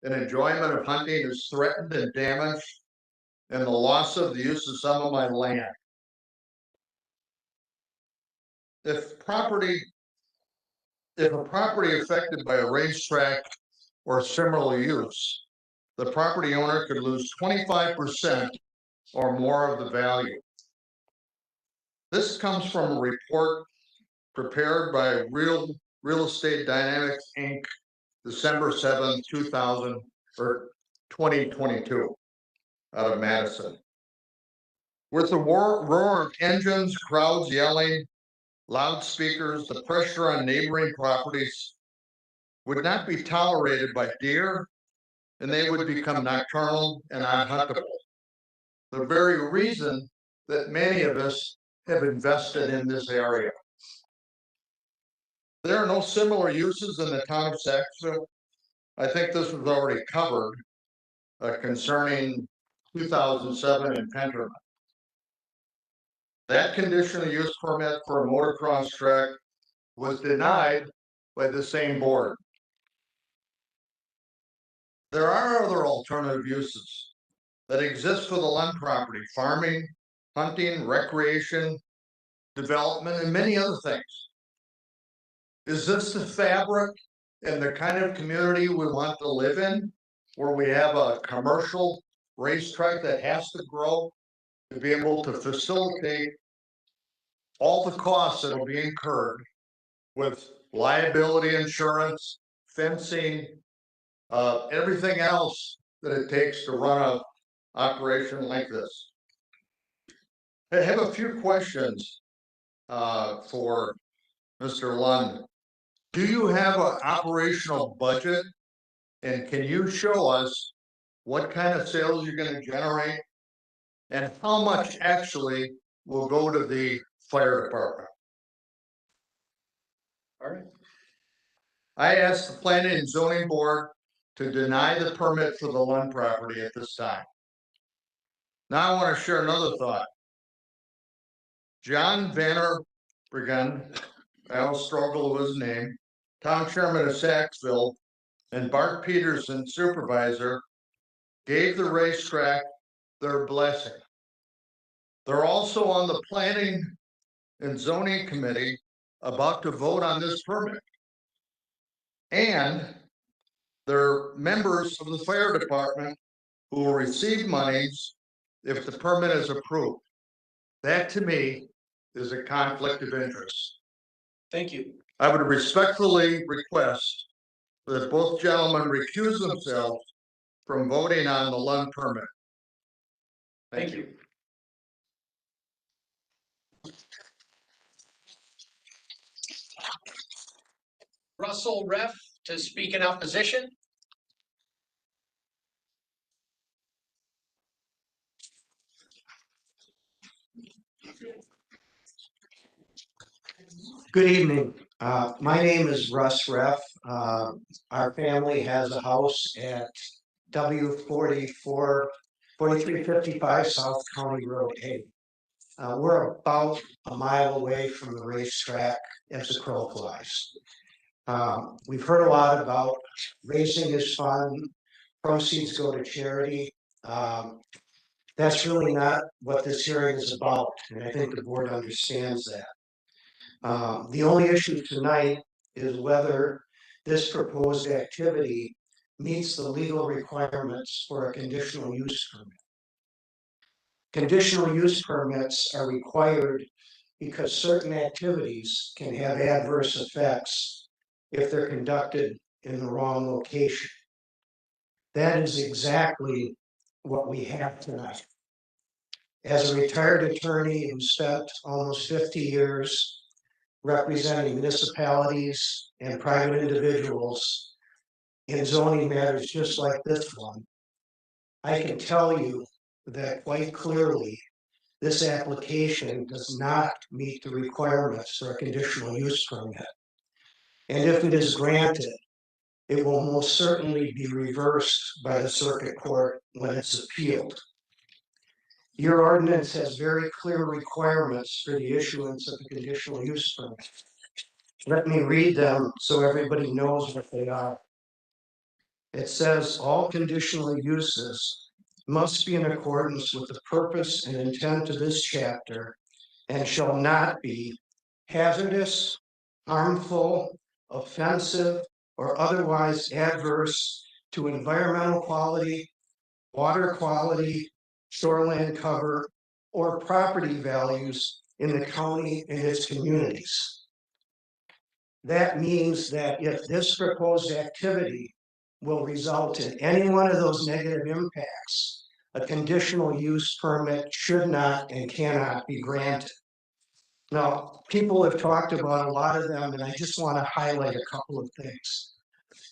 and enjoyment of hunting is threatened and damaged, and the loss of the use of some of my land. If a property affected by a racetrack or similar use, the property owner could lose 25% or more of the value. This comes from a report prepared by Real Estate Dynamics Inc., December 7th, 2022, out of Madison. With the roar of engines, crowds yelling, loudspeakers, the pressure on neighboring properties would not be tolerated by deer, and they would become nocturnal and unhuntable. The very reason that many of us have invested in this area. There are no similar uses in the town of Saxville. I think this was already covered concerning 2007 in Penderman. That conditional use permit for a motocross track was denied by the same board. There are other alternative uses that exist for the Lund property: farming, hunting, recreation, development, and many other things. Is this the fabric and the kind of community we want to live in, where we have a commercial racetrack that has to grow to be able to facilitate all the costs that will be incurred with liability insurance, fencing, everything else that it takes to run a operation like this. I have a few questions for Mr. Lund. Do you have an operational budget? And can you show us what kind of sales you're gonna generate? And how much actually will go to the fire department? All right. I asked the planning and zoning board to deny the permit for the Lund property at this time. Now I want to share another thought. John Vanner Brigand, I always struggle with his name, town chairman of Saxville, and Bart Peterson, supervisor, gave the racetrack their blessing. They're also on the planning and zoning committee about to vote on this permit. And they're members of the fire department who will receive monies if the permit is approved. That to me is a conflict of interest. Thank you. I would respectfully request that both gentlemen recuse themselves from voting on the Lund permit. Thank you. Russell Ref to speak in opposition. Good evening. My name is Russ Reff. Our family has a house at W44-4355 South County Road 8. We're about a mile away from the racetrack as the crow flies. We've heard a lot about raising this fund, proceeds go to charity. That's really not what this hearing is about, and I think the board understands that. The only issue tonight is whether this proposed activity meets the legal requirements for a conditional use permit. Conditional use permits are required because certain activities can have adverse effects if they're conducted in the wrong location. That is exactly what we have tonight. As a retired attorney who spent almost 50 years representing municipalities and private individuals in zoning matters just like this one, I can tell you that quite clearly this application does not meet the requirements for a conditional use permit. And if it is granted, it will most certainly be reversed by the circuit court when it's appealed. Your ordinance has very clear requirements for the issuance of a conditional use permit. Let me read them so everybody knows what they are. It says all conditional uses must be in accordance with the purpose and intent of this chapter and shall not be hazardous, harmful, offensive, or otherwise adverse to environmental quality, water quality, shoreland cover, or property values in the county and its communities. That means that if this proposed activity will result in any one of those negative impacts, a conditional use permit should not and cannot be granted. Now, people have talked about a lot of them, and I just want to highlight a couple of things.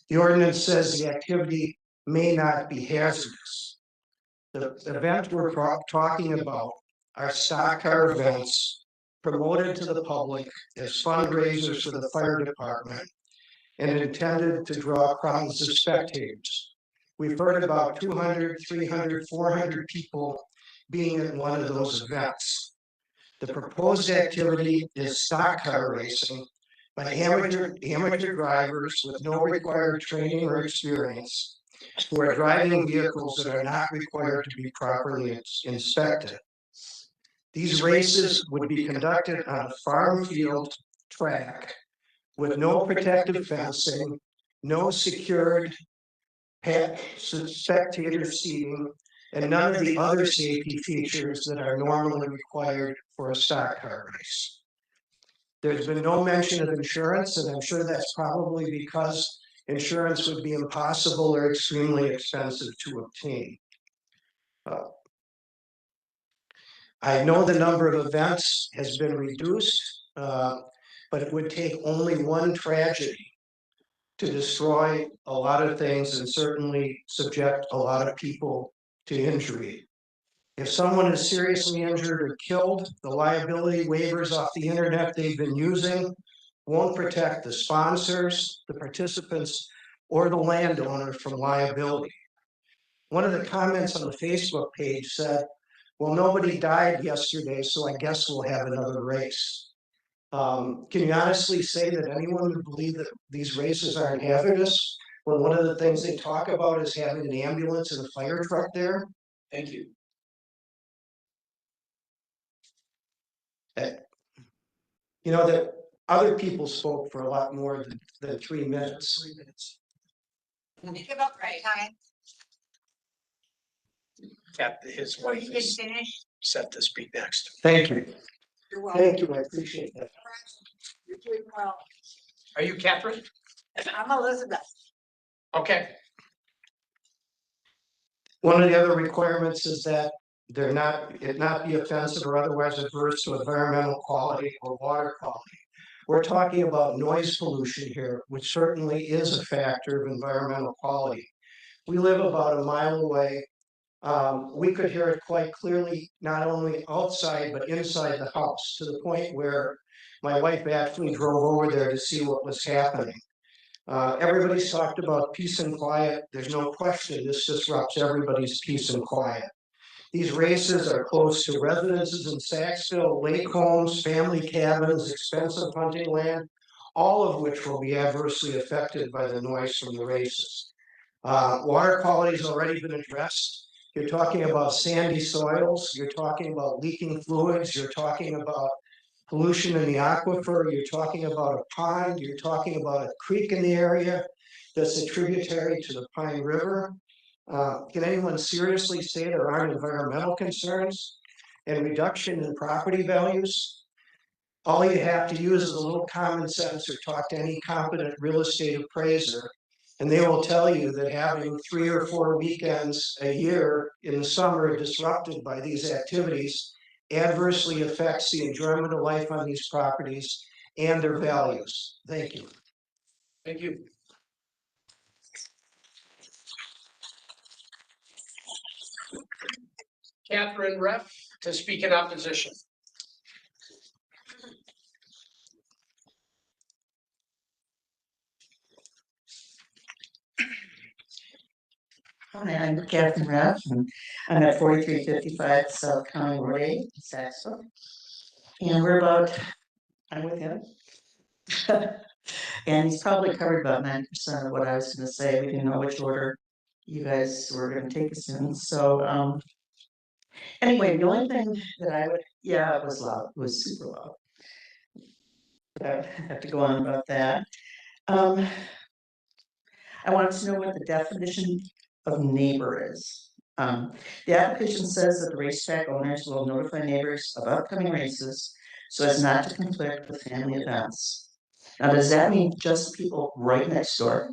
The ordinance says the activity may not be hazardous. The event we're talking about are stock car events promoted to the public as fundraisers for the fire department and intended to draw crowds of spectators. We've heard about 200, 300, 400 people being at one of those events. The proposed activity is stock car racing by amateur drivers with no required training or experience who are driving vehicles that are not required to be properly inspected. These races would be conducted on a farm field track with no protective fencing, no secured spectator seating, and none of the other safety features that are normally required for a stock car race. There's been no mention of insurance, and I'm sure that's probably because insurance would be impossible or extremely expensive to obtain. I know the number of events has been reduced, but it would take only one tragedy to destroy a lot of things and certainly subject a lot of people to injury. If someone is seriously injured or killed, the liability waivers off the internet they've been using won't protect the sponsors, the participants, or the landowner from liability. One of the comments on the Facebook page said, well, nobody died yesterday, so I guess we'll have another race. Can you honestly say that anyone would believe that these races aren't hazardous when one of the things they talk about is having an ambulance and a fire truck there? Thank you. You know, that other people spoke for a lot more than 3 minutes. Think about right time. His wife is set to speak next. Thank you. You're welcome. Thank you, I appreciate that. You're doing well. Are you Catherine? I'm Elizabeth. Okay. One of the other requirements is that it not be offensive or otherwise adverse to environmental quality or water quality. We're talking about noise pollution here, which certainly is a factor of environmental quality. We live about a mile away. We could hear it quite clearly, not only outside, but inside the house, to the point where my wife actually drove over there to see what was happening. Everybody's talked about peace and quiet. There's no question this disrupts everybody's peace and quiet. These races are close to residences in Saxville, lake homes, family cabins, expensive hunting land, all of which will be adversely affected by the noise from the races. Water quality has already been addressed. You're talking about sandy soils, you're talking about leaking fluids, you're talking about pollution in the aquifer, you're talking about a pond, you're talking about a creek in the area that's a tributary to the Pine River. Can anyone seriously say there aren't environmental concerns and reduction in property values? All you have to use is a little common sense or talk to any competent real estate appraiser, and they will tell you that having 3 or 4 weekends a year in the summer disrupted by these activities adversely affects the enjoyment of life on these properties and their values. Thank you. Thank you. Catherine Reff to speak in opposition. Hi, I'm Catherine Reff, and I'm at 4355 South County Road 8, Saxville. And we're about, I'm with him. And he's probably covered about 90% of what I was going to say. We didn't know which order you guys were going to take us in. So, anyway, the only thing that I would, yeah, it was loud. It was super loud. But I have to go on about that. I wanted to know what the definition of neighbor is. The application says that the racetrack owners will notify neighbors of upcoming races so as not to conflict with family events. Now, does that mean just people right next door?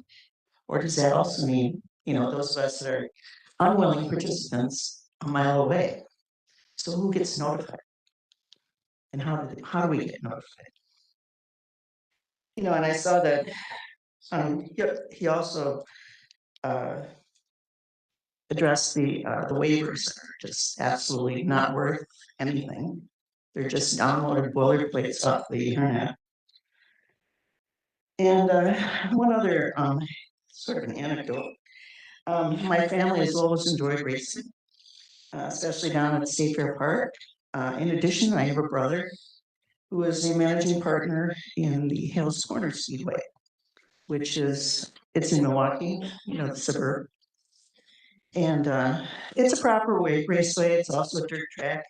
Or does that also mean, you know, those of us that are unwilling participants a mile away? So who gets notified? And how do we get notified? You know, and I saw that he also address the waivers that are just absolutely not worth anything. They're just downloaded boilerplates off the internet. And one other sort of an anecdote. My family has always enjoyed racing, especially down at State Fair Park. In addition, I have a brother who is a managing partner in the Hales Corners Speedway, which is, it's in Milwaukee, you know, the suburb. And it's a proper raceway. It's also a dirt track.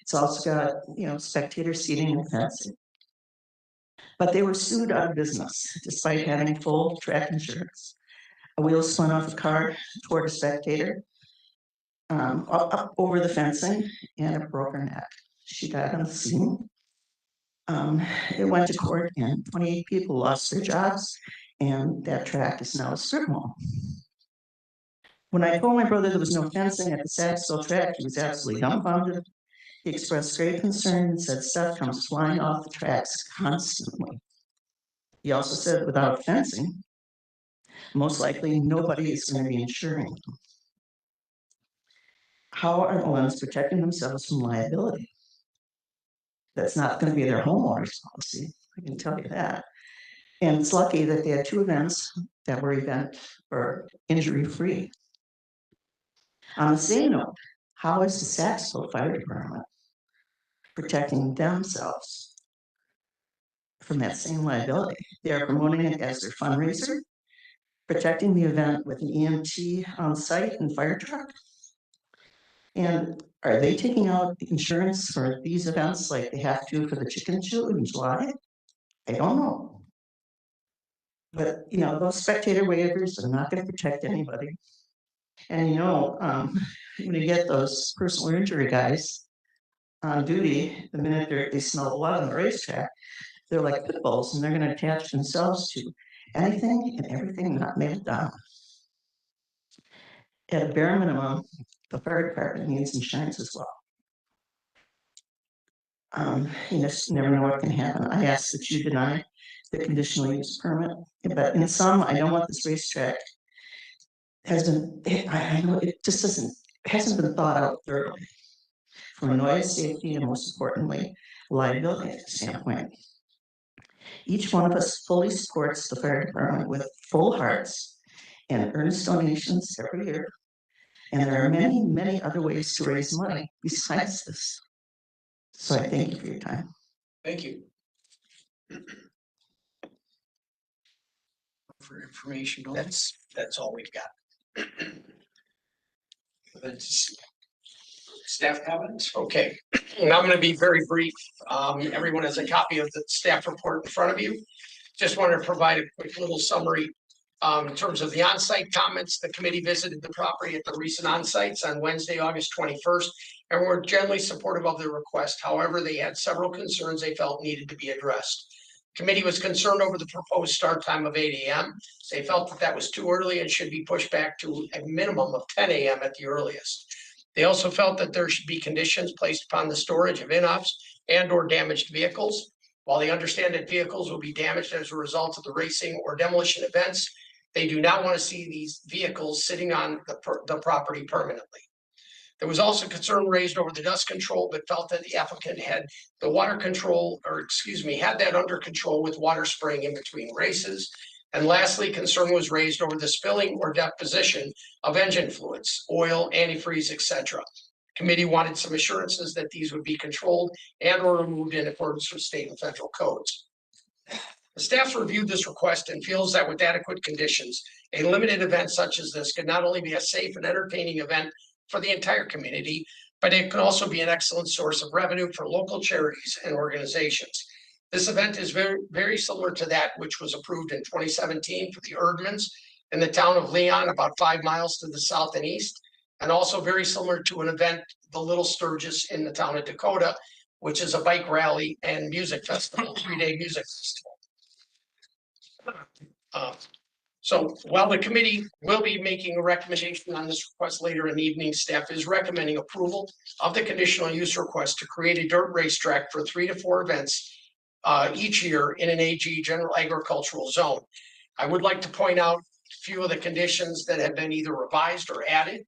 It's also got, you know, spectator seating and fencing. But they were sued out of business despite having full track insurance. A wheel spun off a car toward a spectator, up over the fencing, and it broke her neck. She died on the scene. It went to court and 28 people lost their jobs, and that track is now a strip mall. When I told my brother there was no fencing at the Saxville track, he was absolutely dumbfounded. He expressed great concern and said stuff comes flying off the tracks constantly. He also said without fencing, most likely nobody is going to be insuring them. How are the Lunds protecting themselves from liability? That's not going to be their homeowner's policy, I can tell you that. And it's lucky that they had 2 events that were event or injury free. On the same note, how is the Saxville Fire Department protecting themselves from that same liability? They are promoting it as their fundraiser, protecting the event with an EMT on site and fire truck. And are they taking out insurance for these events like they have to for the chicken shoot in July? I don't know. But, you know, those spectator waivers are not going to protect anybody. And, you know, when you get those personal injury guys on duty, the minute they smell blood on the racetrack, they're like pit bulls and they're going to attach themselves to anything and everything not nailed down. At a bare minimum, the fire department needs insurance as well. You just never know what can happen. I ask that you deny the conditional use permit, but in sum, I don't want this racetrack has been, I know it just hasn't been thought out thoroughly from a noise, safety, and most importantly, liability standpoint. Each one of us fully supports the fire department with full hearts and earnest donations every year. And there are many, many other ways to raise money besides this. So I thank you for your time. Thank you. For information, that's all we've got. Staff comments? Okay, and I'm going to be very brief. Everyone has a copy of the staff report in front of you. Just want to provide a quick little summary. In terms of the on-site comments, the committee visited the property at the recent on-sites on Wednesday, August 21st, and were generally supportive of the request. However, they had several concerns they felt needed to be addressed. Committee was concerned over the proposed start time of 8 a.m. They felt that was too early and should be pushed back to a minimum of 10 a.m. at the earliest. They also felt that there should be conditions placed upon the storage of in-ops and or damaged vehicles. While they understand that vehicles will be damaged as a result of the racing or demolition events, they do not want to see these vehicles sitting on the property permanently. There was also concern raised over the dust control, but felt that the applicant had the water control, or excuse me, had that under control with water spraying in between races. And lastly, concern was raised over the spilling or deposition of engine fluids, oil, antifreeze, etc. Committee wanted some assurances that these would be controlled and or removed in accordance with state and federal codes. The staff reviewed this request and feels that with adequate conditions, a limited event such as this could not only be a safe and entertaining event for the entire community, but it can also be an excellent source of revenue for local charities and organizations. This event is very, very similar to that which was approved in 2017 for the Erdmans in the town of Leon, about 5 miles to the south and east, and also very similar to an event, the Little Sturgis in the town of Dakota, which is a bike rally and music festival, 3-day music festival. So while the committee will be making a recommendation on this request later in the evening, staff is recommending approval of the conditional use request to create a dirt racetrack for 3 to 4 events each year in an AG general agricultural zone. I would like to point out a few of the conditions that have been either revised or added.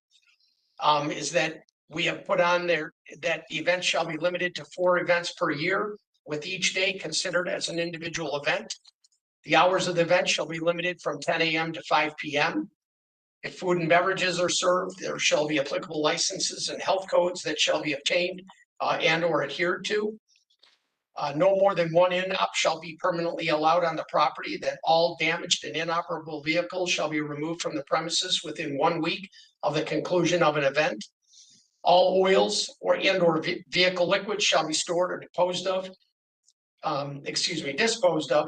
Is that we have put on there that the event shall be limited to 4 events per year, with each day considered as an individual event. The hours of the event shall be limited from 10 a.m. to 5 p.m. If food and beverages are served, there shall be applicable licenses and health codes that shall be obtained and or adhered to. No more than 1 in-op shall be permanently allowed on the property. That all damaged and inoperable vehicles shall be removed from the premises within 1 week of the conclusion of an event. All oils or vehicle liquids shall be stored or disposed of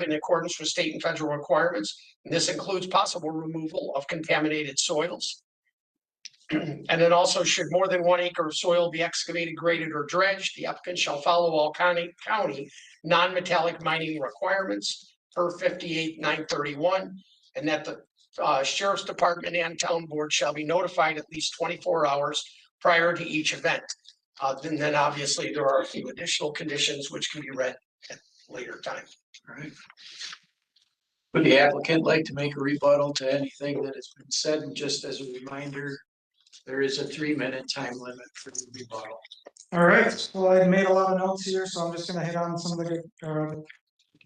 in accordance with state and federal requirements. And this includes possible removal of contaminated soils. And then also, should more than 1 acre of soil be excavated, graded, or dredged, the applicant shall follow all county non-metallic mining requirements per 58-931, and that the sheriff's department and town board shall be notified at least 24 hours prior to each event. Then obviously there are a few additional conditions which can be read at a later time. All right. Would the applicant like to make a rebuttal to anything that has been said? And just as a reminder, there is a 3-minute time limit for the rebuttal. All right, well, I made a lot of notes here, so I'm just gonna hit on some of the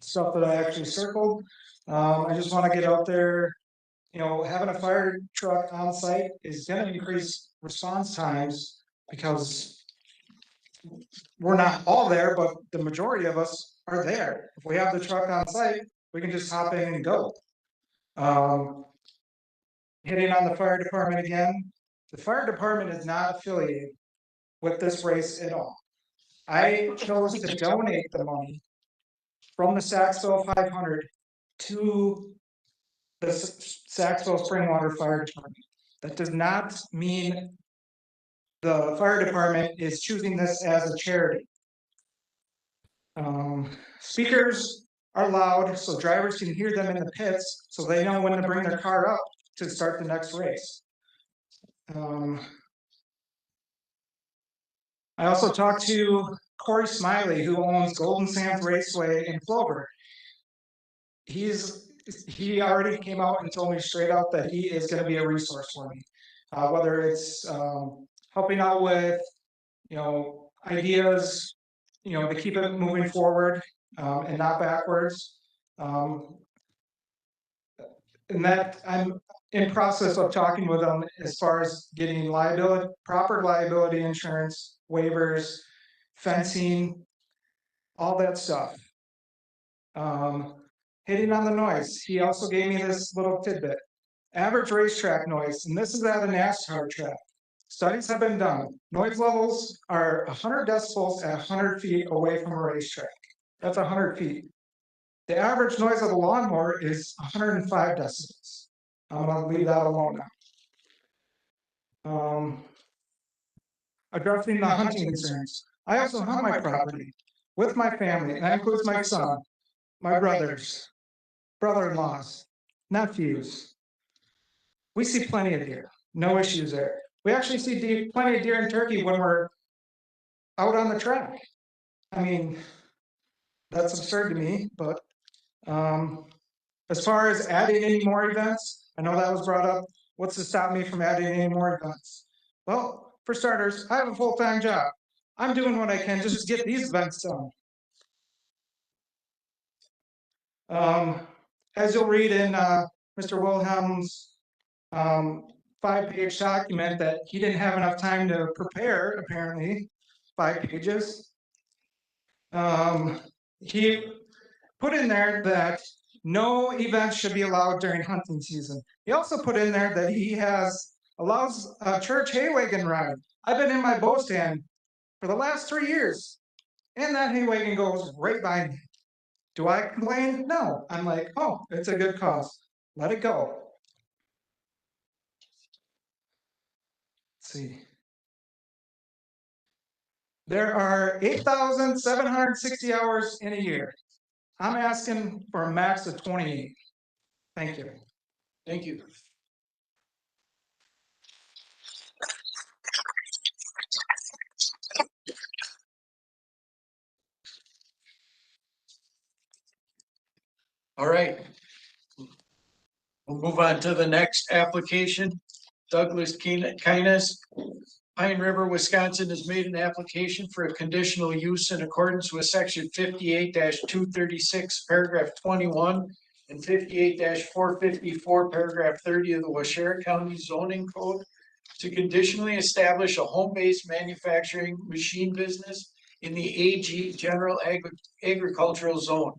stuff that I actually circled. I just wanna get out there, you know, having a fire truck on site is gonna increase response times because we're not all there, but the majority of us are there. If we have the truck on site, we can just hop in and go. Hitting on the fire department again, the fire department is not affiliated with this race at all. I chose to donate the money from the Saxville 500 to the Saxville Springwater Fire Department. That does not mean the fire department is choosing this as a charity. Speakers are loud so drivers can hear them in the pits so they know when to bring their car up to start the next race. I also talked to Corey Smiley, who owns Golden Sands Raceway in Clover. He already came out and told me straight out that he is going to be a resource for me, whether it's helping out with, you know, ideas, you know, to keep it moving forward and not backwards. And that I'm in process of talking with them as far as getting liability, proper liability insurance, waivers, fencing, all that stuff. Hitting on the noise, he also gave me this little tidbit. Average racetrack noise, and this is at a NASCAR track. Studies have been done. Noise levels are 100 decibels at 100 feet away from a racetrack. That's 100 feet. The average noise of a lawnmower is 105 decibels. I'm gonna leave that alone now. Addressing the hunting concerns. I also hunt my property with my family, and that includes my son, my brothers, brother-in-laws, nephews. We see plenty of deer, no issues there. We actually see plenty of deer in Turkey when we're out on the track. I mean, that's absurd to me, but as far as adding any more events, I know that was brought up. What's to stop me from adding any more events? Well, for starters, I have a full-time job. I'm doing what I can just to get these events done. As you'll read in Mr. Wilhelm's 5-page document that he didn't have enough time to prepare, apparently, 5 pages. He put in there that no events should be allowed during hunting season. He also put in there that he allows a church hay wagon ride. I've been in my bow stand for the last 3 years, and that hay wagon goes right by me. Do I complain? No. I'm like, oh, it's a good cause. Let it go. Let's see. There are 8,760 hours in a year. I'm asking for a max of 28. Thank you. Thank you. All right. We'll move on to the next application. Douglas Kines, Pine River, Wisconsin has made an application for a conditional use in accordance with section 58-236, paragraph 21, and 58-454, paragraph 30 of the Waushara County zoning code to conditionally establish a home-based manufacturing machine business in the AG General Agricultural Zone.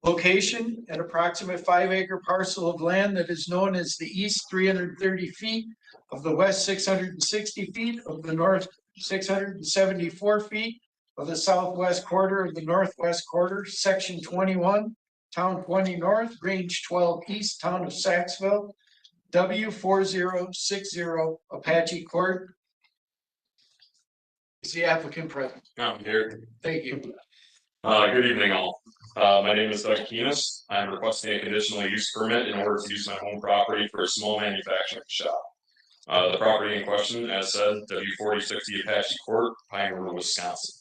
Location, an approximate 5-acre parcel of land that is known as the east 330 feet of the west 660 feet of the north 674 feet of the southwest quarter of the northwest quarter, section 21, town 20 north, range 12 east, town of Saxville. W4060 Apache Court. Is the applicant present? I'm here. Thank you. Good evening all. My name is Doug Keenest. I'm requesting a conditional use permit in order to use my home property for a small manufacturing shop. The property in question, as said, W4060 Apache Court, Pine River, Wisconsin.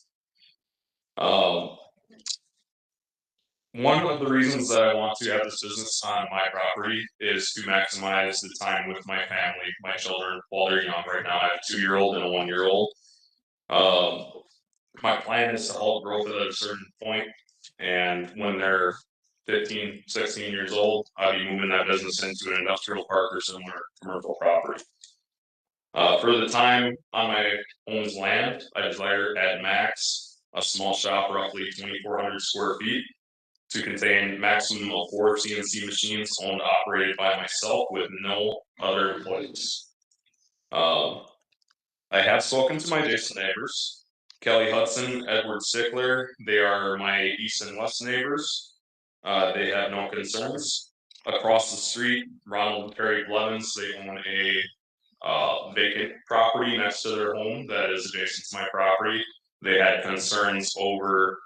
One of the reasons that I want to have this business on my property is to maximize the time with my family, my children, while they're young. Right now, I have a 2-year-old and a 1-year-old. My plan is to halt growth at a certain point, and when they're 15, 16 years old, I'll be moving that business into an industrial park or similar commercial property. For the time on my own's land, I desire at max a small shop, roughly 2,400 square feet, to contain maximum of 4 CNC machines owned and operated by myself with no other employees. I have spoken to my adjacent neighbors, Kelly Hudson, Edward Sickler. They are my east and west neighbors. They have no concerns. Across the street, Ronald and Terry Blevins, they own a vacant property next to their home that is adjacent to my property. They had concerns over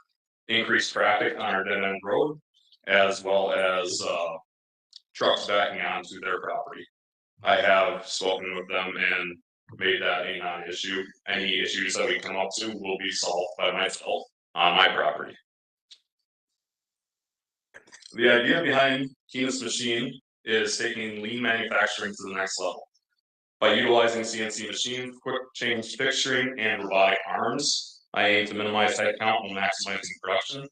increased traffic on our dead end road, as well as trucks backing onto their property. I have spoken with them and made that a non-issue. Any issues that we come up to will be solved by myself on my property. The idea behind Keenest Machine is taking lean manufacturing to the next level. By utilizing CNC machines, quick change fixturing, and robotic arms, I aim to minimize headcount and maximizing production.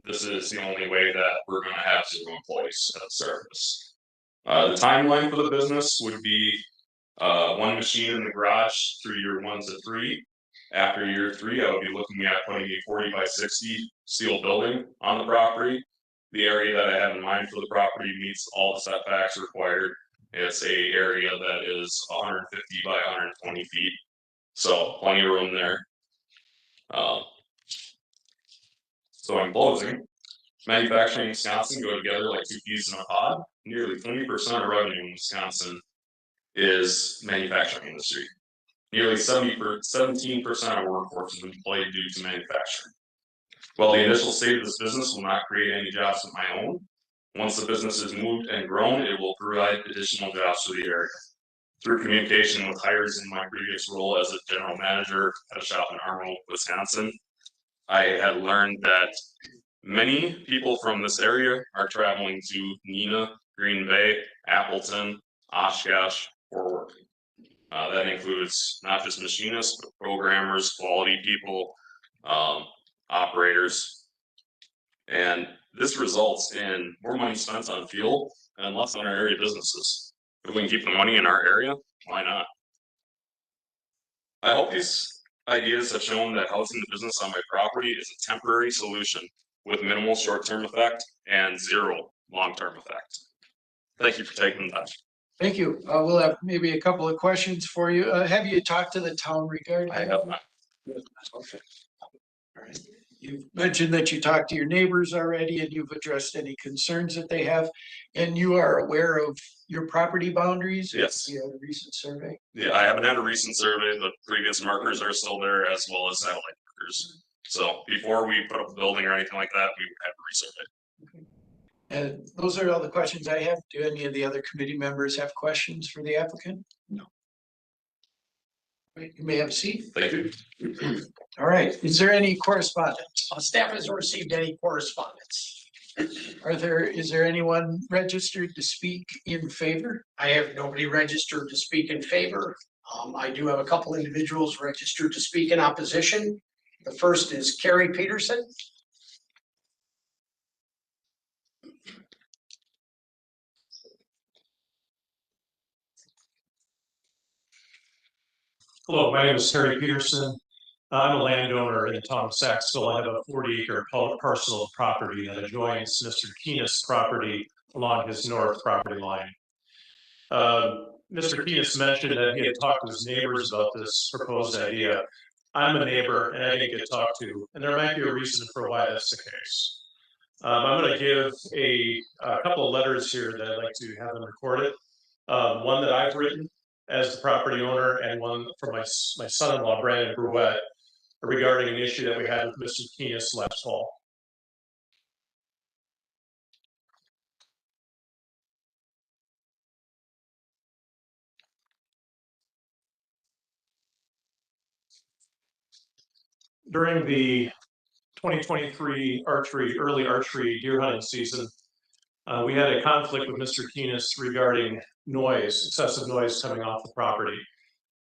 This is the only way that we're going to have 0 employees at the service. The timeline for the business would be 1 machine in the garage through year 1 to 3. After year 3, I would be looking at putting a 40 by 60 steel building on the property. The area that I have in mind for the property meets all the setbacks required. It's a area that is 150 by 120 feet, so plenty of room there. So in closing, manufacturing and Wisconsin go together like 2 peas in a pod. Nearly 20% of revenue in Wisconsin is manufacturing industry. Nearly 17% of workforce is employed due to manufacturing. While the initial state of this business will not create any jobs of my own, once the business is moved and grown, it will provide additional jobs to the area. Through communication with hires in my previous role as a general manager at a shop in Arnold, Wisconsin, I had learned that many people from this area are traveling to Neenah, Green Bay, Appleton, Oshkosh for work. That includes not just machinists, but programmers, quality people, operators. And this results in more money spent on fuel and less on our area businesses. If we can keep the money in our area, why not? I hope these ideas have shown that housing the business on my property is a temporary solution with minimal short-term effect and 0 long-term effect. Thank you for taking the time. Thank you. We'll have maybe a couple of questions for you. Have you talked to the town regarding? I have not. Okay. All right. You've mentioned that you talked to your neighbors already and you've addressed any concerns that they have. And you are aware of your property boundaries? Yes. You had a recent survey? Yeah, I haven't had a recent survey. The previous markers are still there, as well as satellite markers. So before we put up the building or anything like that, we have to resurvey. And those are all the questions I have. Do any of the other committee members have questions for the applicant? No. Right, you may have a seat. Thank you. All right, is there any correspondence? Staff hasn't received any correspondence. Is there anyone registered to speak in favor? I have nobody registered to speak in favor. I do have a couple individuals registered to speak in opposition. The first is Carrie Peterson. Hello, my name is Terry Peterson. I'm a landowner in the town of Saxville. I have a 40-acre parcel of property that adjoins Mr. Keenest's property along his north property line. Mr. Keenest mentioned that he had talked to his neighbors about this proposed idea. I'm a neighbor and I didn't get talked to, and there might be a reason for why that's the case. I'm going to give a couple of letters here that I'd like to have them recorded. One that I've written as the property owner, and one from my son-in-law, Brandon Bruette, regarding an issue that we had with Mr. Keenest last fall. During the 2023 early archery deer hunting season, we had a conflict with Mr. Keenest regarding noise, excessive noise coming off the property.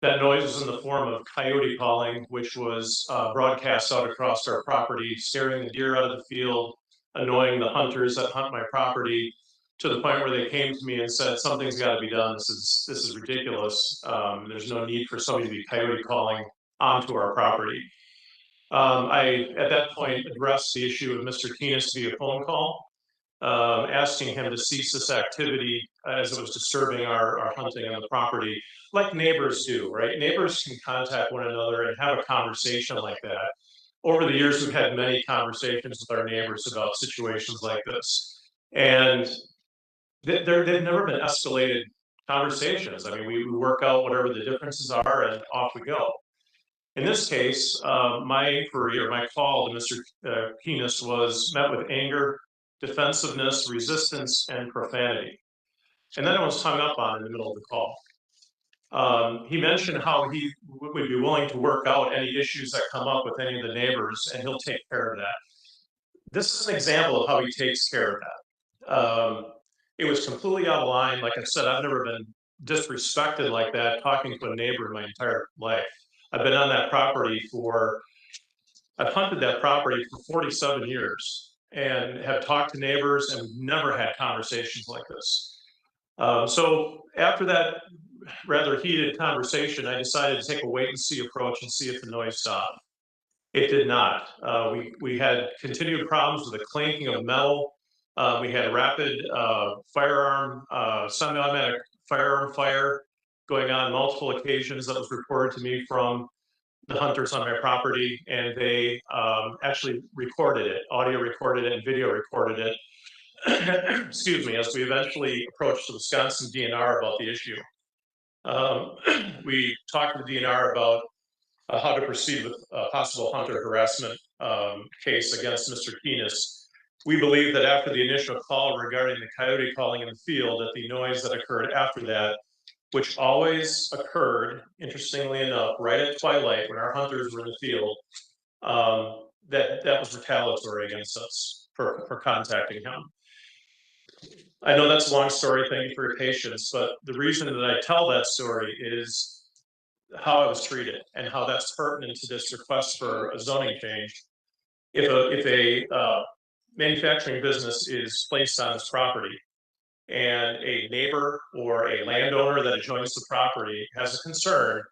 That noise was in the form of coyote calling, which was broadcast out across our property, scaring the deer out of the field, annoying the hunters that hunt my property, to the point where they came to me and said, "Something's got to be done. This is ridiculous. There's no need for somebody to be coyote calling onto our property." I, at that point, addressed the issue of Mr. Keenest via phone call, asking him to cease this activity as it was disturbing our hunting on the property, like neighbors do, right? Neighbors can contact one another and have a conversation like that. Over the years, we've had many conversations with our neighbors about situations like this. And they've never been escalated conversations. I mean, we work out whatever the differences are and off we go. In this case, my inquiry or my call to Mr. Keenest was met with anger, defensiveness, resistance, and profanity. And then I was hung up on in the middle of the call. He mentioned how he would be willing to work out any issues that come up with any of the neighbors, and he'll take care of that. This is an example of how he takes care of that. It was completely out of line. Like I said, I've never been disrespected like that, talking to a neighbor in my entire life. I've been on that property I've hunted that property for 47 years and have talked to neighbors, and we've never had conversations like this. So after that rather heated conversation, I decided to take a wait and see approach and see if the noise stopped. It did not. We had continued problems with the clanking of metal. We had rapid semi-automatic firearm fire going on multiple occasions that was reported to me from the hunters on my property, and they actually recorded it, audio recorded it and video recorded it. Excuse me, as we eventually approached the Wisconsin DNR about the issue. We talked to the DNR about how to proceed with a possible hunter harassment case against Mr. Keenest. We believe that after the initial call regarding the coyote calling in the field, that the noise that occurred after that, which always occurred, interestingly enough, right at twilight when our hunters were in the field, that was retaliatory against us for contacting him. I know that's a long story, thank you for your patience, but the reason that I tell that story is how I was treated and how that's pertinent to this request for a zoning change. If a manufacturing business is placed on this property, and a neighbor or a landowner that adjoins the property has a concern,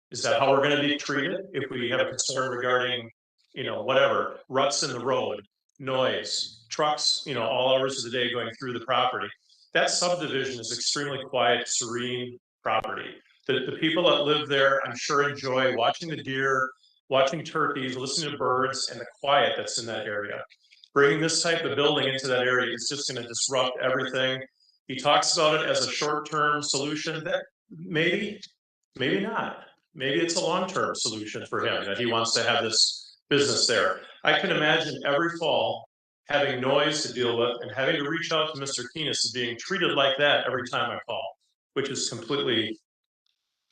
is that how we're going to be treated? If we have a concern regarding, whatever, ruts in the road, noise, trucks, all hours of the day going through the property, that subdivision is extremely quiet, serene property. The people that live there, I'm sure, enjoy watching the deer, watching turkeys, listening to birds, and the quiet that's in that area. Bringing this type of building into that area is just going to disrupt everything. He talks about it as a short-term solution. That maybe not. Maybe it's a long-term solution for him, that he wants to have this business there. I can imagine every fall having noise to deal with and having to reach out to Mr. Keenest and being treated like that every time I call, which is completely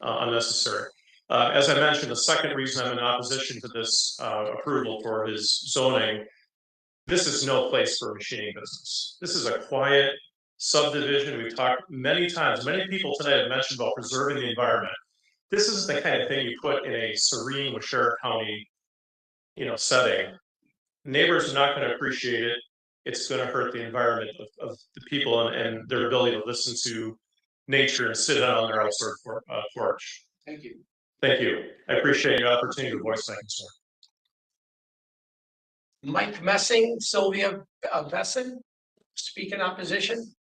unnecessary. As I mentioned, the second reason I'm in opposition to this approval for his zoning, this is no place for a machining business. This is a quiet subdivision. We've talked many times, many people today have mentioned about preserving the environment. This is the kind of thing you put in a serene Washara County, setting. Neighbors are not going to appreciate it. It's going to hurt the environment of the people and their ability to listen to nature and sit on their outside porch. Thank you. Thank you. I appreciate your opportunity to voice my concern. Mike Messing, Sylvia Besson, speak in opposition.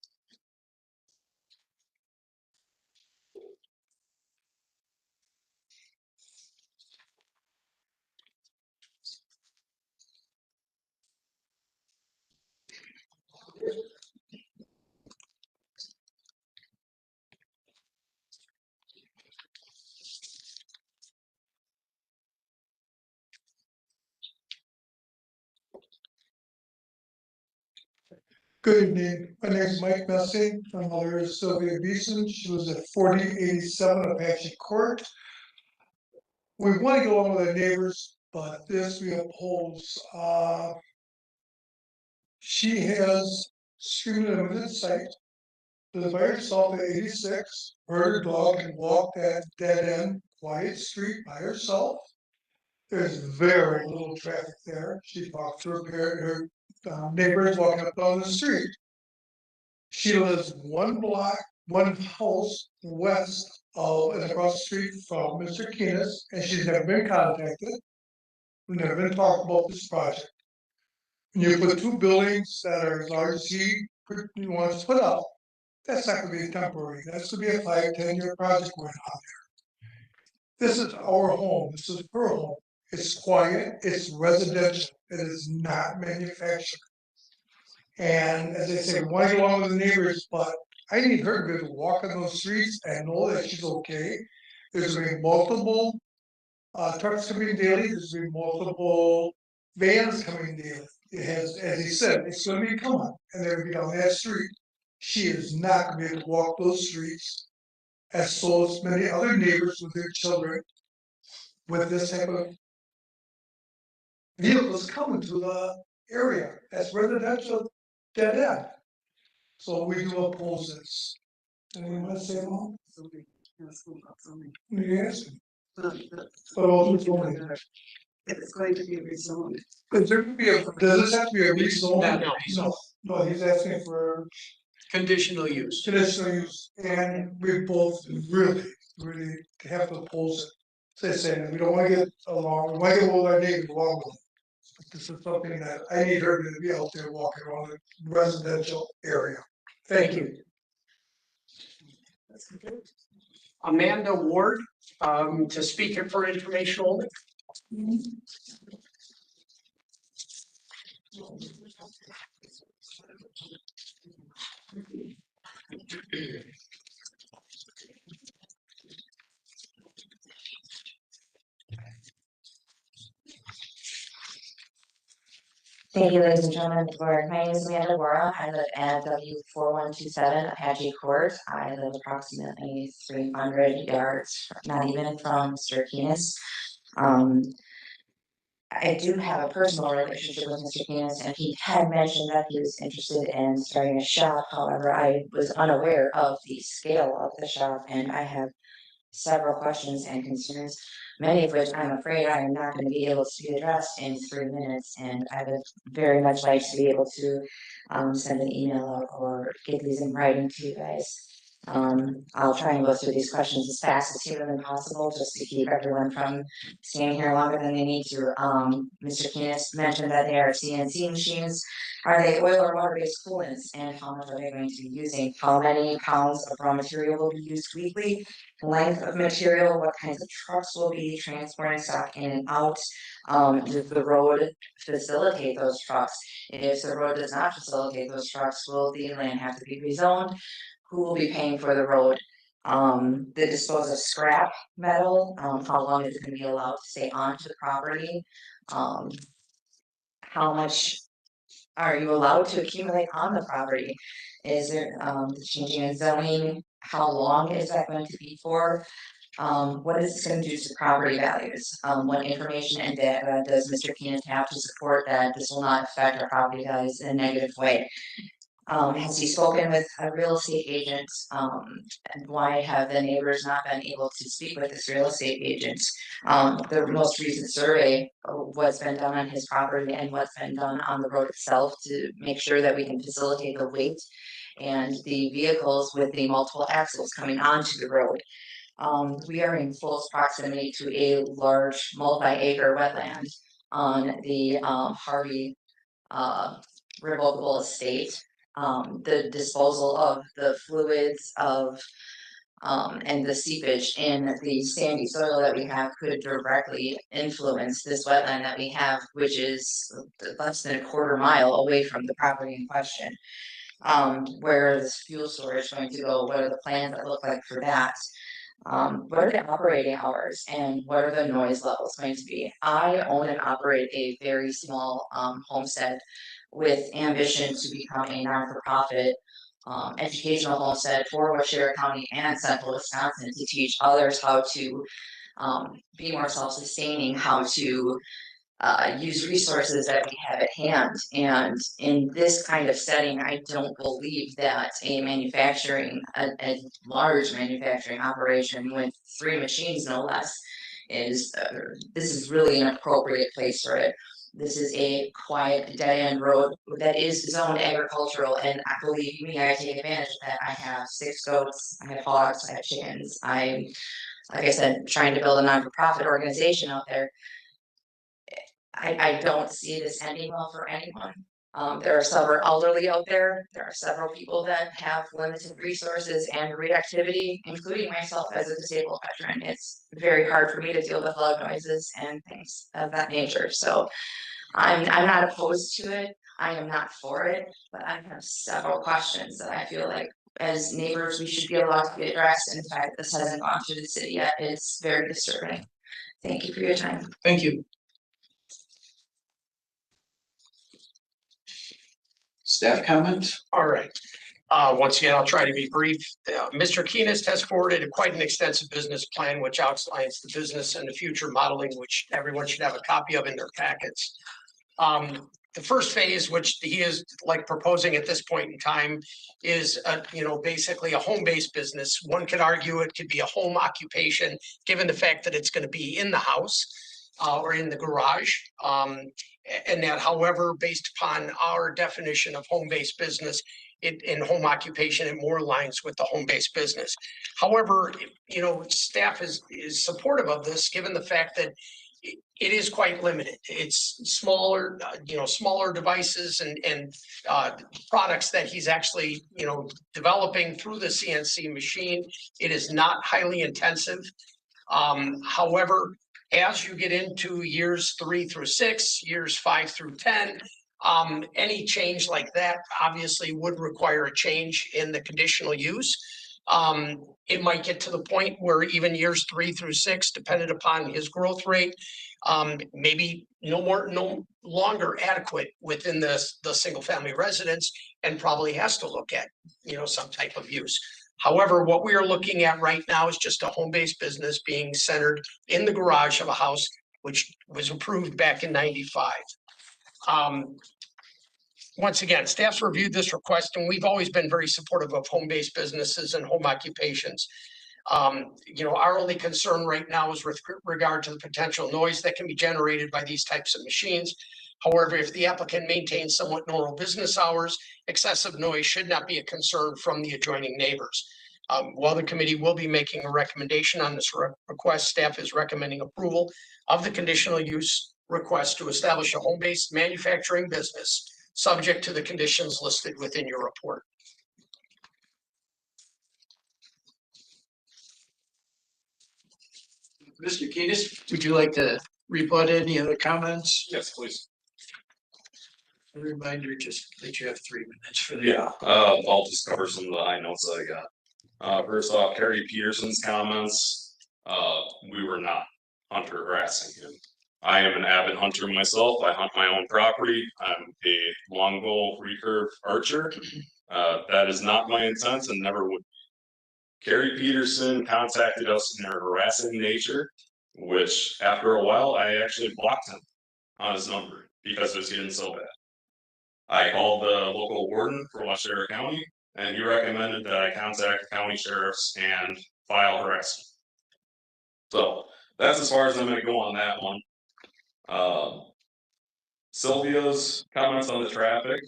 Good evening, my name is Mike Messing, my mother is Sylvia Beeson, she lives at 4087 Apache Court. We want to go along with our neighbors, but this we oppose. She has extremely limited sight, lives by herself at 86, her dog can walk that dead end, quiet street by herself. There's very little traffic there, she talks to her neighbors walking up on the street. She lives one block, one house west of and across the street from Mr. Keenest, and she's never been contacted. We've never been talked about this project. When you put two buildings that are as large as he wants to put up, that's not gonna be temporary, that's gonna be a 5-10 year project going on there. This is our home, this is her home, it's quiet, it's residential, it is not manufactured. And as I say, we wanna get along with the neighbors, but I need her to be able to walk on those streets and know that she's okay. There's gonna be multiple trucks coming daily, there's gonna be multiple vans coming daily. It has, as he said, it's gonna be coming, and they're gonna be down that street. She is not gonna be able to walk those streets, as so as many other neighbors with their children with this type of vehicles coming to the area. That's residential dead end. So we do oppose this. Anyone want to say more? Yes. What about the zoning? It's going to be rezoned. Is there gonna be a, does this have to be a rezone? No. No, he's asking for Conditional use. conditional use, and we both really have to oppose it. Saying, we don't wanna get along, we wanna get all our neighbors along with it. But this is something that I need her to be out there walking around the residential area. Thank you. Amanda Ward, to speak for information only. Thank you, ladies and gentlemen of the board. My name is Amanda Wara. I live at W4127 Apache Court. I live approximately 300 yards, not even from Mr. Keenest. I do have a personal relationship with Mr. Keenest, and he had mentioned that he was interested in starting a shop. However, I was unaware of the scale of the shop, and I have several questions and concerns, many of which I'm afraid I am not going to be able to be addressed in 3 minutes. And I would very much like to be able to send an email out or get these in writing to you guys. I'll try and go through these questions as fast as humanly possible, just to keep everyone from staying here longer than they need to. Mr. Keenest mentioned that they are CNC machines. Are they oil or water-based coolants, and how much are they going to be using? How many pounds of raw material will be used weekly? Length of material, what kinds of trucks will be transporting stock in and out? Does the road facilitate those trucks? If the road does not facilitate those trucks, will the land have to be rezoned? Who will be paying for the road? The dispose of scrap metal, how long is it gonna be allowed to stay onto the property? How much are you allowed to accumulate on the property? Is there, the changing in zoning, how long is that going to be for? What is this gonna do to property values? What information and data does Mr. Keenan have to support that this will not affect our property values in a negative way? Has he spoken with a real estate agent? And why have the neighbors not been able to speak with this real estate agent? The most recent survey, what's been done on his property and what's been done on the road itself to make sure that we can facilitate the weight and the vehicles with the multiple axles coming onto the road. We are in close proximity to a large multi-acre wetland on the Harvey revocable estate. The disposal of the fluids of and the seepage in the sandy soil that we have could directly influence this wetland that we have, which is less than a quarter mile away from the property in question. Where is fuel storage going to go? What are the plans that look like for that? What are the operating hours and what are the noise levels going to be? I own and operate a very small homestead with ambition to become a non-for-profit educational homestead for Washington County and Central Wisconsin to teach others how to be more self-sustaining, how to use resources that we have at hand. And in this kind of setting, I don't believe that a large manufacturing operation with 3 machines, no less, this is really an appropriate place for it. This is a quiet dead end road that is zoned agricultural, and believe me, I take advantage of that. I have 6 goats, I have hogs, I have chickens. Like I said, trying to build a non-for-profit organization out there. I don't see this ending well for anyone. There are several elderly out there. There are several people that have limited resources and reactivity, including myself as a disabled veteran. It's very hard for me to deal with loud noises and things of that nature. So I'm not opposed to it. I am not for it, but I have several questions that I feel like as neighbors, we should be allowed to be addressed. And the fact that this hasn't gone through the city yet is very disturbing. Thank you for your time. Thank you. Staff comments? All right. Once again, I'll try to be brief. Mr. Keenest has forwarded quite an extensive business plan, which outlines the business and the future modeling, which everyone should have a copy of in their packets. The first phase, which he is like proposing at this point in time, is basically a home-based business. One could argue it could be a home occupation, given the fact that it's going to be in the house or in the garage. And that, however, based upon our definition of home-based business, in home occupation, it more aligns with the home-based business. However, staff is supportive of this, given the fact that it is quite limited. It's smaller, smaller devices and products that he's actually, developing through the CNC machine. It is not highly intensive. However, as you get into years 3 through 6, years 5 through 10, any change like that obviously would require a change in the conditional use. It might get to the point where even years 3 through 6, dependent upon his growth rate, maybe no longer adequate within the single family residence, and probably has to look at, some type of use. However, what we are looking at right now is just a home-based business being centered in the garage of a house, which was approved back in '95. Once again, staff's reviewed this request, and we've always been very supportive of home-based businesses and home occupations. Our only concern right now is with regard to the potential noise that can be generated by these types of machines. However, if the applicant maintains somewhat normal business hours, excessive noise should not be a concern from the adjoining neighbors. While the committee will be making a recommendation on this request, staff is recommending approval of the conditional use request to establish a home-based manufacturing business, subject to the conditions listed within your report. Mr. Keenest, would you like to rebut any other comments? Yes, please. A reminder just that you have 3 minutes for that. Yeah, I'll just cover some of the high notes that I got. First off, Kerry Peterson's comments. We were not hunter harassing him. I am an avid hunter myself. I hunt my own property. I'm a longbow recurve archer. That is not my intent and never would be. Kerry Peterson contacted us in a harassing nature, which after a while I actually blocked him on his number because it was getting so bad. I called the local warden for Washington County, and he recommended that I contact the county sheriffs and file harassment. So that's as far as I'm going to go on that one. Sylvia's comments on the traffic.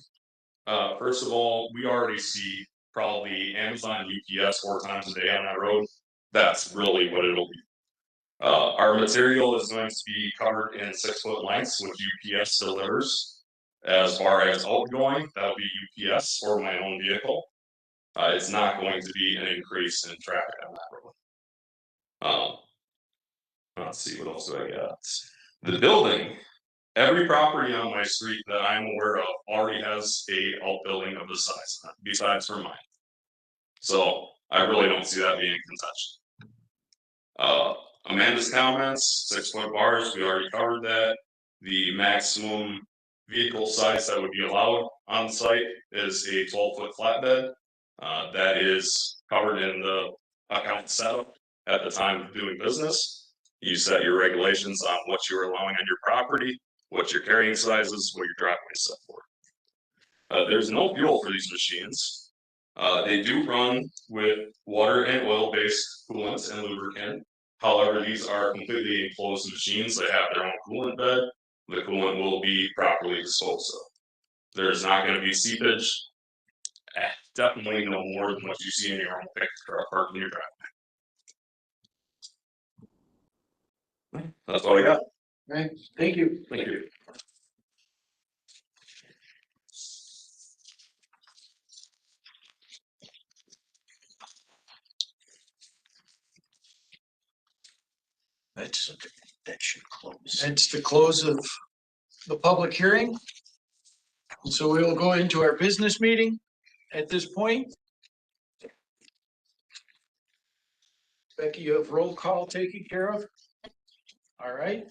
First of all, we already see probably Amazon UPS 4 times a day on that road. That's really what it'll be. Our material is going to be covered in 6-foot lengths, which UPS delivers. As far as outgoing, that'll be UPS or my own vehicle. It's not going to be an increase in traffic on that road. Let's see, what else do I got? The building. Every property on my street that I'm aware of already has a outbuilding of this size, besides for mine. So I really don't see that being in contention. Amanda's comments, 6-foot bars, we already covered that. The maximum vehicle size that would be allowed on site is a 12-foot flatbed. That is covered in the account setup at the time of doing business. You set your regulations on what you're allowing on your property, what your carrying sizes, what your driveway is set for. There's no fuel for these machines. They do run with water and oil-based coolants and lubricant. However, these are completely enclosed machines. They have their own coolant bed. The coolant will be properly disposed of. There's not going to be seepage. Definitely no more than what you see in your own pickup truck parked in your driveway. That's all I got. Right, thank you. Thank you. That should close. It's the close of the public hearing. So we will go into our business meeting at this point. Becky, you have roll call taken care of? All right.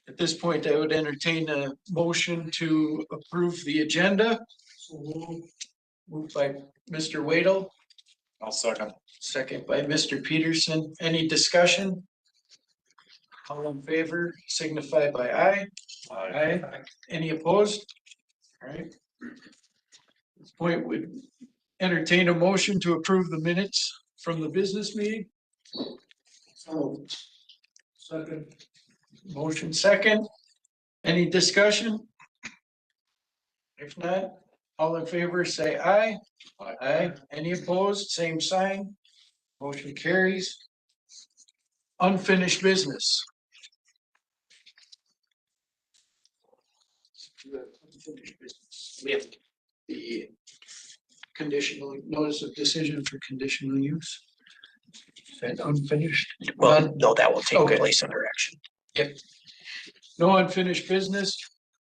At this point, I would entertain a motion to approve the agenda. Moved by Mr. Waddle. I'll second. Second by Mr. Peterson. Any discussion? All in favor signify by aye. Aye. Any opposed? All right. At this point would entertain a motion to approve the minutes from the business meeting. So, second. Motion second. Any discussion? If not, all in favor say aye. Aye. Any opposed? Same sign. Motion carries. Unfinished business. We have the conditional notice of decision for conditional use. And unfinished. Well, no, that will take place under action. Yep. No unfinished business.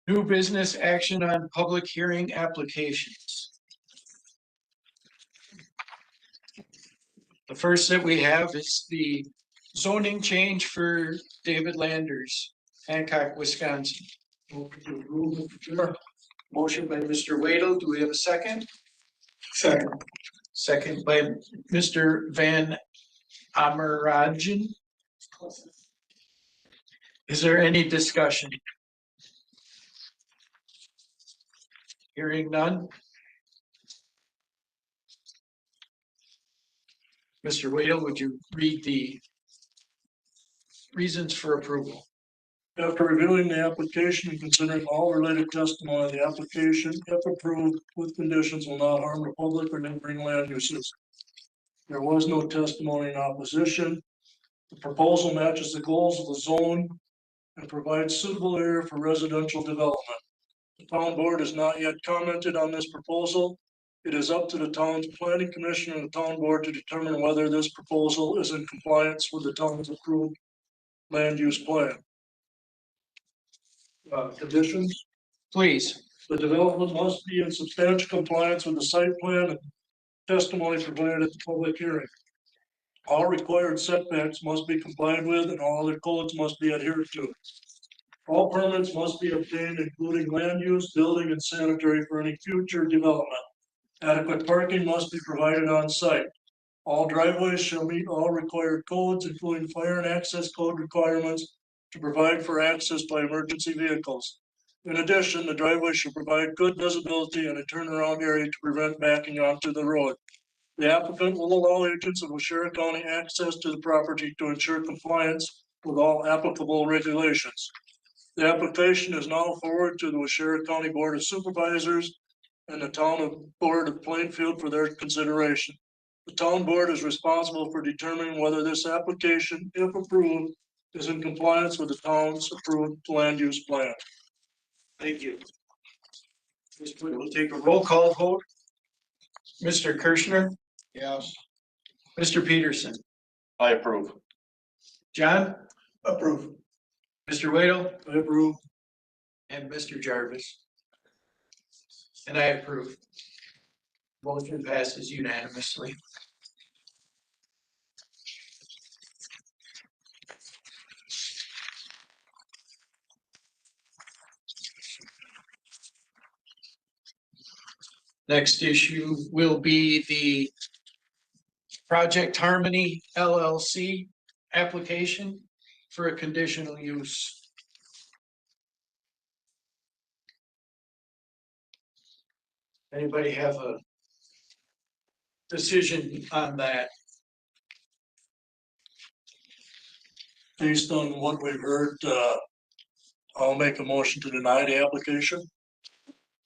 New business action on public hearing applications. The first that we have is the zoning change for David Landers, Hancock, Wisconsin. Motion by Mr. Waddle. Do we have a second? Second. Second by Mr. Van Amarajan. Is there any discussion? Hearing none. Mr. Waddle, would you read the reasons for approval? After reviewing the application and considering all related testimony, the application, if approved with conditions, will not harm the public or neighboring land uses. There was no testimony in opposition. The proposal matches the goals of the zone and provides suitable area for residential development. The town board has not yet commented on this proposal. It is up to the town's planning commission and the town board to determine whether this proposal is in compliance with the town's approved land use plan. Conditions. Please. The development must be in substantial compliance with the site plan and testimony provided at the public hearing. All required setbacks must be complied with and all other codes must be adhered to. All permits must be obtained, including land use, building, and sanitary for any future development. Adequate parking must be provided on site. All driveways shall meet all required codes, including fire and access code requirements to provide for access by emergency vehicles. In addition, the driveway should provide good visibility and a turnaround area to prevent backing onto the road. The applicant will allow agents of Washera County access to the property to ensure compliance with all applicable regulations. The application is now forwarded to the Washera County Board of Supervisors and the Board of Plainfield for their consideration. The town board is responsible for determining whether this application, if approved, is in compliance with the town's approved land use plan. Thank you. This point will take a roll call vote. Mr. Kirschner. Yes. Mr. Peterson. I approve. John. Approve. Mr. Waddle. I approve. And Mr. Jarvis. And I approve. Motion passes unanimously. Next issue will be the Project Harmony LLC application for a conditional use. Anybody have a decision on that? Based on what we've heard, I'll make a motion to deny the application.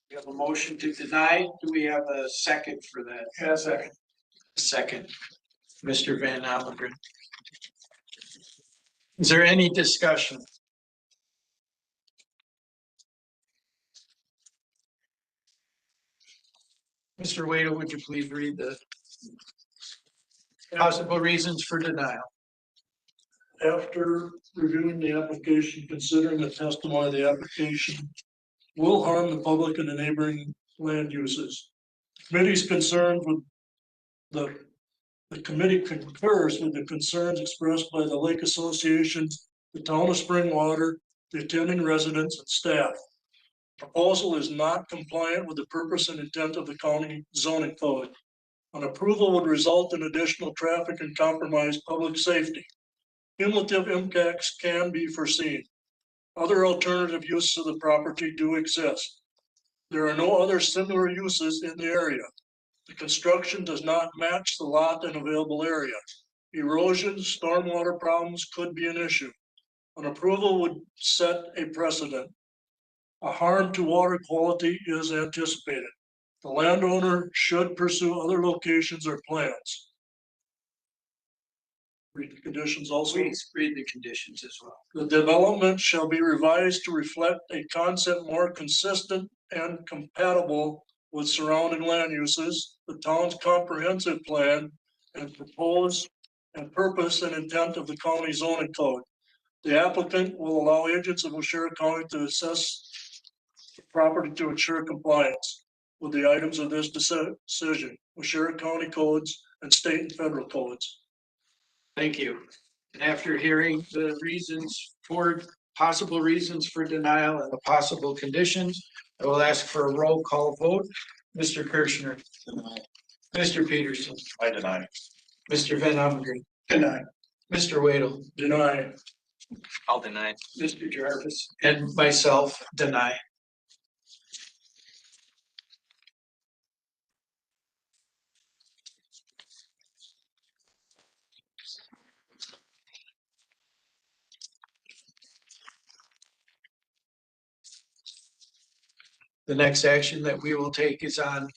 We have a motion to deny. Do we have a second for that? Yeah, second. Second, Mr. Van Allen. Is there any discussion? Mr. Wader, would you please read the possible reasons for denial? After reviewing the application, considering the testimony of the application will harm the public and the neighboring land uses. Committee's concerned with the committee concurs with the concerns expressed by the Lake Association, the Town of Springwater, the attending residents and staff. Proposal is not compliant with the purpose and intent of the county zoning code. An approval would result in additional traffic and compromise public safety. Cumulative impacts can be foreseen. Other alternative uses of the property do exist. There are no other similar uses in the area. The construction does not match the lot and available area. Erosion, stormwater problems could be an issue. An approval would set a precedent. A harm to water quality is anticipated. The landowner should pursue other locations or plans. Read the conditions also. Please read the conditions as well. The development shall be revised to reflect a concept more consistent and compatible with surrounding land uses, the town's comprehensive plan, and propose and purpose and intent of the county zoning code. The applicant will allow agents of Washera County to assess the property to ensure compliance with the items of this decision, Washera County codes and state and federal codes. Thank you. And after hearing the reasons for possible reasons for denial and the possible conditions, I will ask for a roll call vote. Mr. Kirschner. Deny. Mr. Peterson. I deny. Mr. Van Allen. Deny. Mr. Wadle. Deny. I'll deny. Mr. Jarvis. And myself deny. The next action that we will take is on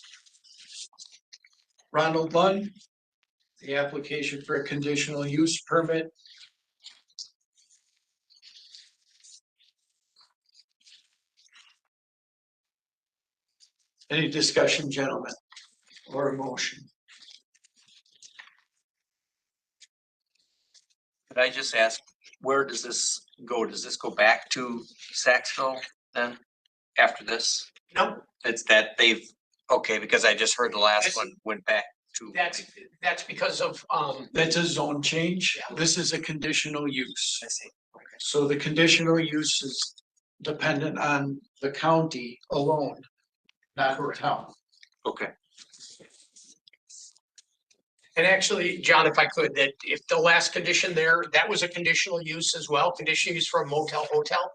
Ronald Lund, the application for a conditional use permit. Any discussion, gentlemen, or a motion? Could I just ask, where does this go? Does this go back to Saxville then after this? No, It's that they've, okay, because I just heard the last one went back to. that's because of, That's a zone change. This is a conditional use. I see. So the conditional use is dependent on the county alone, not her town. Okay. and actually, John, if I could, that if the last condition there, that was a conditional use as well, conditional use for a motel, hotel.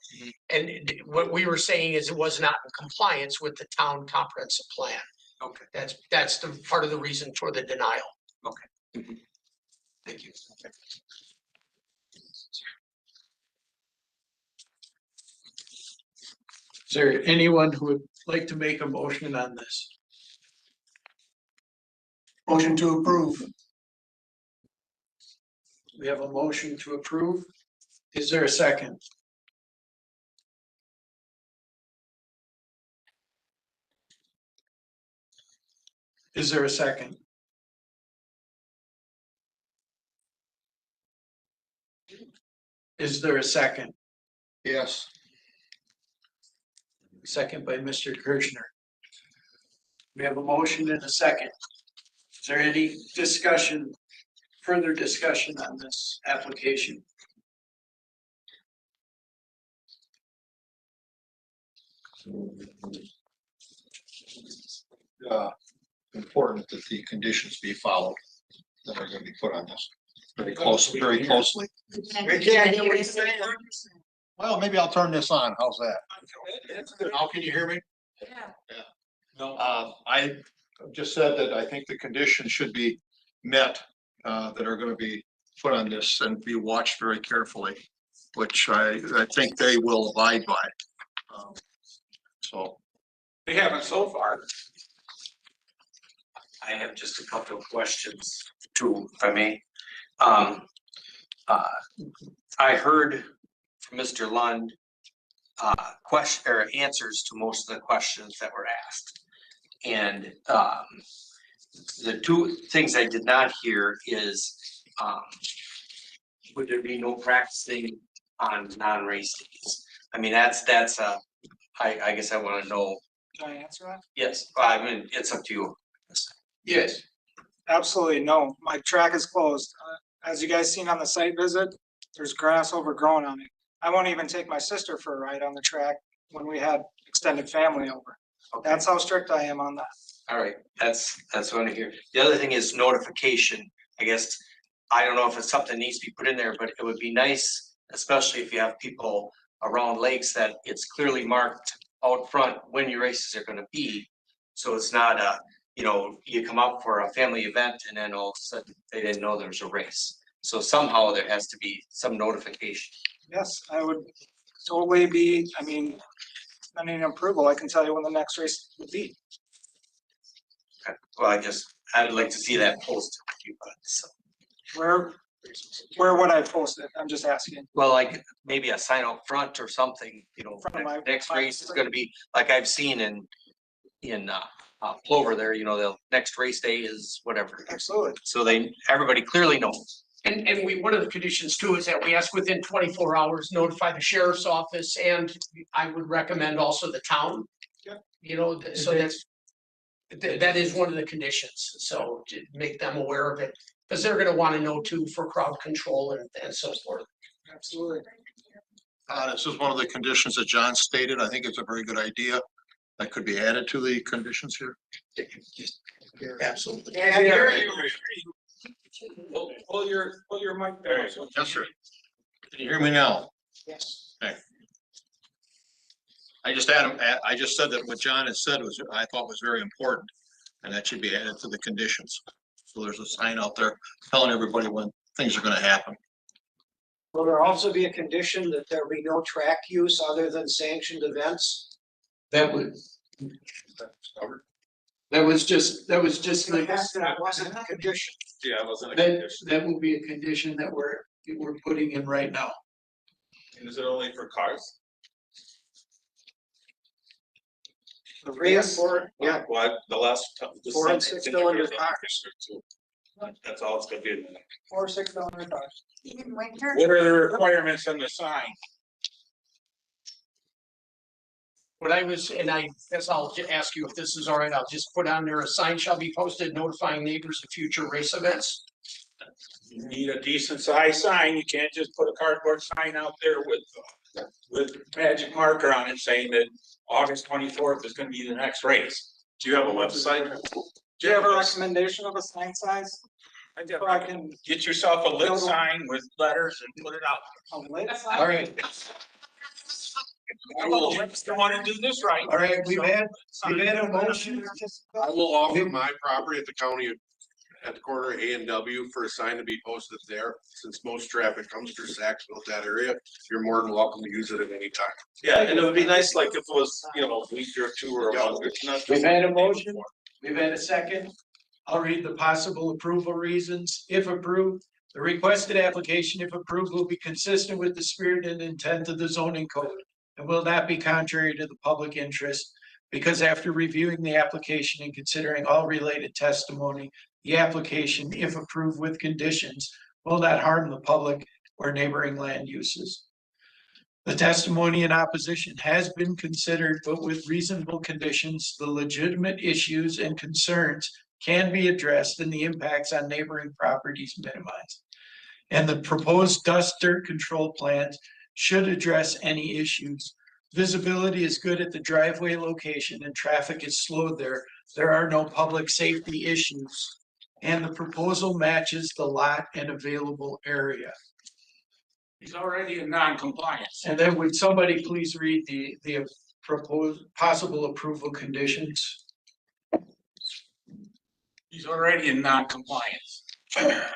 And what we were saying is it was not in compliance with the town comprehensive plan. Okay. That's the part of the reason for the denial. Okay. Thank you. Is there anyone who would like to make a motion on this? Motion to approve. We have a motion to approve. Is there a second? Is there a second? Is there a second? Yes. Second by Mr. Kirschner. We have a motion and a second. Is there any discussion, further discussion on this application? important that the conditions be followed that are gonna be put on this. Very closely. We can't hear what you're saying. Well, maybe I'll turn this on. How's that? Now can you hear me? Yeah. I just said that I think the conditions should be met, that are gonna be put on this and be watched very carefully, which I think they will abide by. So. They haven't so far. I have just a couple of questions too, if I may. I heard from Mr. Lund, question or answers to most of the questions that were asked. And, the two things I did not hear is, would there be no practicing on non-race days? I mean, I guess I wanna know. Can I answer that? Yes, I mean, it's up to you. Yes. Absolutely no. My track is closed. As you guys seen on the site visit, there's grass overgrown on it. I won't even take my sister for a ride on the track when we had extended family over. Okay. That's how strict I am on that. All right, that's what I hear. The other thing is notification. I guess, I don't know if it's something that needs to be put in there, but it would be nice, especially if you have people around lakes, that it's clearly marked out front when your races are gonna be. So it's not you come up for a family event and then all of a sudden they didn't know there was a race. So somehow there has to be some notification. Yes, I would totally be, pending approval, I can tell you when the next race would be. Okay. Well, I'd like to see that posted. So. Where would I post it? I'm just asking. Well, like maybe a sign out front or something, next race is gonna be, like I've seen in Plover there, the next race day is whatever. Absolutely. So everybody clearly knows. And one of the conditions too is that we ask within 24 hours, notify the sheriff's office, and I would recommend also the town. Yeah. So that is one of the conditions, so to make them aware of it, because they're gonna wanna know too for crowd control and so forth. Absolutely. This is one of the conditions that John stated. I think it's a very good idea. That could be added to the conditions here. Absolutely. Pull your mic there. Yes, sir. Can you hear me now? Yes. Okay. I just said that what John has said I thought was very important, and that should be added to the conditions. So there's a sign out there telling everybody when things are gonna happen. Will there also be a condition that there be no track use other than sanctioned events? That was just. That wasn't a condition. Yeah, it wasn't a condition. That will be a condition that we're putting in right now. And is it only for cars? The race, Yeah. Well, the last. 4 and 6 cylinder cars. That's all it's gonna be. 4 or 6 cars. What are the requirements on the sign? What I guess I'll ask you if this is all right, I'll just put on there, a sign shall be posted notifying neighbors of future race events. You need a decent sized sign. You can't just put a cardboard sign out there with magic marker on it saying that August 24th is gonna be the next race. Do you have a website? Do you have a recommendation of a sign size? I can Get yourself a lit sign with letters and put it out. a lit sign? All right. I will want to do this right. All right, we've had a motion. I will offer my property at the county, at the corner of A and W for a sign to be posted there. Since most traffic comes through Saxville, that area, you're more than welcome to use it at any time. Yeah, and it would be nice, like, if it was, a week or two or a month. It's not just- We've had a motion. We've had a second. I'll read the possible approval reasons. If approved, the requested application, if approved, will be consistent with the spirit and intent of the zoning code and will not be contrary to the public interest, because after reviewing the application and considering all related testimony, the application, if approved with conditions, will not harm the public or neighboring land uses. The testimony in opposition has been considered, but with reasonable conditions, the legitimate issues and concerns can be addressed and the impacts on neighboring properties minimized. And the proposed dust dirt control plans should address any issues Visibility is good at the driveway location and traffic is slowed there. There are no public safety issues. And the proposal matches the lot and available area. He's already in non-compliance. And then would somebody please read the proposed possible approval conditions? He's already in non-compliance.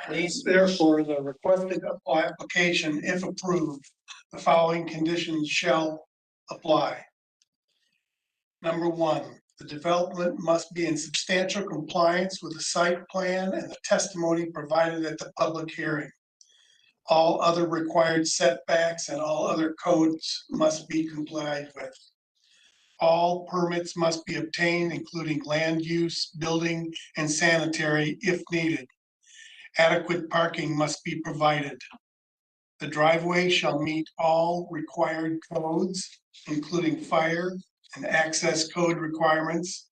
Please. Therefore, the requested application, if approved, the following conditions shall apply. Number one, the development must be in substantial compliance with the site plan and the testimony provided at the public hearing. All other required setbacks and all other codes must be complied with. All permits must be obtained, including land use, building, and sanitary if needed. Adequate parking must be provided. The driveway shall meet all required codes, including fire and access code requirements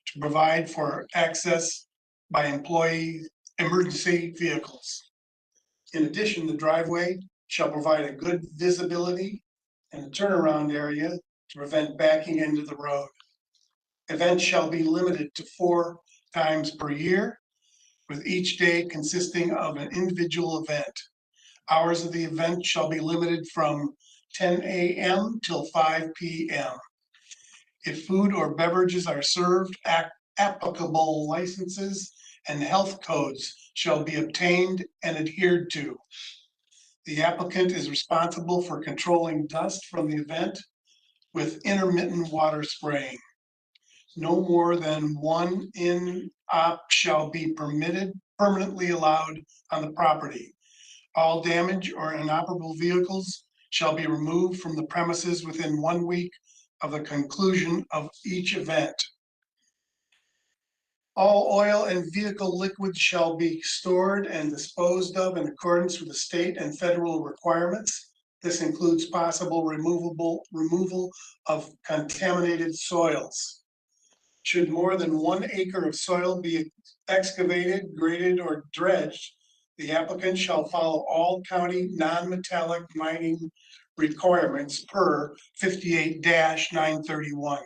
to provide for access by employee emergency vehicles. In addition, the driveway shall provide a good visibility and a turnaround area to prevent backing into the road. Events shall be limited to 4 times per year, with each day consisting of an individual event. Hours of the event shall be limited from 10 a.m. till 5 p.m. If food or beverages are served, applicable licenses and health codes shall be obtained and adhered to. The applicant is responsible for controlling dust from the event with intermittent water spraying. No more than one in-op shall be permanently allowed on the property. All damaged or inoperable vehicles shall be removed from the premises within 1 week of the conclusion of each event. All oil and vehicle liquids shall be stored and disposed of in accordance with the state and federal requirements. This includes possible removal of contaminated soils. Should more than 1 acre of soil be excavated, graded, or dredged, the applicant shall follow all county non-metallic mining requirements per 58-931.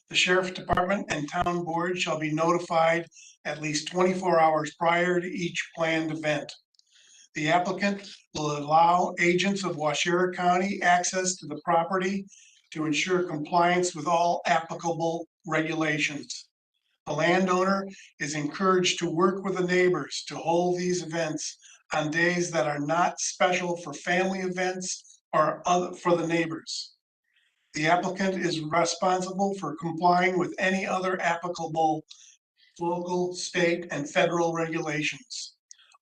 The sheriff department and town board shall be notified at least 24 hours prior to each planned event. The applicant will allow agents of Waushara County access to the property to ensure compliance with all applicable regulations. The landowner is encouraged to work with the neighbors to hold these events on days that are not special for family events or for the neighbors. The applicant is responsible for complying with any other applicable local, state, and federal regulations.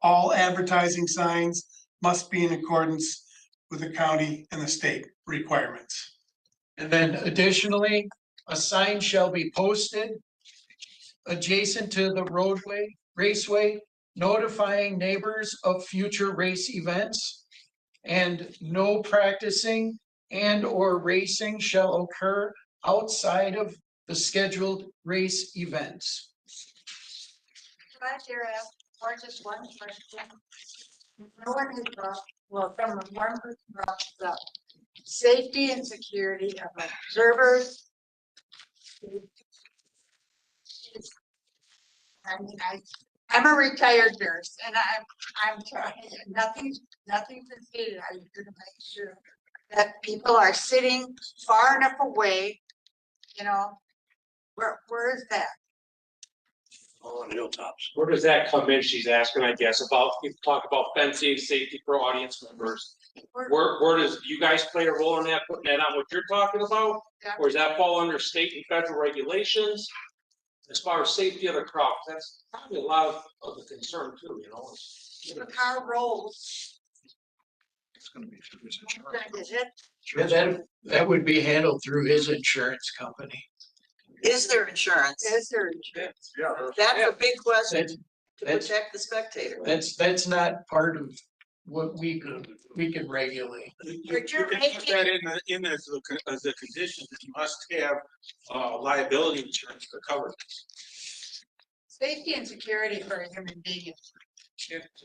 All advertising signs must be in accordance with the county and the state requirements. And then additionally, a sign shall be posted adjacent to the raceway, notifying neighbors of future race events, and no practicing and or racing shall occur outside of the scheduled race events. Or just one question. No one has brought, well, from one person brought this up. Safety and security of observers. I mean, I'm a retired nurse and I'm trying, nothing's been stated. I'm gonna make sure that people are sitting far enough away, where is that? On hilltops. Where does that come in? She's asking, I guess, about, you talk about fencing, safety for audience members. Where does, you guys play a role in that, putting that on what you're talking about? Or does that fall under state and federal regulations? As far as safety of the crowd, that's probably a lot of the concern too, The car rolls. It's gonna be through his insurance. Is it? Yeah, that would be handled through his insurance company. Is there insurance? Is there insurance? Yeah. That's a big question to That's- protect the spectator. That's not part of what we can regulate. But You you're can put that in as a condition that you must have liability insurance to cover this. Safety and security for a human being.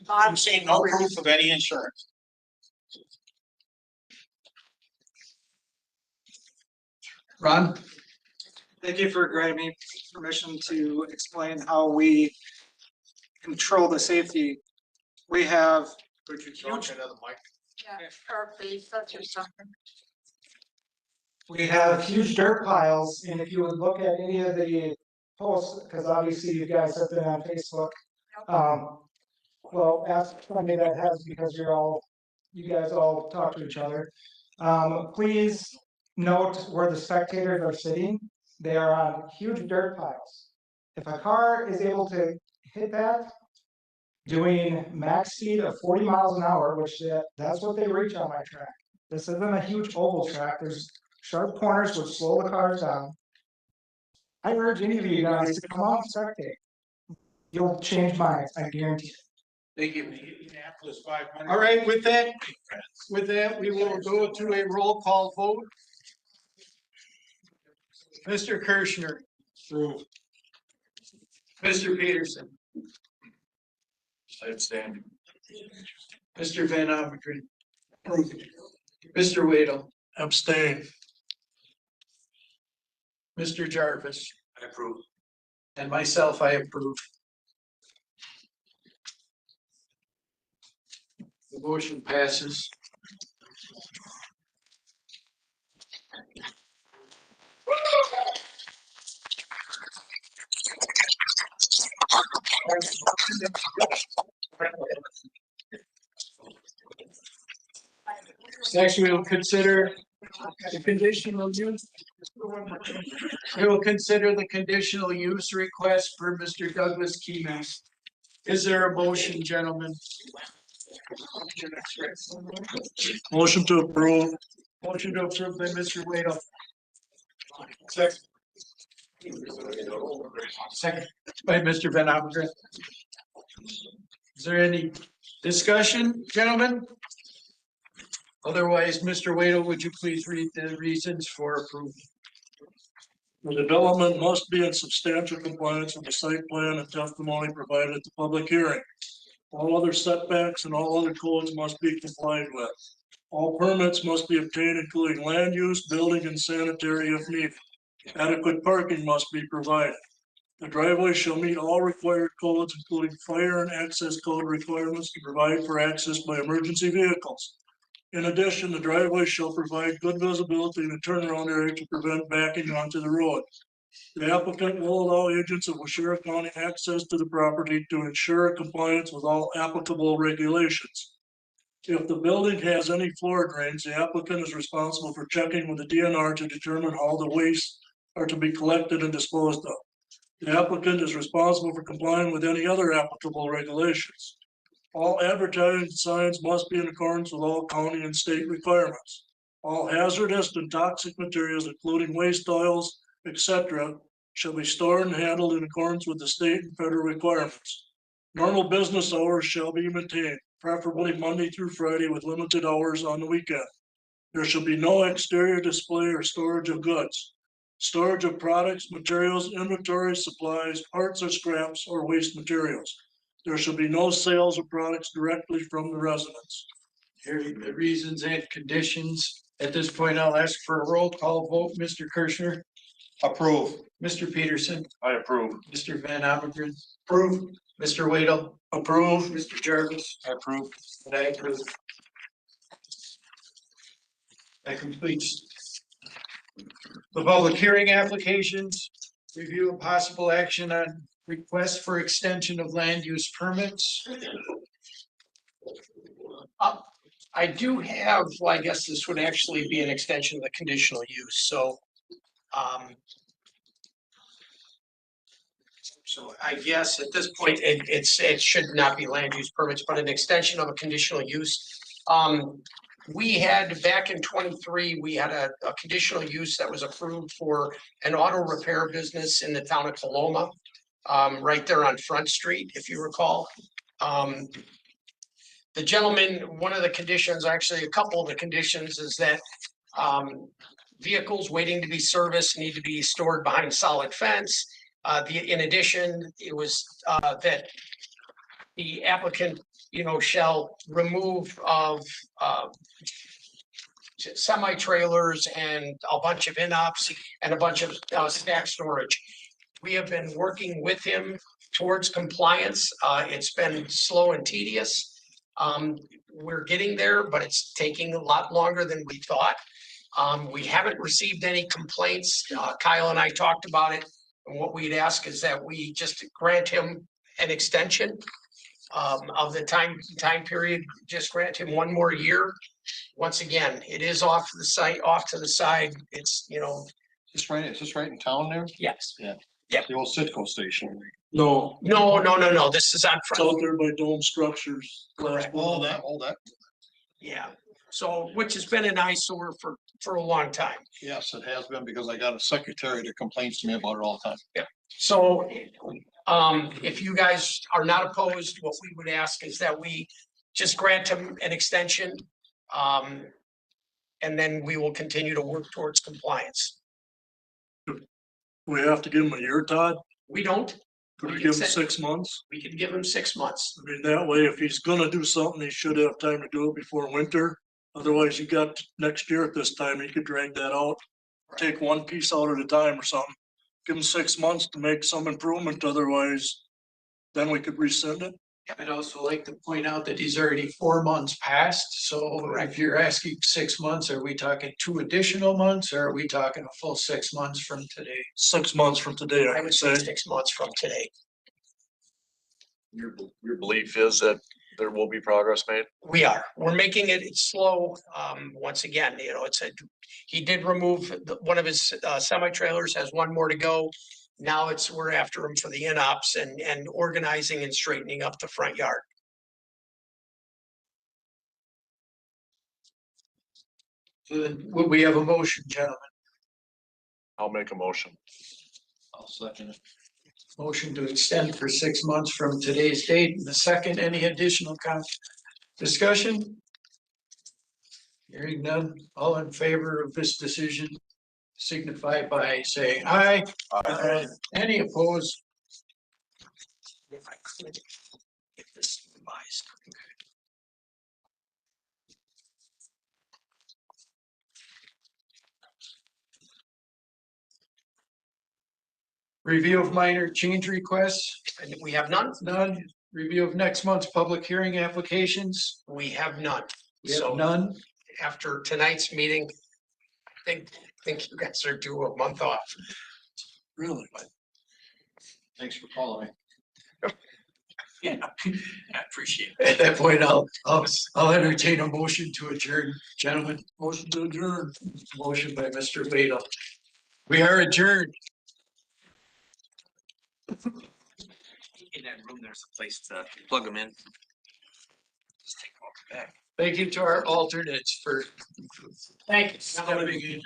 I'm saying no proof of any insurance. Ron? Thank you for granting me permission to explain how we control the safety. We have huge, Yeah, or face or something. we have huge dirt piles, and if you would look at any of the posts, because obviously you guys have been on Facebook. Well, ask somebody that has, because you guys all talk to each other. Please note where the spectators are sitting. They are on huge dirt piles. If a car is able to hit that, doing max speed of 40 miles an hour, which that's what they reach on my track. This isn't a huge oval track. There's sharp corners which slow the cars down. I urge any of you guys to come out and spectate. You'll change minds, I guarantee it. Thank you. All right, with that, we will go to a roll call vote. Mr. Kirschner. Approve. Mr. Peterson. I abstain. Mr. Van Avermaet. Approve. Mr. Waddle. Abstain. Mr. Jarvis. I approve. And myself, I approve. The motion passes. Next, we will consider the conditional use. We will consider the conditional use request for Mr. Douglas Keenan. Is there a motion, gentlemen? Motion to approve. Motion to approve by Mr. Waddle. Second. Second by Mr. Van Avermaet. Is there any discussion, gentlemen? Otherwise, Mr. Waddle, would you please read the reasons for approval? The development must be in substantial compliance with the site plan and testimony provided at the public hearing. All other setbacks and all other codes must be complied with. All permits must be obtained, including land use, building, and sanitary if needed. Adequate parking must be provided. The driveway shall meet all required codes, including fire and access code requirements to provide for access by emergency vehicles. In addition, the driveway shall provide good visibility in a turnaround area to prevent backing onto the road. The applicant will allow agents of Washira County access to the property to ensure compliance with all applicable regulations. If the building has any floor drains, the applicant is responsible for checking with the DNR to determine how the waste are to be collected and disposed of. The applicant is responsible for complying with any other applicable regulations. All advertising signs must be in accordance with all county and state requirements. All hazardous and toxic materials, including waste oils, etc., shall be stored and handled in accordance with the state and federal requirements. Normal business hours shall be maintained, preferably Monday through Friday with limited hours on the weekend. There shall be no exterior display or storage of goods. Storage of products, materials, inventory, supplies, parts or scraps, or waste materials. There shall be no sales of products directly from the residents. Hearing the reasons and conditions, at this point, I'll ask for a roll call vote. Mr. Kirschner. Approve. Mr. Peterson. I approve. Mr. Van Avermaet. Approve. Mr. Waddle. Approve. Mr. Jarvis. I approve. And I approve. That completes the public hearing applications. Review of possible action on request for extension of land use permits. I do have, well, I guess this would actually be an extension of the conditional use, so. So I guess at this point, it should not be land use permits, but an extension of a conditional use. We had, back in 23, we had a conditional use that was approved for an auto repair business in the town of Coloma. Right there on Front Street, if you recall. The gentleman, one of the conditions, actually a couple of the conditions, is that vehicles waiting to be serviced need to be stored behind solid fence. In addition, it was that the applicant, shall remove of semi-trailers and a bunch of in-ops and a bunch of stack storage. We have been working with him towards compliance. It's been slow and tedious. We're getting there, but it's taking a lot longer than we thought. We haven't received any complaints. Kyle and I talked about it. And what we'd ask is that we just grant him an extension of the time period, just grant him one more year. Once again, it is off the site, off to the side. It's, you know. Is this right in town there? Yes. Yeah. Yeah. The old Sitco station. No. No, this is on It's front. out there by Dome Structures. Correct. All that. Yeah, so, which has been an eyesore for a long time. Yes, it has been because I got a secretary that complains to me about it all the time. Yeah. So, if you guys are not opposed, what we would ask is that we just grant him an extension. And then we will continue to work towards compliance. We have to give him a year, Todd? We don't. Could we give him 6 months? We can give him 6 months. I mean, that way, if he's gonna do something, he should have time to do it before winter. Otherwise, you got next year at this time, you could drag that out. Take one piece out at a time or something. Give him 6 months to make some improvement, otherwise, then we could rescind it. I'd also like to point out that he's already 4 months past, so if you're asking 6 months, are we talking 2 additional months, or are we talking a full 6 months from today? 6 months from today, I would say 6 months from today. Your belief is that there will be progress made? We're making it slow. Once again, you know, he did remove one of his semi-trailers, has one more to go. Now we're after him for the in-ops and organizing and straightening up the front yard. So then, would we have a motion, gentlemen? I'll make a motion. I'll second it. Motion to extend for 6 months from today's date. And the second, any additional discussion? Hearing none, all in favor of this decision signify by saying aye. Aye. Any opposed? If I could get this revised. Review of minor change requests, And we have none. none. Review of next month's public hearing applications, We have none. we have So none. after tonight's meeting, I think you guys are due a month off. Really? Thanks for calling me. Yeah, I appreciate it. At that point, I'll entertain a motion to adjourn, gentlemen. Motion to adjourn. Motion by Mr. Vadel. We are adjourned. In that room, there's a place to plug them in. Just take them off the back. Thank you to our alternates for Thank you. stepping in.